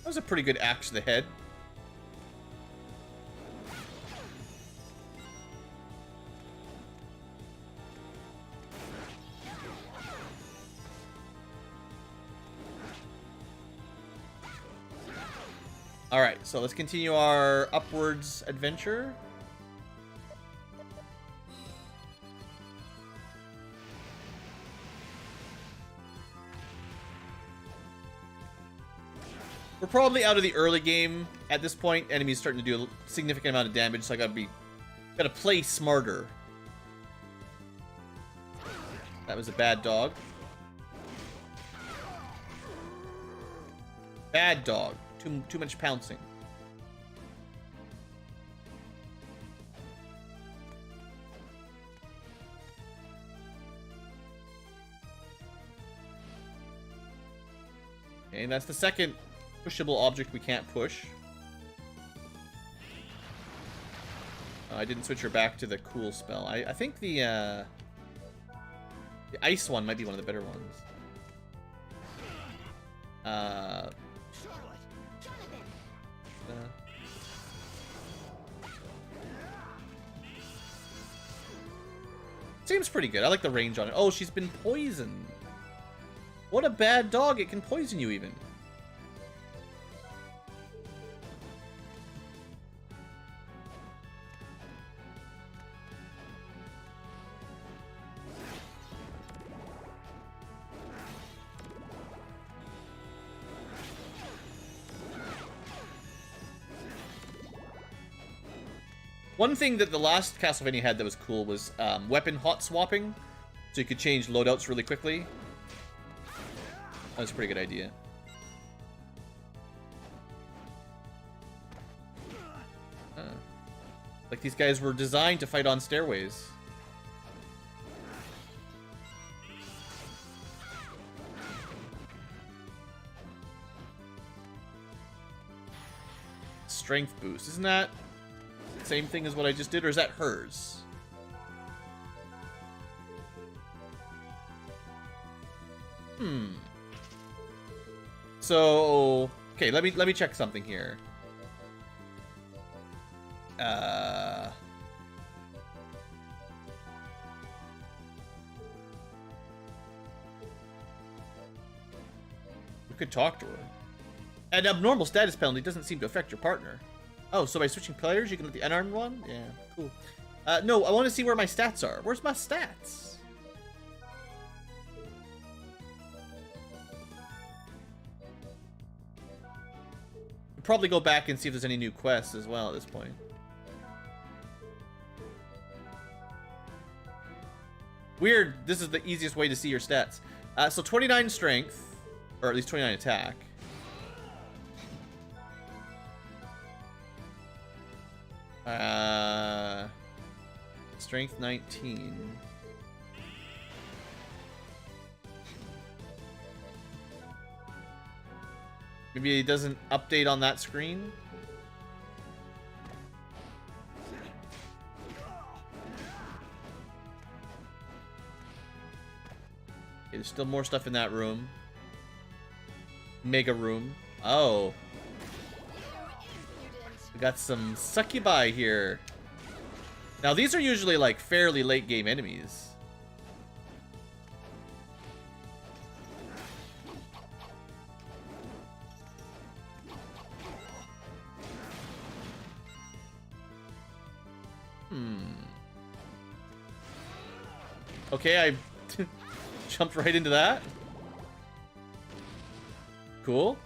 S1: That was a pretty good axe to the head. Alright, so let's continue our upwards adventure. We're probably out of the early game at this point. Enemies starting to do a significant amount of damage, so I gotta play smarter. That was a bad dog. Bad dog. Too much pouncing. Okay, and that's the second pushable object we can't push. I didn't switch her back to the cool spell. I think the ice one might be one of the better ones. Seems pretty good. I like the range on it. Oh, she's been poisoned. What a bad dog. It can poison you even. One thing that the last Castlevania had that was cool was weapon hot swapping. So you could change loadouts really quickly. That was a pretty good idea. Like these guys were designed to fight on stairways. Strength boost. Isn't that same thing as what I just did, or is that hers? So, okay, let me check something here. We could talk to her. An abnormal status penalty doesn't seem to affect your partner. Oh, so by switching players, you can let the unarmed one? Yeah, cool. No, I want to see where my stats are. Where's my stats? We'll probably go back and see if there's any new quests as well at this point. Weird. This is the easiest way to see your stats. So 29 strength. Or at least 29 attack. Strength 19. Maybe it doesn't update on that screen? Okay, there's still more stuff in that room. Mega room. Oh. We got some succubi here. Now these are usually like fairly late game enemies. Okay, I jumped right into that. Cool.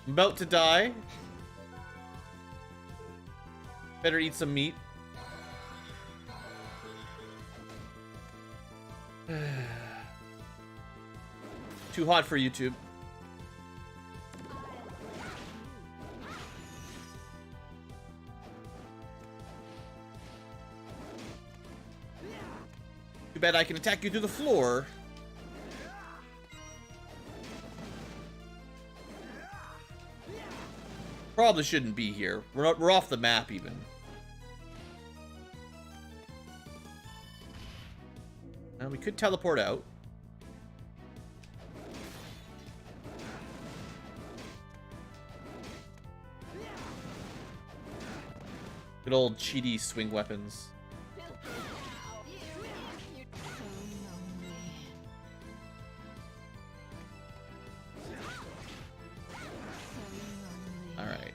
S1: I'm about to die. Better eat some meat. Too hot for YouTube. Too bad I can attack you through the floor. Probably shouldn't be here. We're off the map even. We could teleport out. Good old cheaty swing weapons. Alright.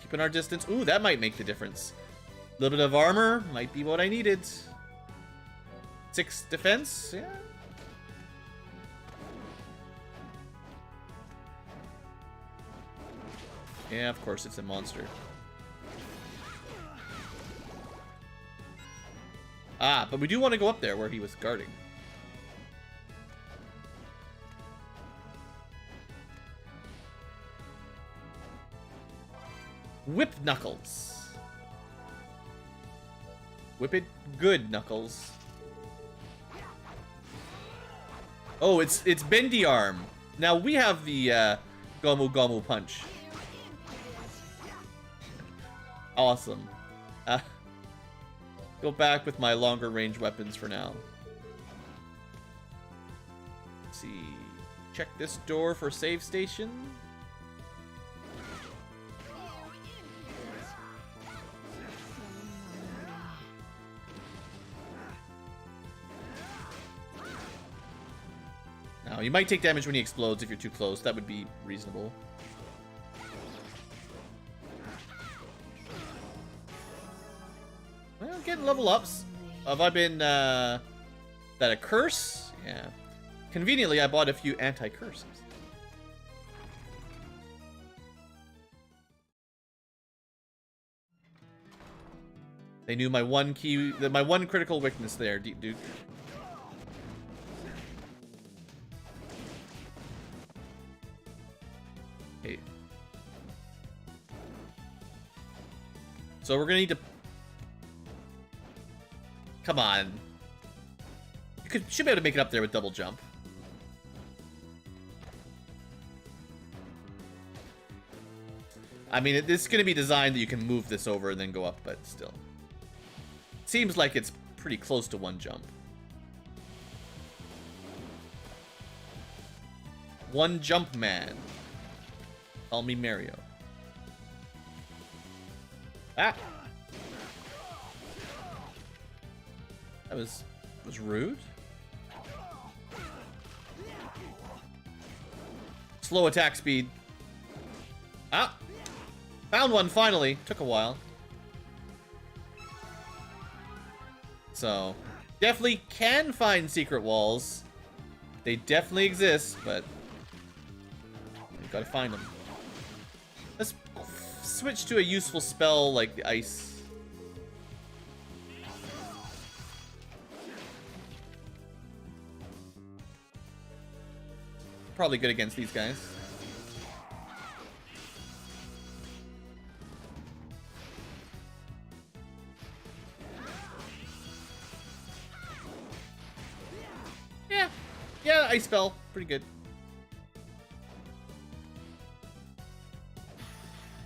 S1: Keeping our distance. Ooh, that might make the difference. A little bit of armor might be what I needed. 6 defense, yeah. Yeah, of course it's a monster. Ah, but we do want to go up there where he was guarding. Whip Knuckles. Whip it good, Knuckles. Oh, it's Bendy Arm. Now we have the Gomu Gomu Punch. Awesome. Go back with my longer range weapons for now. Let's see. Check this door for save station. Now, you might take damage when he explodes if you're too close. That would be reasonable. Well, getting level ups. Have I been, that a curse? Yeah. Conveniently, I bought a few anti-curses. They knew my one key, my one critical weakness there, Deep Duke. Okay. So we're gonna need to... Come on. You should be able to make it up there with double jump. I mean, it's going to be designed that you can move this over and then go up, but still. Seems like it's pretty close to one jump. One jump man. Call me Mario. Ah! That was rude. Slow attack speed. Ah! Found one finally. Took a while. So, definitely can find secret walls. They definitely exist, but we've got to find them. Let's switch to a useful spell like the ice. probably good against these guys. Yeah. Yeah, Ice Spell. Pretty good.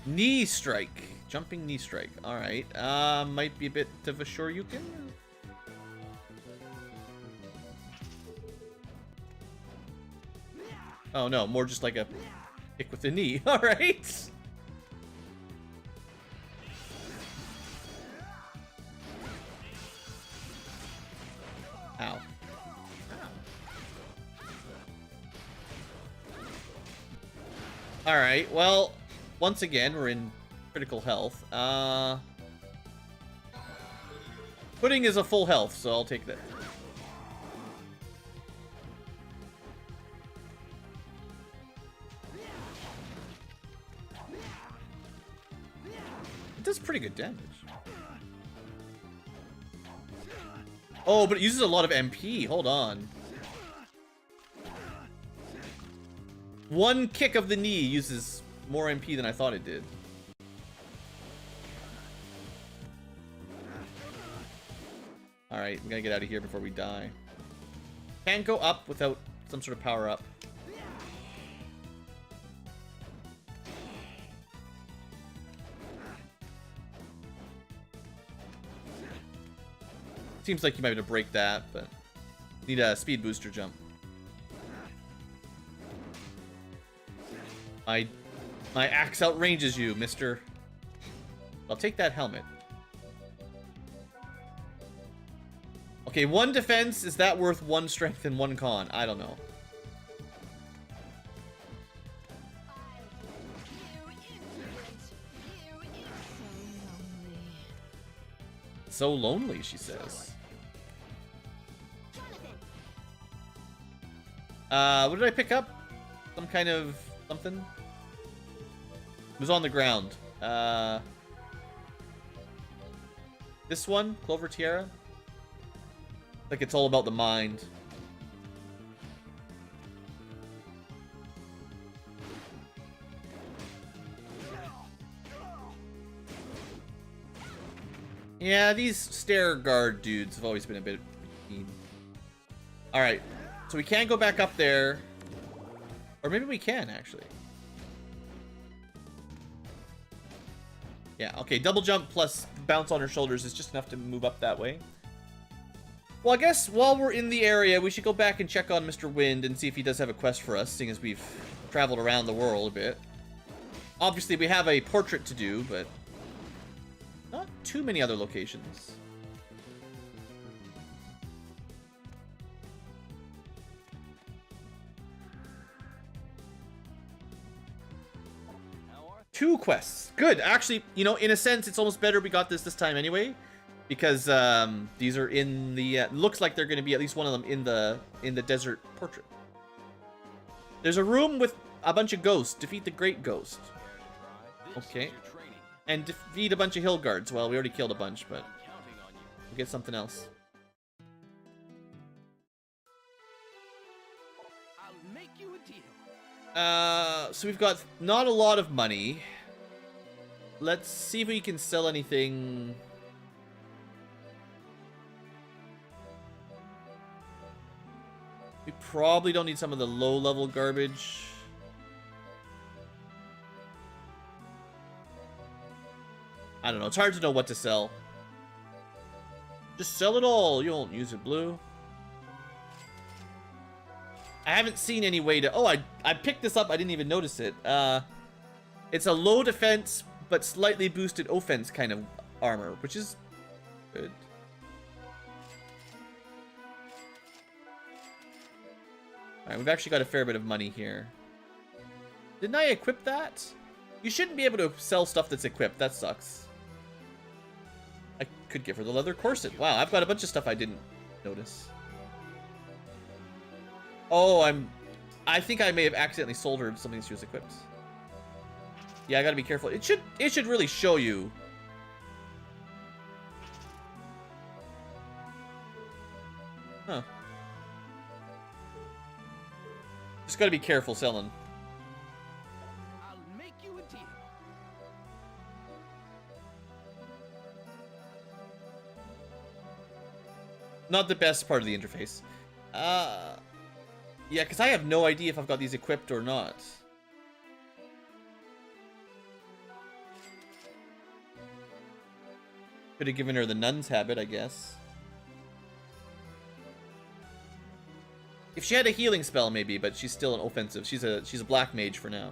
S1: Knee Strike. Jumping Knee Strike. Alright. Might be a bit of a Shoryuken. Oh no, more just like a kick with the knee. Alright. Ow. Alright, well, once again, we're in critical health. Pudding is a full health, so I'll take that. It does pretty good damage. Oh, but it uses a lot of MP. Hold on. One kick of the knee uses more MP than I thought it did. Alright, we gotta get out of here before we die. Can't go up without some sort of power up. Seems like you might have to break that, but need a speed booster jump. My axe outranges you, mister. I'll take that helmet. Okay, 1 defense, is that worth 1 strength and 1 con? I don't know. So lonely, she says. What did I pick up? Some kind of something? It was on the ground. This one? Clover Tiara? Like it's all about the mind. Yeah, these stair guard dudes have always been a bit mean. Alright, so we can't go back up there. Or maybe we can, actually. Yeah, okay, double jump plus bounce on her shoulders is just enough to move up that way. Well, I guess while we're in the area, we should go back and check on Mr. Wind and see if he does have a quest for us, seeing as we've traveled around the world a bit. Obviously, we have a portrait to do, but not too many other locations. Two quests. Good. Actually, you know, in a sense, it's almost better we got this time anyway. Because these are in the looks like they're going to be at least one of them in the desert portrait. There's a room with a bunch of ghosts. Defeat the great ghost. Okay. And defeat a bunch of hill guards. Well, we already killed a bunch, but we'll get something else.
S2: I'll make you a deal.
S1: So we've got not a lot of money. Let's see if we can sell anything. We probably don't need some of the low-level garbage. I don't know. It's hard to know what to sell. Just sell it all. You won't use it, Blue. I haven't seen any way to... Oh, I picked this up. I didn't even notice it. It's a low defense, but slightly boosted offense kind of armor, which is good. Alright, we've actually got a fair bit of money here. Didn't I equip that? You shouldn't be able to sell stuff that's equipped. That sucks. I could give her the leather corset. Wow, I've got a bunch of stuff I didn't notice. Oh, I think I may have accidentally sold her something she was equipped. Yeah, I gotta be careful. It should really show you. Huh. Just gotta be careful selling.
S2: I'll make you a deal.
S1: Not the best part of the interface. Yeah, because I have no idea if I've got these equipped or not. Could have given her the nun's habit, I guess. If she had a healing spell, maybe, but she's still an offensive. She's a black mage for now.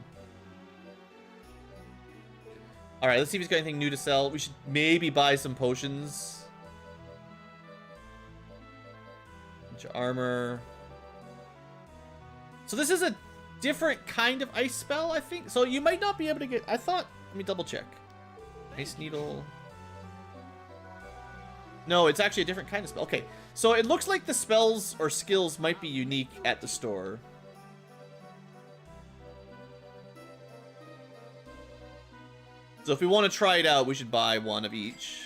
S1: All right, let's see if he's got anything new to sell. We should maybe buy some potions. Bunch of armor. So this is a different kind of ice spell, I think. So you might not be able to get... I thought... Let me double check. Ice needle... No, it's actually a different kind of spell. Okay, so it looks like the spells or skills might be unique at the store. So if we want to try it out, we should buy one of each.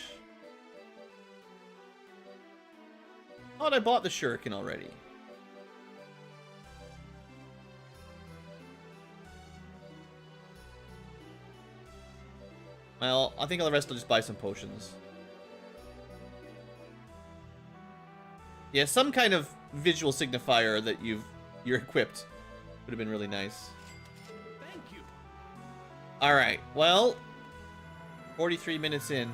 S1: Thought I bought the shuriken already. Well, I think all the rest will just buy some potions. Yeah, some kind of visual signifier that you're equipped would have been really nice.
S2: Thank you.
S1: All right, well, 43 minutes in.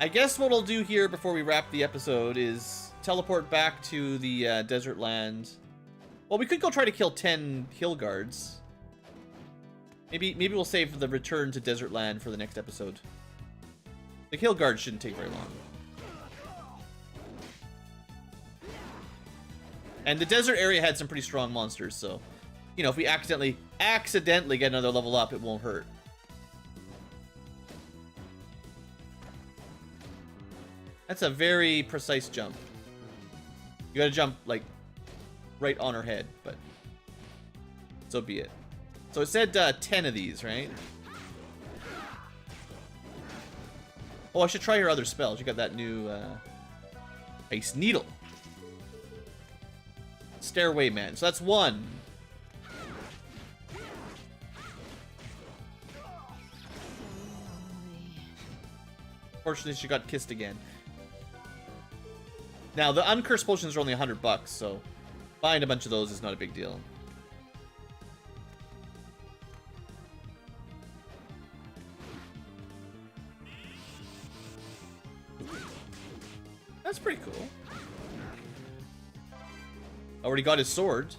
S1: I guess what I'll do here before we wrap the episode is teleport back to the desert land. Well, we could go try to kill 10 hill guards. Maybe we'll save the return to desert land for the next episode. The hill guards shouldn't take very long. And the desert area had some pretty strong monsters, so, you know, if we accidentally get another level up, it won't hurt. That's a very precise jump. You gotta jump, like, right on her head, but so be it. So it said 10 of these, right? Oh, I should try her other spell. She got that new Ice Needle. Stairway Man. So that's one. Fortunately, she got kissed again. Now, the uncursed potions are only $100, so buying a bunch of those is not a big deal. That's pretty cool. Already got his sword.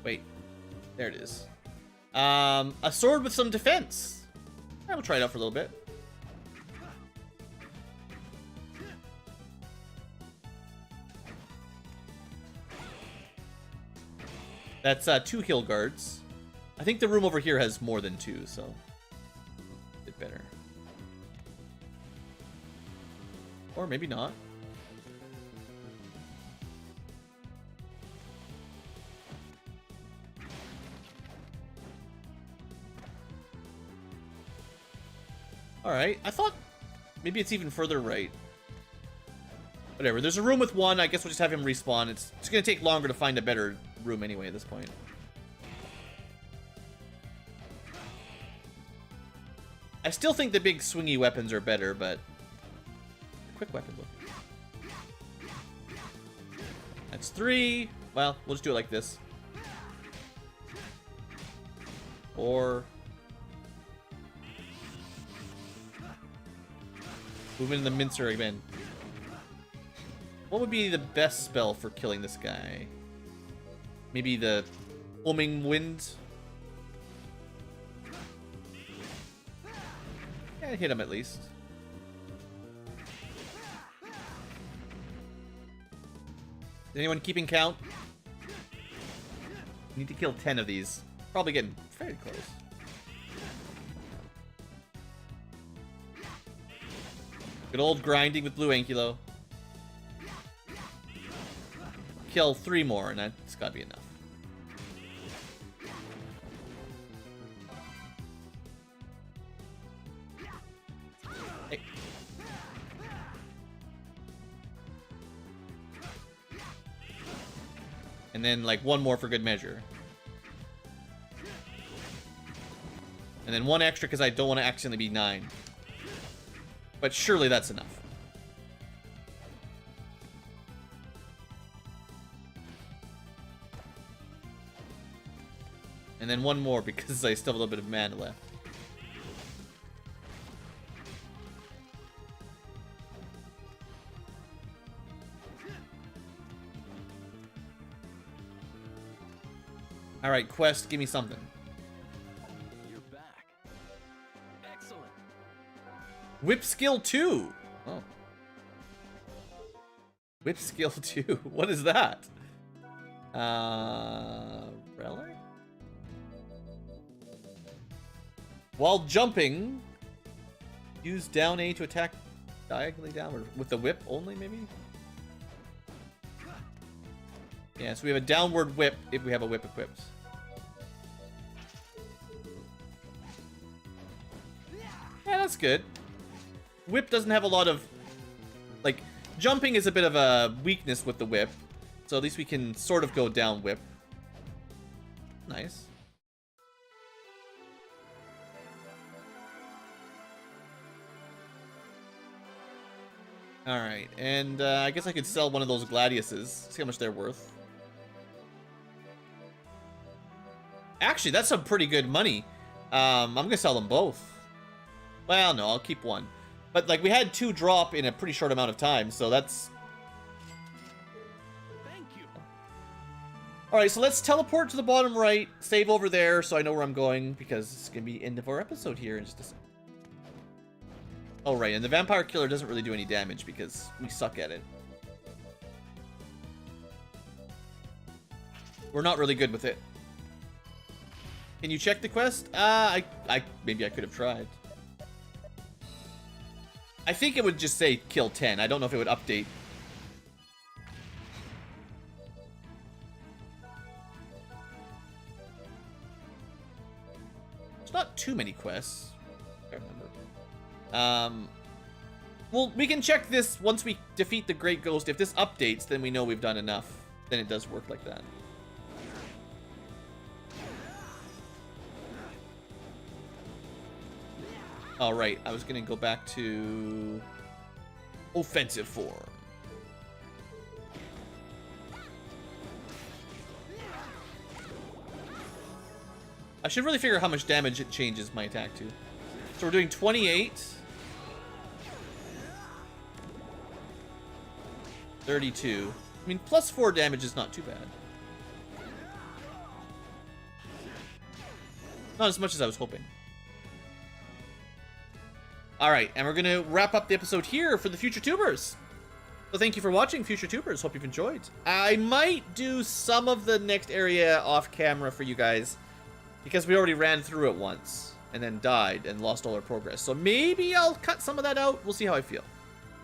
S1: Wait. There it is. A sword with some defense. I will try it out for a little bit. That's 2 hill guards. I think the room over here has more than 2, so a bit better. Or maybe not. Alright, I thought maybe it's even further right. Whatever, there's a room with 1, I guess we'll just have him respawn. It's gonna take longer to find a better room anyway at this point. I still think the big swingy weapons are better, but quick weapon look. That's 3. Well, we'll just do it like this. Or move into the mincer again. What would be the best spell for killing this guy? Maybe the Homing Wind? Yeah, hit him at least. Is anyone keeping count? Need to kill 10 of these. Probably getting very close. Good old grinding with BlueAnkylo. Kill 3 more, and that's gotta be enough. Hey. And then, like, one more for good measure. And then one extra because I don't want to accidentally be 9. But surely that's enough. And then one more because I still have a little bit of mana left. Alright, quest, give me something.
S2: You're back. Excellent.
S1: Whip skill 2! Oh. Whip skill 2. What is that? Relic? While jumping, use down A to attack diagonally downward. With the whip only, maybe? Yeah, so we have a downward whip if we have a whip equipped. Yeah, that's good. Whip doesn't have a lot of... Like, jumping is a bit of a weakness with the whip. So at least we can sort of go down whip. Nice. Alright, and I guess I could sell one of those Gladiuses. See how much they're worth. Actually, that's some pretty good money. I'm gonna sell them both. Well, no, I'll keep one. But, like, we had 2 drop in a pretty short amount of time, so that's...
S2: Thank you.
S1: Alright, so let's teleport to the bottom right, save over there so I know where I'm going, because it's gonna be end of our episode here in just a second. Oh, right, and the Vampire Killer doesn't really do any damage because we suck at it. We're not really good with it. Can you check the quest? Maybe I could have tried. I think it would just say kill 10. I don't know if it would update. There's not too many quests. I remember. Well, we can check this once we defeat the Great Ghost. If this updates, then we know we've done enough. Then it does work like that. All right, I was gonna go back to offensive form. I should really figure out how much damage it changes my attack to. So we're doing 28. 32. I mean, plus 4 damage is not too bad. Not as much as I was hoping. Alright, and we're going to wrap up the episode here for the Future Tubers. So thank you for watching, Future Tubers. Hope you've enjoyed. I might do some of the next area off camera for you guys, because we already ran through it once, and then died, and lost all our progress. So maybe I'll cut some of that out. We'll see how I feel.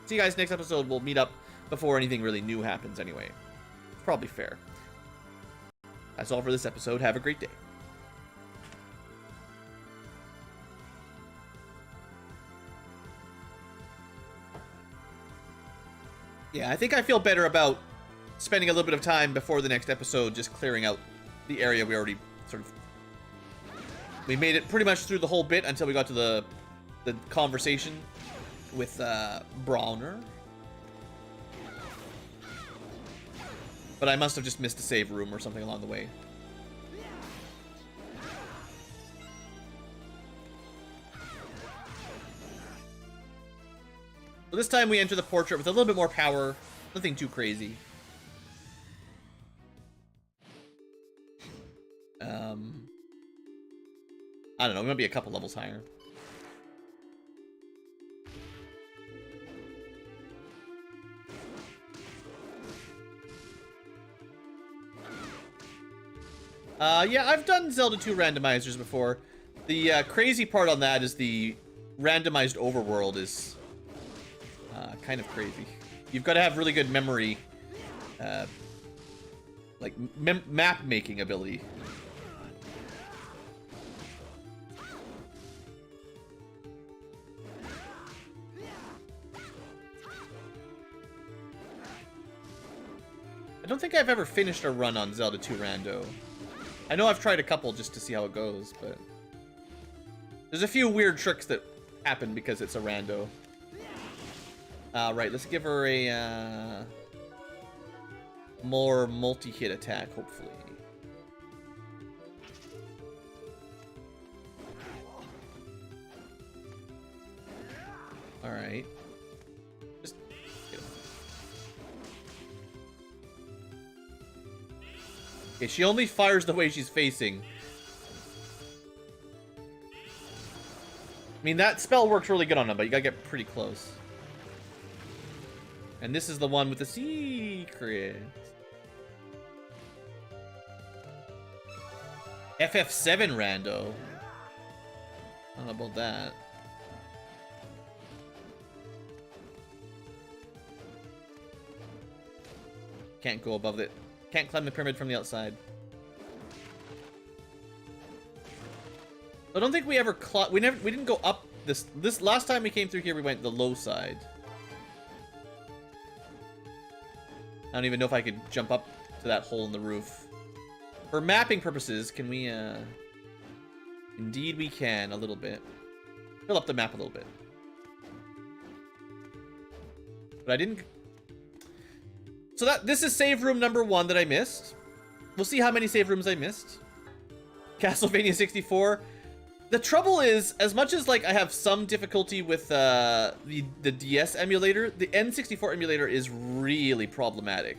S1: See you guys next episode. We'll meet up before anything really new happens anyway. Probably fair. That's all for this episode. Have a great day. Yeah, I think I feel better about spending a little bit of time before the next episode just clearing out the area we already sort of... We made it pretty much through the whole bit until we got to the conversation with Browner. But I must have just missed a save room or something along the way. So this time we enter the portrait with a little bit more power. Nothing too crazy. I don't know, we might be a couple levels higher. Yeah, I've done Zelda 2 randomizers before. The crazy part on that is the randomized overworld is kind of crazy. You've got to have really good memory, like map making ability. I don't think I've ever finished a run on Zelda 2 Rando. I know I've tried a couple just to see how it goes, but there's a few weird tricks that happen because it's a rando. Right, let's give her a more multi-hit attack, hopefully. Alright. Just get him. Okay, she only fires the way she's facing. I mean, that spell works really good on him, but you gotta get pretty close. And this is the one with the secret. FF7 rando. I don't know about that. Can't go above it. Can't climb the pyramid from the outside. I don't think we ever we didn't go up this last time we came through here we went the low side. I don't even know if I could jump up to that hole in the roof. For mapping purposes, can we indeed we can a little bit. Fill up the map a little bit. But I didn't. So this is save room number 1 that I missed. We'll see how many save rooms I missed. Castlevania 64. The trouble is, as much as like I have some difficulty with the DS emulator, the N64 emulator is really problematic.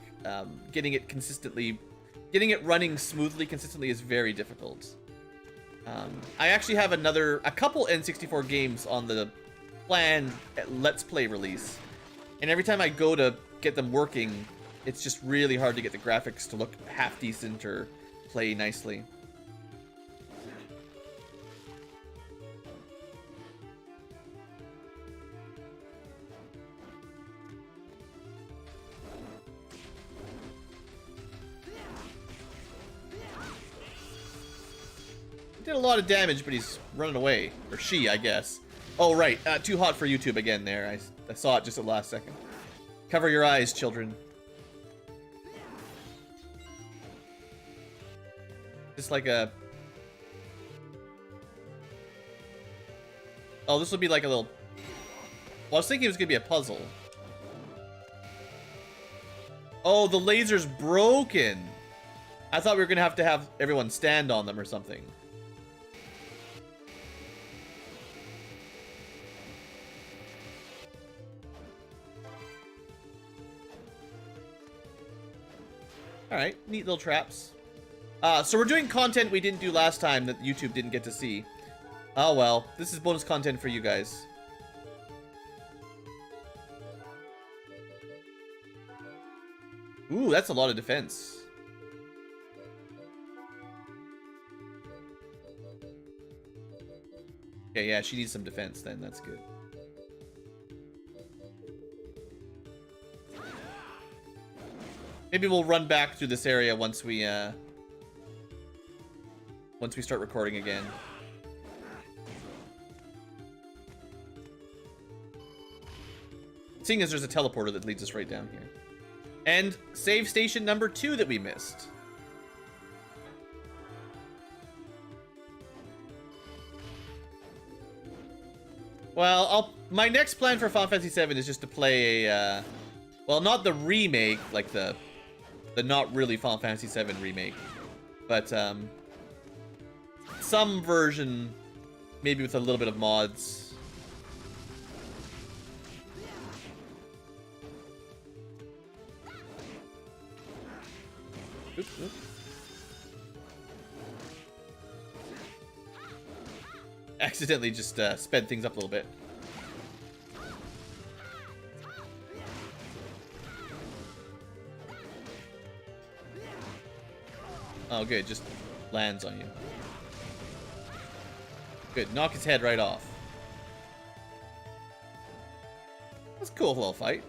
S1: Getting it running smoothly consistently is very difficult. I actually have a couple N64 games on the planned Let's Play release, and every time I go to get them working, it's just really hard to get the graphics to look half decent or play nicely. Did a lot of damage, but he's running away. Or she, I guess. Oh, right. Too hot for YouTube again there. I saw it just at the last second. Cover your eyes, children. Just like a... Oh, this will be like a little... Well, I was thinking it was going to be a puzzle. Oh, the laser's broken. I thought we were going to have everyone stand on them or something. Alright, neat little traps. So we're doing content we didn't do last time that YouTube didn't get to see. Oh well, this is bonus content for you guys. Ooh, that's a lot of defense. Okay, yeah, she needs some defense then, that's good. Maybe we'll run back through this area once we start recording again. Seeing as there's a teleporter that leads us right down here. And save station number 2 that we missed. Well, my next plan for Final Fantasy VII is just to play a, well, not the remake, like the not really Final Fantasy VII remake, but some version, maybe with a little bit of mods. Oops, oops. Accidentally just sped things up a little bit. Oh, good. Just lands on you. Good. Knock his head right off. That's a cool little fight.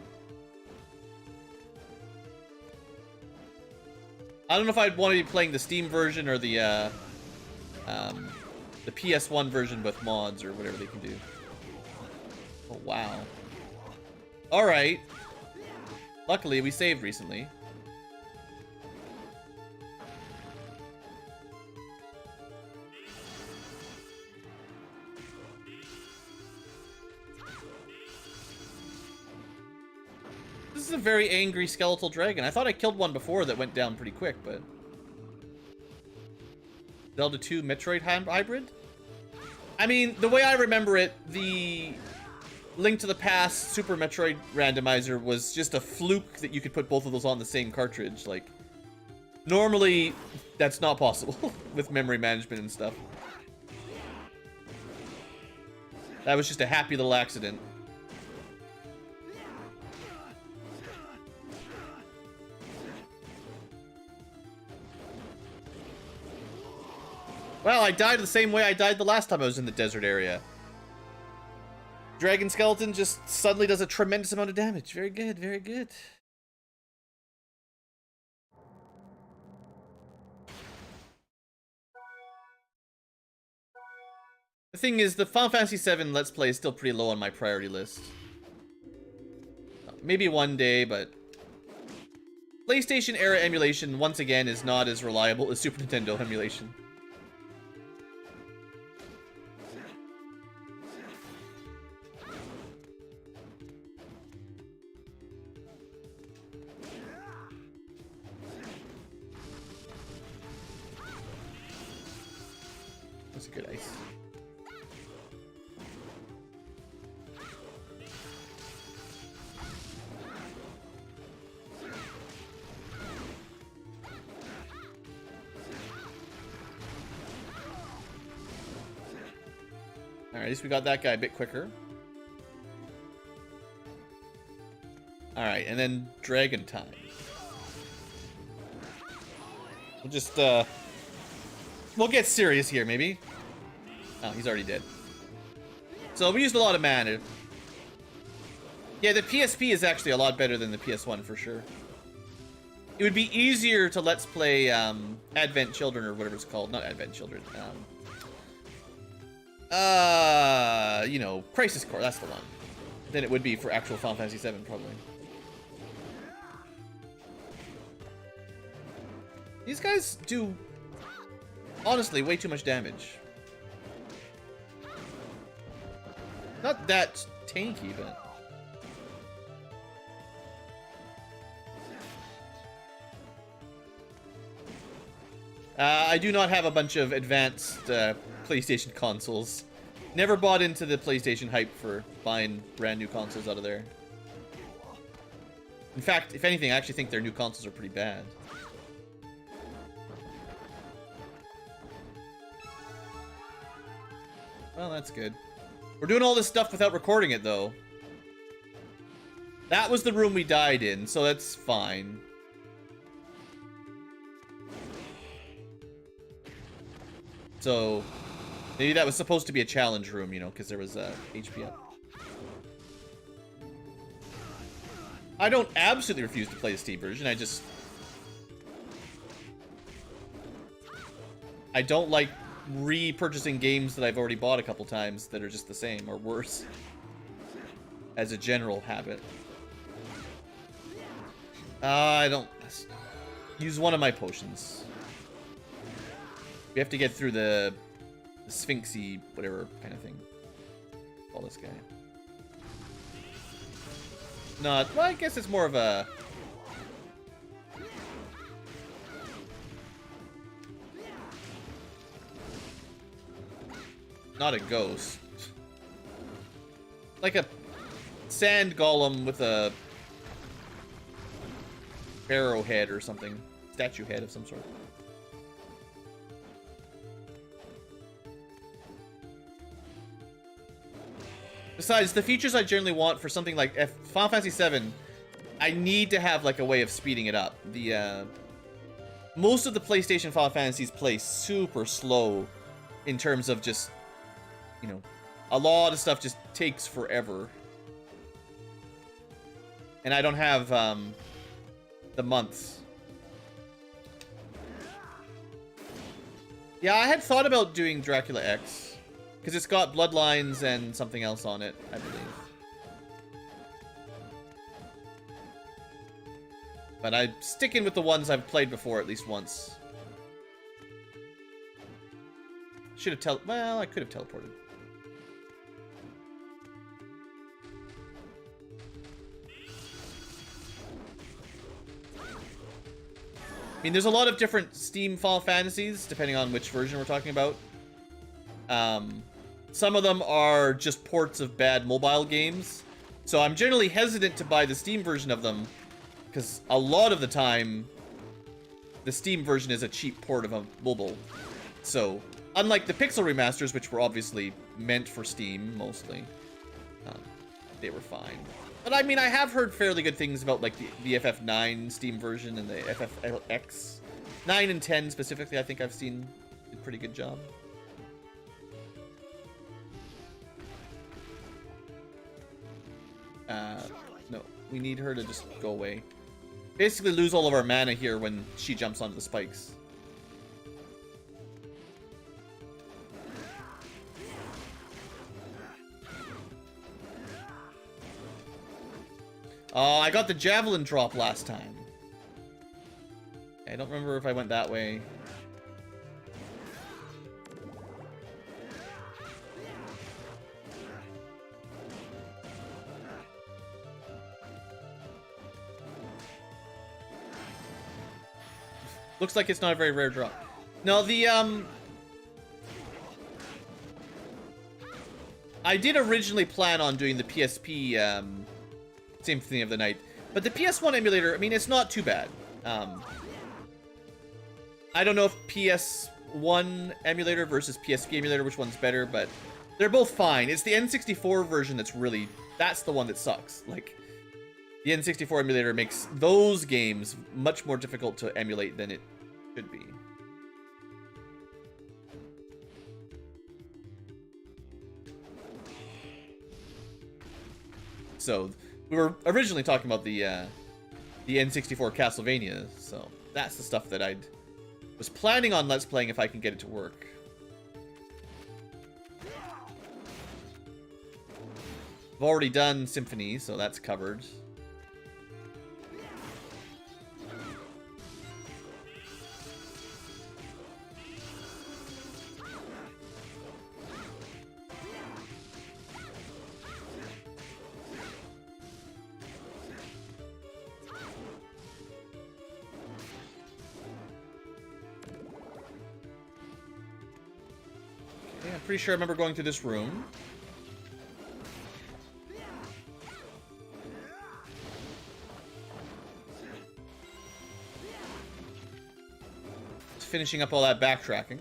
S1: I don't know if I'd want to be playing the Steam version or the PS1 version with mods or whatever they can do. Oh, wow. Alright. Luckily, we saved recently. a very angry skeletal dragon. I thought I killed one before that went down pretty quick, but... Zelda 2 Metroid hybrid? I mean, the way I remember it, the Link to the Past Super Metroid randomizer was just a fluke that you could put both of those on the same cartridge. Like, normally, that's not possible with memory management and stuff. That was just a happy little accident. Well, I died the same way I died the last time I was in the desert area. Dragon Skeleton just suddenly does a tremendous amount of damage. Very good, very good. The thing is, the Final Fantasy VII Let's Play is still pretty low on my priority list. Maybe one day, but... PlayStation era emulation, once again, is not as reliable as Super Nintendo emulation. That's a good ice. Alright, at least we got that guy a bit quicker. Alright, and then Dragon Time. We'll just, we'll get serious here, maybe. Oh, he's already dead. So we used a lot of mana. Yeah, the PSP is actually a lot better than the PS1 for sure. It would be easier to Let's Play Advent Children or whatever it's called. Not Advent Children. You know, Crisis Core, that's the one. Than it would be for actual Final Fantasy VII, probably. These guys do, honestly, way too much damage. Not that tanky, but... I do not have a bunch of advanced PlayStation consoles. Never bought into the PlayStation hype for buying brand new consoles out of there. In fact, if anything, I actually think their new consoles are pretty bad. Well, that's good. We're doing all this stuff without recording it, though. That was the room we died in, so that's fine. So, maybe that was supposed to be a challenge room, you know, because there was HP up. I don't absolutely refuse to play the Steam version, I don't like repurchasing games that I've already bought a couple times that are just the same or worse. As a general habit. I don't... Use one of my potions. We have to get through the Sphinxy, whatever kind of thing. Call this guy. Not... Well, I guess it's more of a... Not a ghost. Like a sand golem with a arrow head or something. Statue head of some sort. Besides, the features I generally want for something like Final Fantasy VII, I need to have like a way of speeding it up. The most of the PlayStation Final Fantasies play super slow in terms of just, you know, a lot of stuff just takes forever. And I don't have the months. Yeah, I had thought about doing Dracula X. Because it's got Bloodlines and something else on it, I believe. But I'm sticking with the ones I've played before at least once. Should have well, I could have teleported. mean, there's a lot of different Steam Final Fantasies, depending on which version we're talking about. Some of them are just ports of bad mobile games. So I'm generally hesitant to buy the Steam version of them, because a lot of the time, the Steam version is a cheap port of a mobile. So, unlike the Pixel remasters, which were obviously meant for Steam, mostly, they were fine. But I mean, I have heard fairly good things about like the FF9 Steam version and the FFX. 9 and 10 specifically, I think I've seen a pretty good job. No, we need her to just go away. Basically lose all of our mana here when she jumps onto the spikes. Oh, I got the javelin drop last time. I don't remember if I went that way. Looks like it's not a very rare drop. No, the, I did originally plan on doing the PSP, Symphony of the Night. But the PS1 emulator, I mean, it's not too bad. I don't know if PS1 emulator versus PSP emulator, which one's better, but they're both fine. It's the N64 version that's the one that sucks. Like, the N64 emulator makes those games much more difficult to emulate than it should be. So, we were originally talking about the N64 Castlevania, so that's the stuff that I was planning on Let's Playing if I can get it to work. I've already done Symphony, so that's covered. I'm pretty sure I remember going to this room. Just finishing up all that backtracking.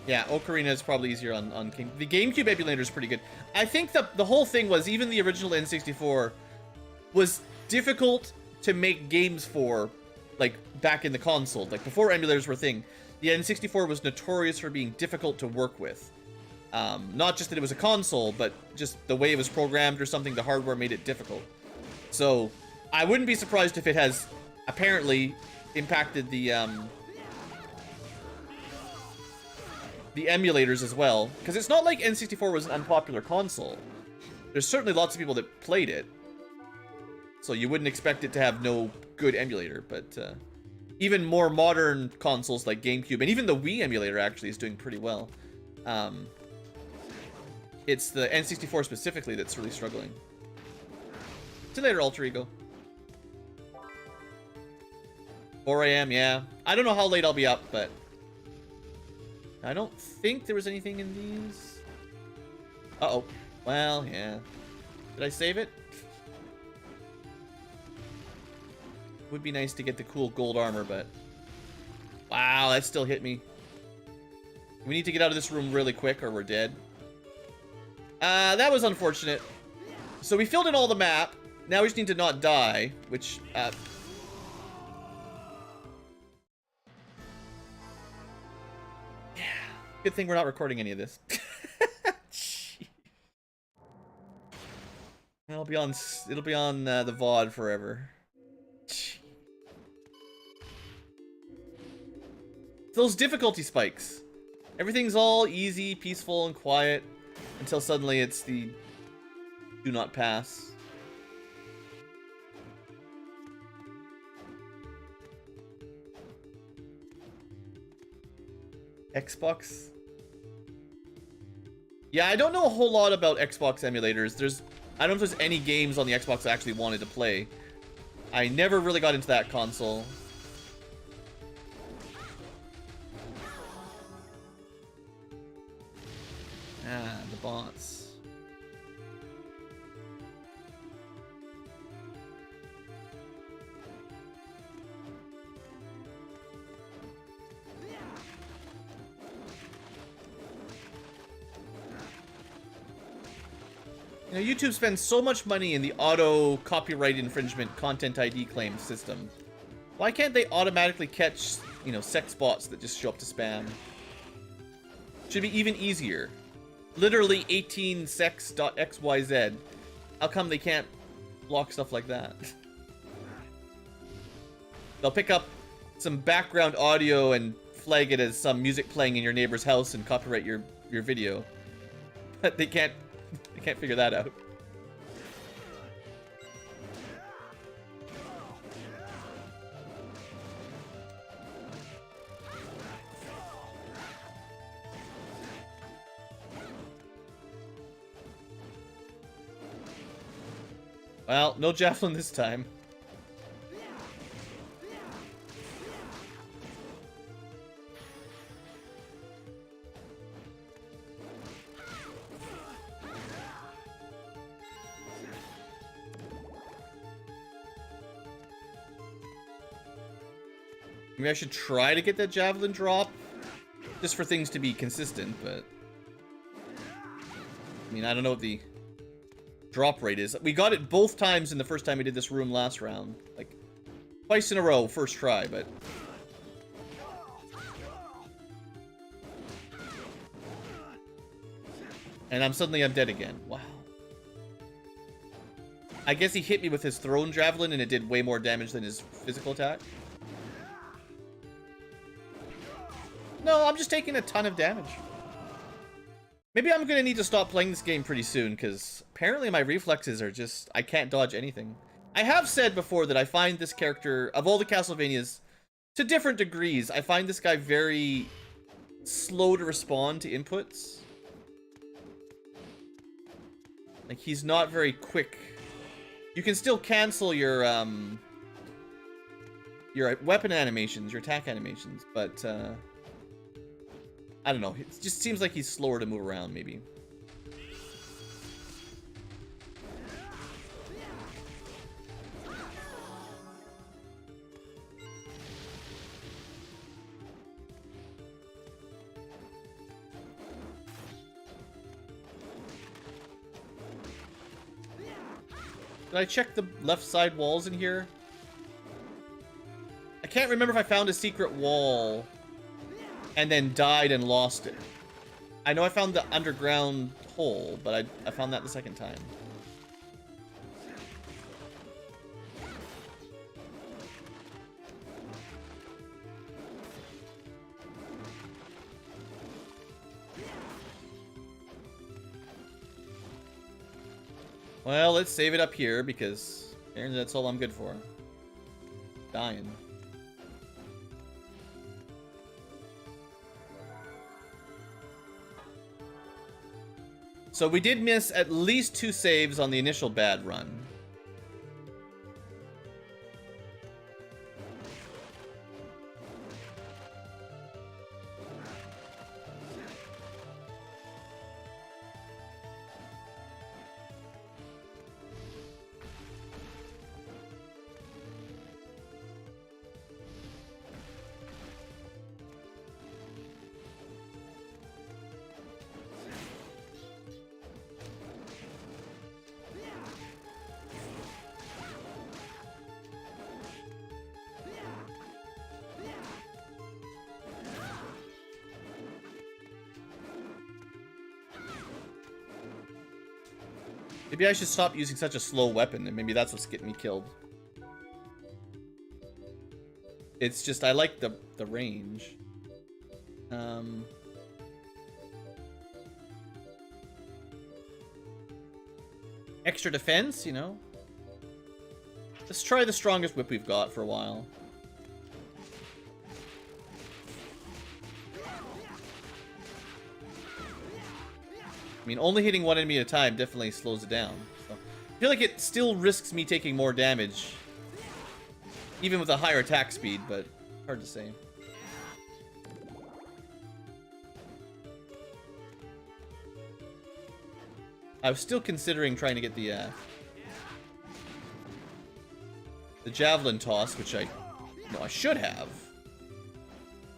S1: Yeah, Ocarina is probably easier on King. The GameCube emulator is pretty good. I think the whole thing was, even the original N64 was difficult to make games for, like, back in the console. Like, before emulators were a thing, the N64 was notorious for being difficult to work with. Not just that it was a console, but just the way it was programmed or something, the hardware made it difficult. So, I wouldn't be surprised if it has apparently impacted the emulators as well, because it's not like N64 was an unpopular console. There's certainly lots of people that played it, so you wouldn't expect it to have no good emulator, but even more modern consoles like GameCube, and even the Wii emulator actually is doing pretty well. It's the N64 specifically that's really struggling. See you later, Alter Ego. 4 AM, yeah. I don't know how late I'll be up, but I don't think there was anything in these. Uh-oh. Well, yeah. Did I save it? Would be nice to get the cool gold armor, but... Wow, that still hit me. We need to get out of this room really quick or we're dead. That was unfortunate. So we filled in all the map. Now we just need to not die, which... Good thing we're not recording any of this. It'll be on the VOD forever. Those difficulty spikes. Everything's all easy, peaceful, and quiet until suddenly it's the do not pass. Xbox. Yeah, I don't know a whole lot about Xbox emulators. I don't know if there's any games on the Xbox I actually wanted to play. I never really got into that console. Ah, the bots. You know, YouTube spends so much money in the auto copyright infringement content ID claim system. Why can't they automatically catch, you know, sex bots that just show up to spam? Should be even easier. Literally 18sex.xyz. How come they can't block stuff like that? They'll pick up some background audio and flag it as some music playing in your neighbor's house and copyright your video. But they can't figure that out. Well, no javelin this time. Maybe I should try to get that javelin drop, just for things to be consistent, but... I mean, I don't know what the drop rate is. We got it both times in the first time we did this room last round. Like, twice in a row, first try, but... And I'm dead again. Wow. I guess he hit me with his thrown javelin and it did way more damage than his physical attack. No, I'm just taking a ton of damage. Maybe I'm gonna need to stop playing this game pretty soon, because apparently my reflexes are just... I can't dodge anything. I have said before that I find this character, of all the Castlevanias, to different degrees, I find this guy very slow to respond to inputs. Like, he's not very quick. You can still cancel your weapon animations, your attack animations, but, I don't know. It just seems like he's slower to move around, maybe. Did I check the left side walls in here? I can't remember if I found a secret wall and then died and lost it. I know I found the underground hole, but I found that the second time. Well, let's save it up here, because apparently that's all I'm good for. Dying. So we did miss at least 2 saves on the initial bad run. Maybe I should stop using such a slow weapon, and maybe that's what's getting me killed. It's just, I like the range. Extra defense, you know? Let's try the strongest whip we've got for a while. I mean, only hitting one enemy at a time definitely slows it down. So I feel like it still risks me taking more damage, even with a higher attack speed, but hard to say. I was still considering trying to get the javelin toss, which I should have.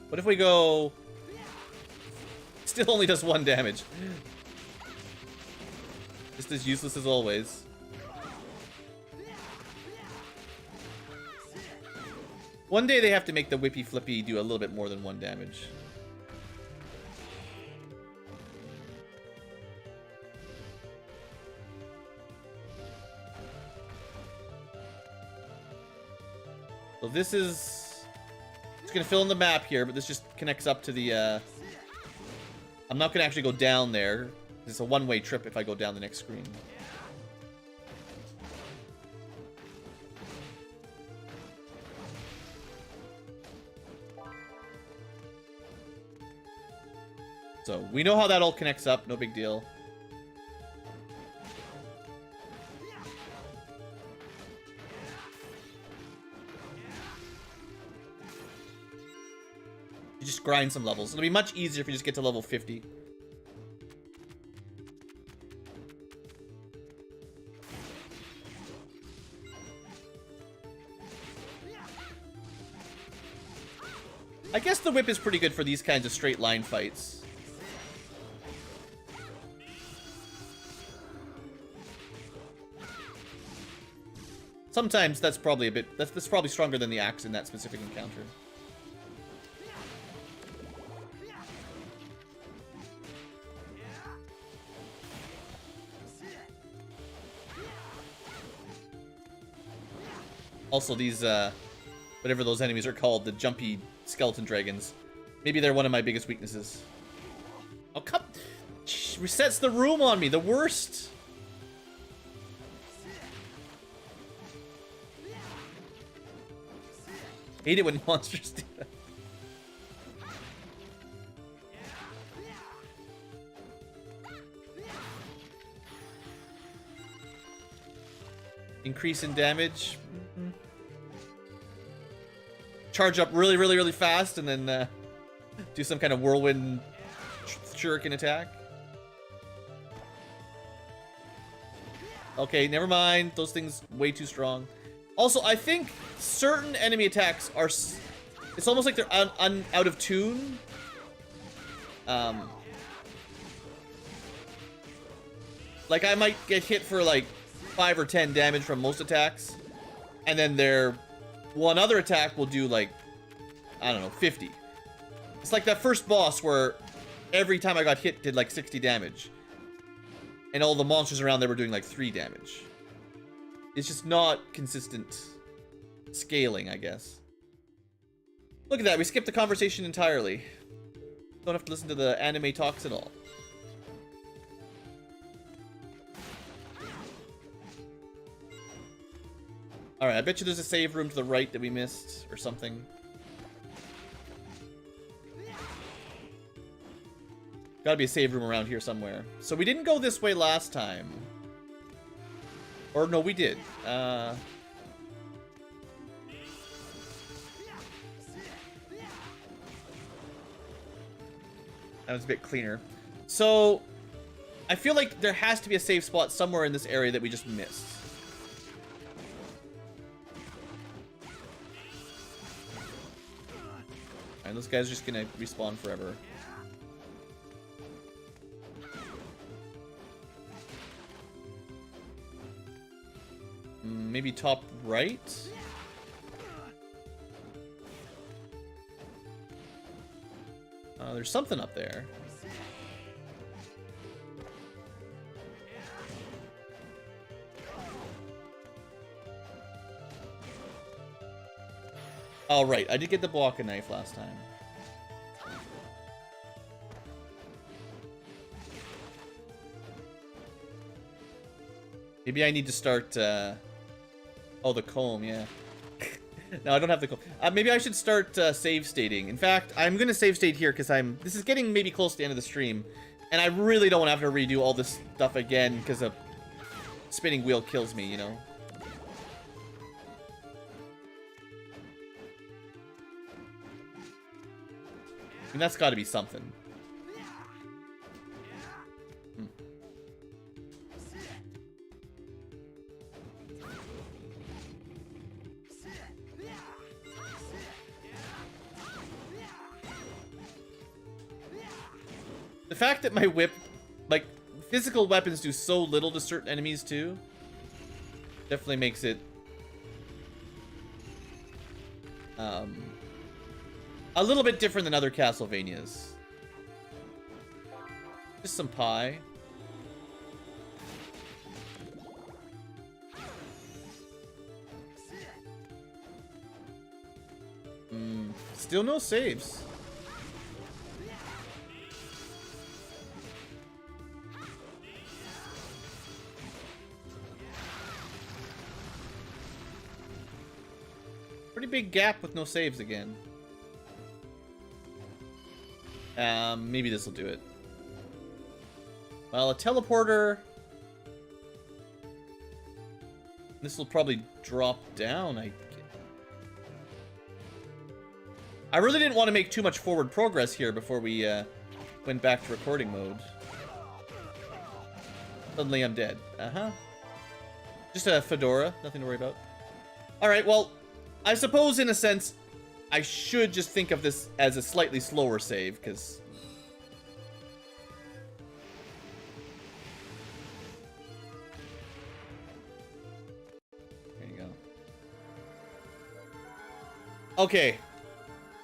S1: What if we go... Still only does 1 damage. Just as useless as always. One day they have to make the Whippy Flippy do a little bit more than 1 damage. So this is... It's going to fill in the map here, but this just connects up to the... I'm not going to actually go down there. It's a one-way trip if I go down the next screen. So, we know how that all connects up. No big deal. You just grind some levels. It'll be much easier if you just get to level 50. I guess the whip is pretty good for these kinds of straight line fights. Sometimes that's probably a bit... That's probably stronger than the axe in that specific encounter. Also, these, whatever those enemies are called, the jumpy skeleton dragons. Maybe they're one of my biggest weaknesses. Oh, come... Resets the room on me, the worst! Hate it when monsters do that. Increase in damage. Charge up really, really, really fast and then do some kind of whirlwind shuriken attack. Okay, never mind. Those things way too strong. Also, I think certain enemy attacks are... It's almost like they're out of tune. Like, I might get hit for, like, 5 or 10 damage from most attacks. And then their one other attack will do, like, I don't know, 50. It's like that first boss where every time I got hit did, like, 60 damage. And all the monsters around there were doing, like, 3 damage. It's just not consistent scaling, I guess. Look at that, we skipped the conversation entirely. Don't have to listen to the anime talks at all. Alright, I bet you there's a save room to the right that we missed, or something. Gotta be a save room around here somewhere. So we didn't go this way last time. Or no, we did. That was a bit cleaner. So, I feel like there has to be a save spot somewhere in this area that we just missed. Alright, those guys are just gonna respawn forever. Maybe top right? There's something up there. Oh, right. I did get the block a knife last time. Maybe I need to start, Oh, the comb, yeah. No, I don't have the comb. Maybe I should start save stating. In fact, I'm gonna save state here because this is getting maybe close to the end of the stream. And I really don't want to have to redo all this stuff again because a spinning wheel kills me, you know? I mean, that's got to be something. The fact that my whip, like, physical weapons do so little to certain enemies too, definitely makes it a little bit different than other Castlevanias. Just some pie. Still no saves. Pretty big gap with no saves again. Maybe this will do it. Well, a teleporter. This will probably drop down. I really didn't want to make too much forward progress here before we went back to recording mode. Suddenly I'm dead. Just a fedora, nothing to worry about. Alright, well, I suppose in a sense, I should just think of this as a slightly slower save, because... There you go. Okay.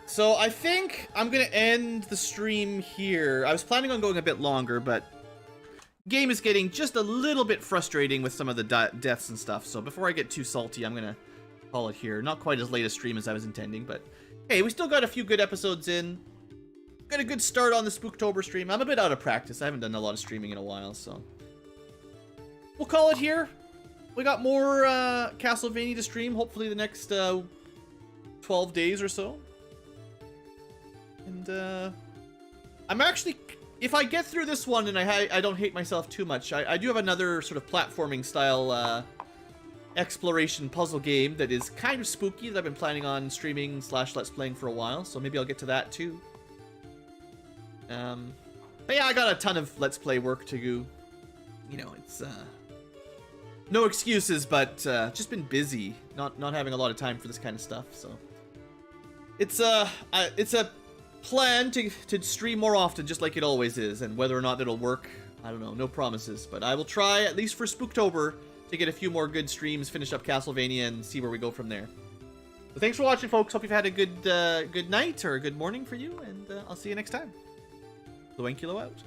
S1: So I think I'm going to end the stream here. I was planning on going a bit longer, but... game is getting just a little bit frustrating with some of the deaths and stuff, so before I get too salty, I'm going to call it here. Not quite as late a stream as I was intending, but hey, we still got a few good episodes in. Got a good start on the Spooktober stream. I'm a bit out of practice. I haven't done a lot of streaming in a while, so we'll call it here. We got more Castlevania to stream, hopefully the next 12 days or so. And I'm actually, if I get through this one and I don't hate myself too much, I do have another sort of platforming style exploration puzzle game that is kind of spooky that I've been planning on streaming / let's playing for a while, so maybe I'll get to that too. But yeah, I got a ton of let's play work to do. You know, it's no excuses, but just been busy, not having a lot of time for this kind of stuff. So it's a plan to stream more often, just like it always is, and whether or not it'll work, I don't know, no promises, but I will try at least for Spooktober to get a few more good streams, finish up Castlevania, and see where we go from there. So thanks for watching, folks. Hope you've had a good night or a good morning for you, and I'll see you next time. BlueAnkylo out.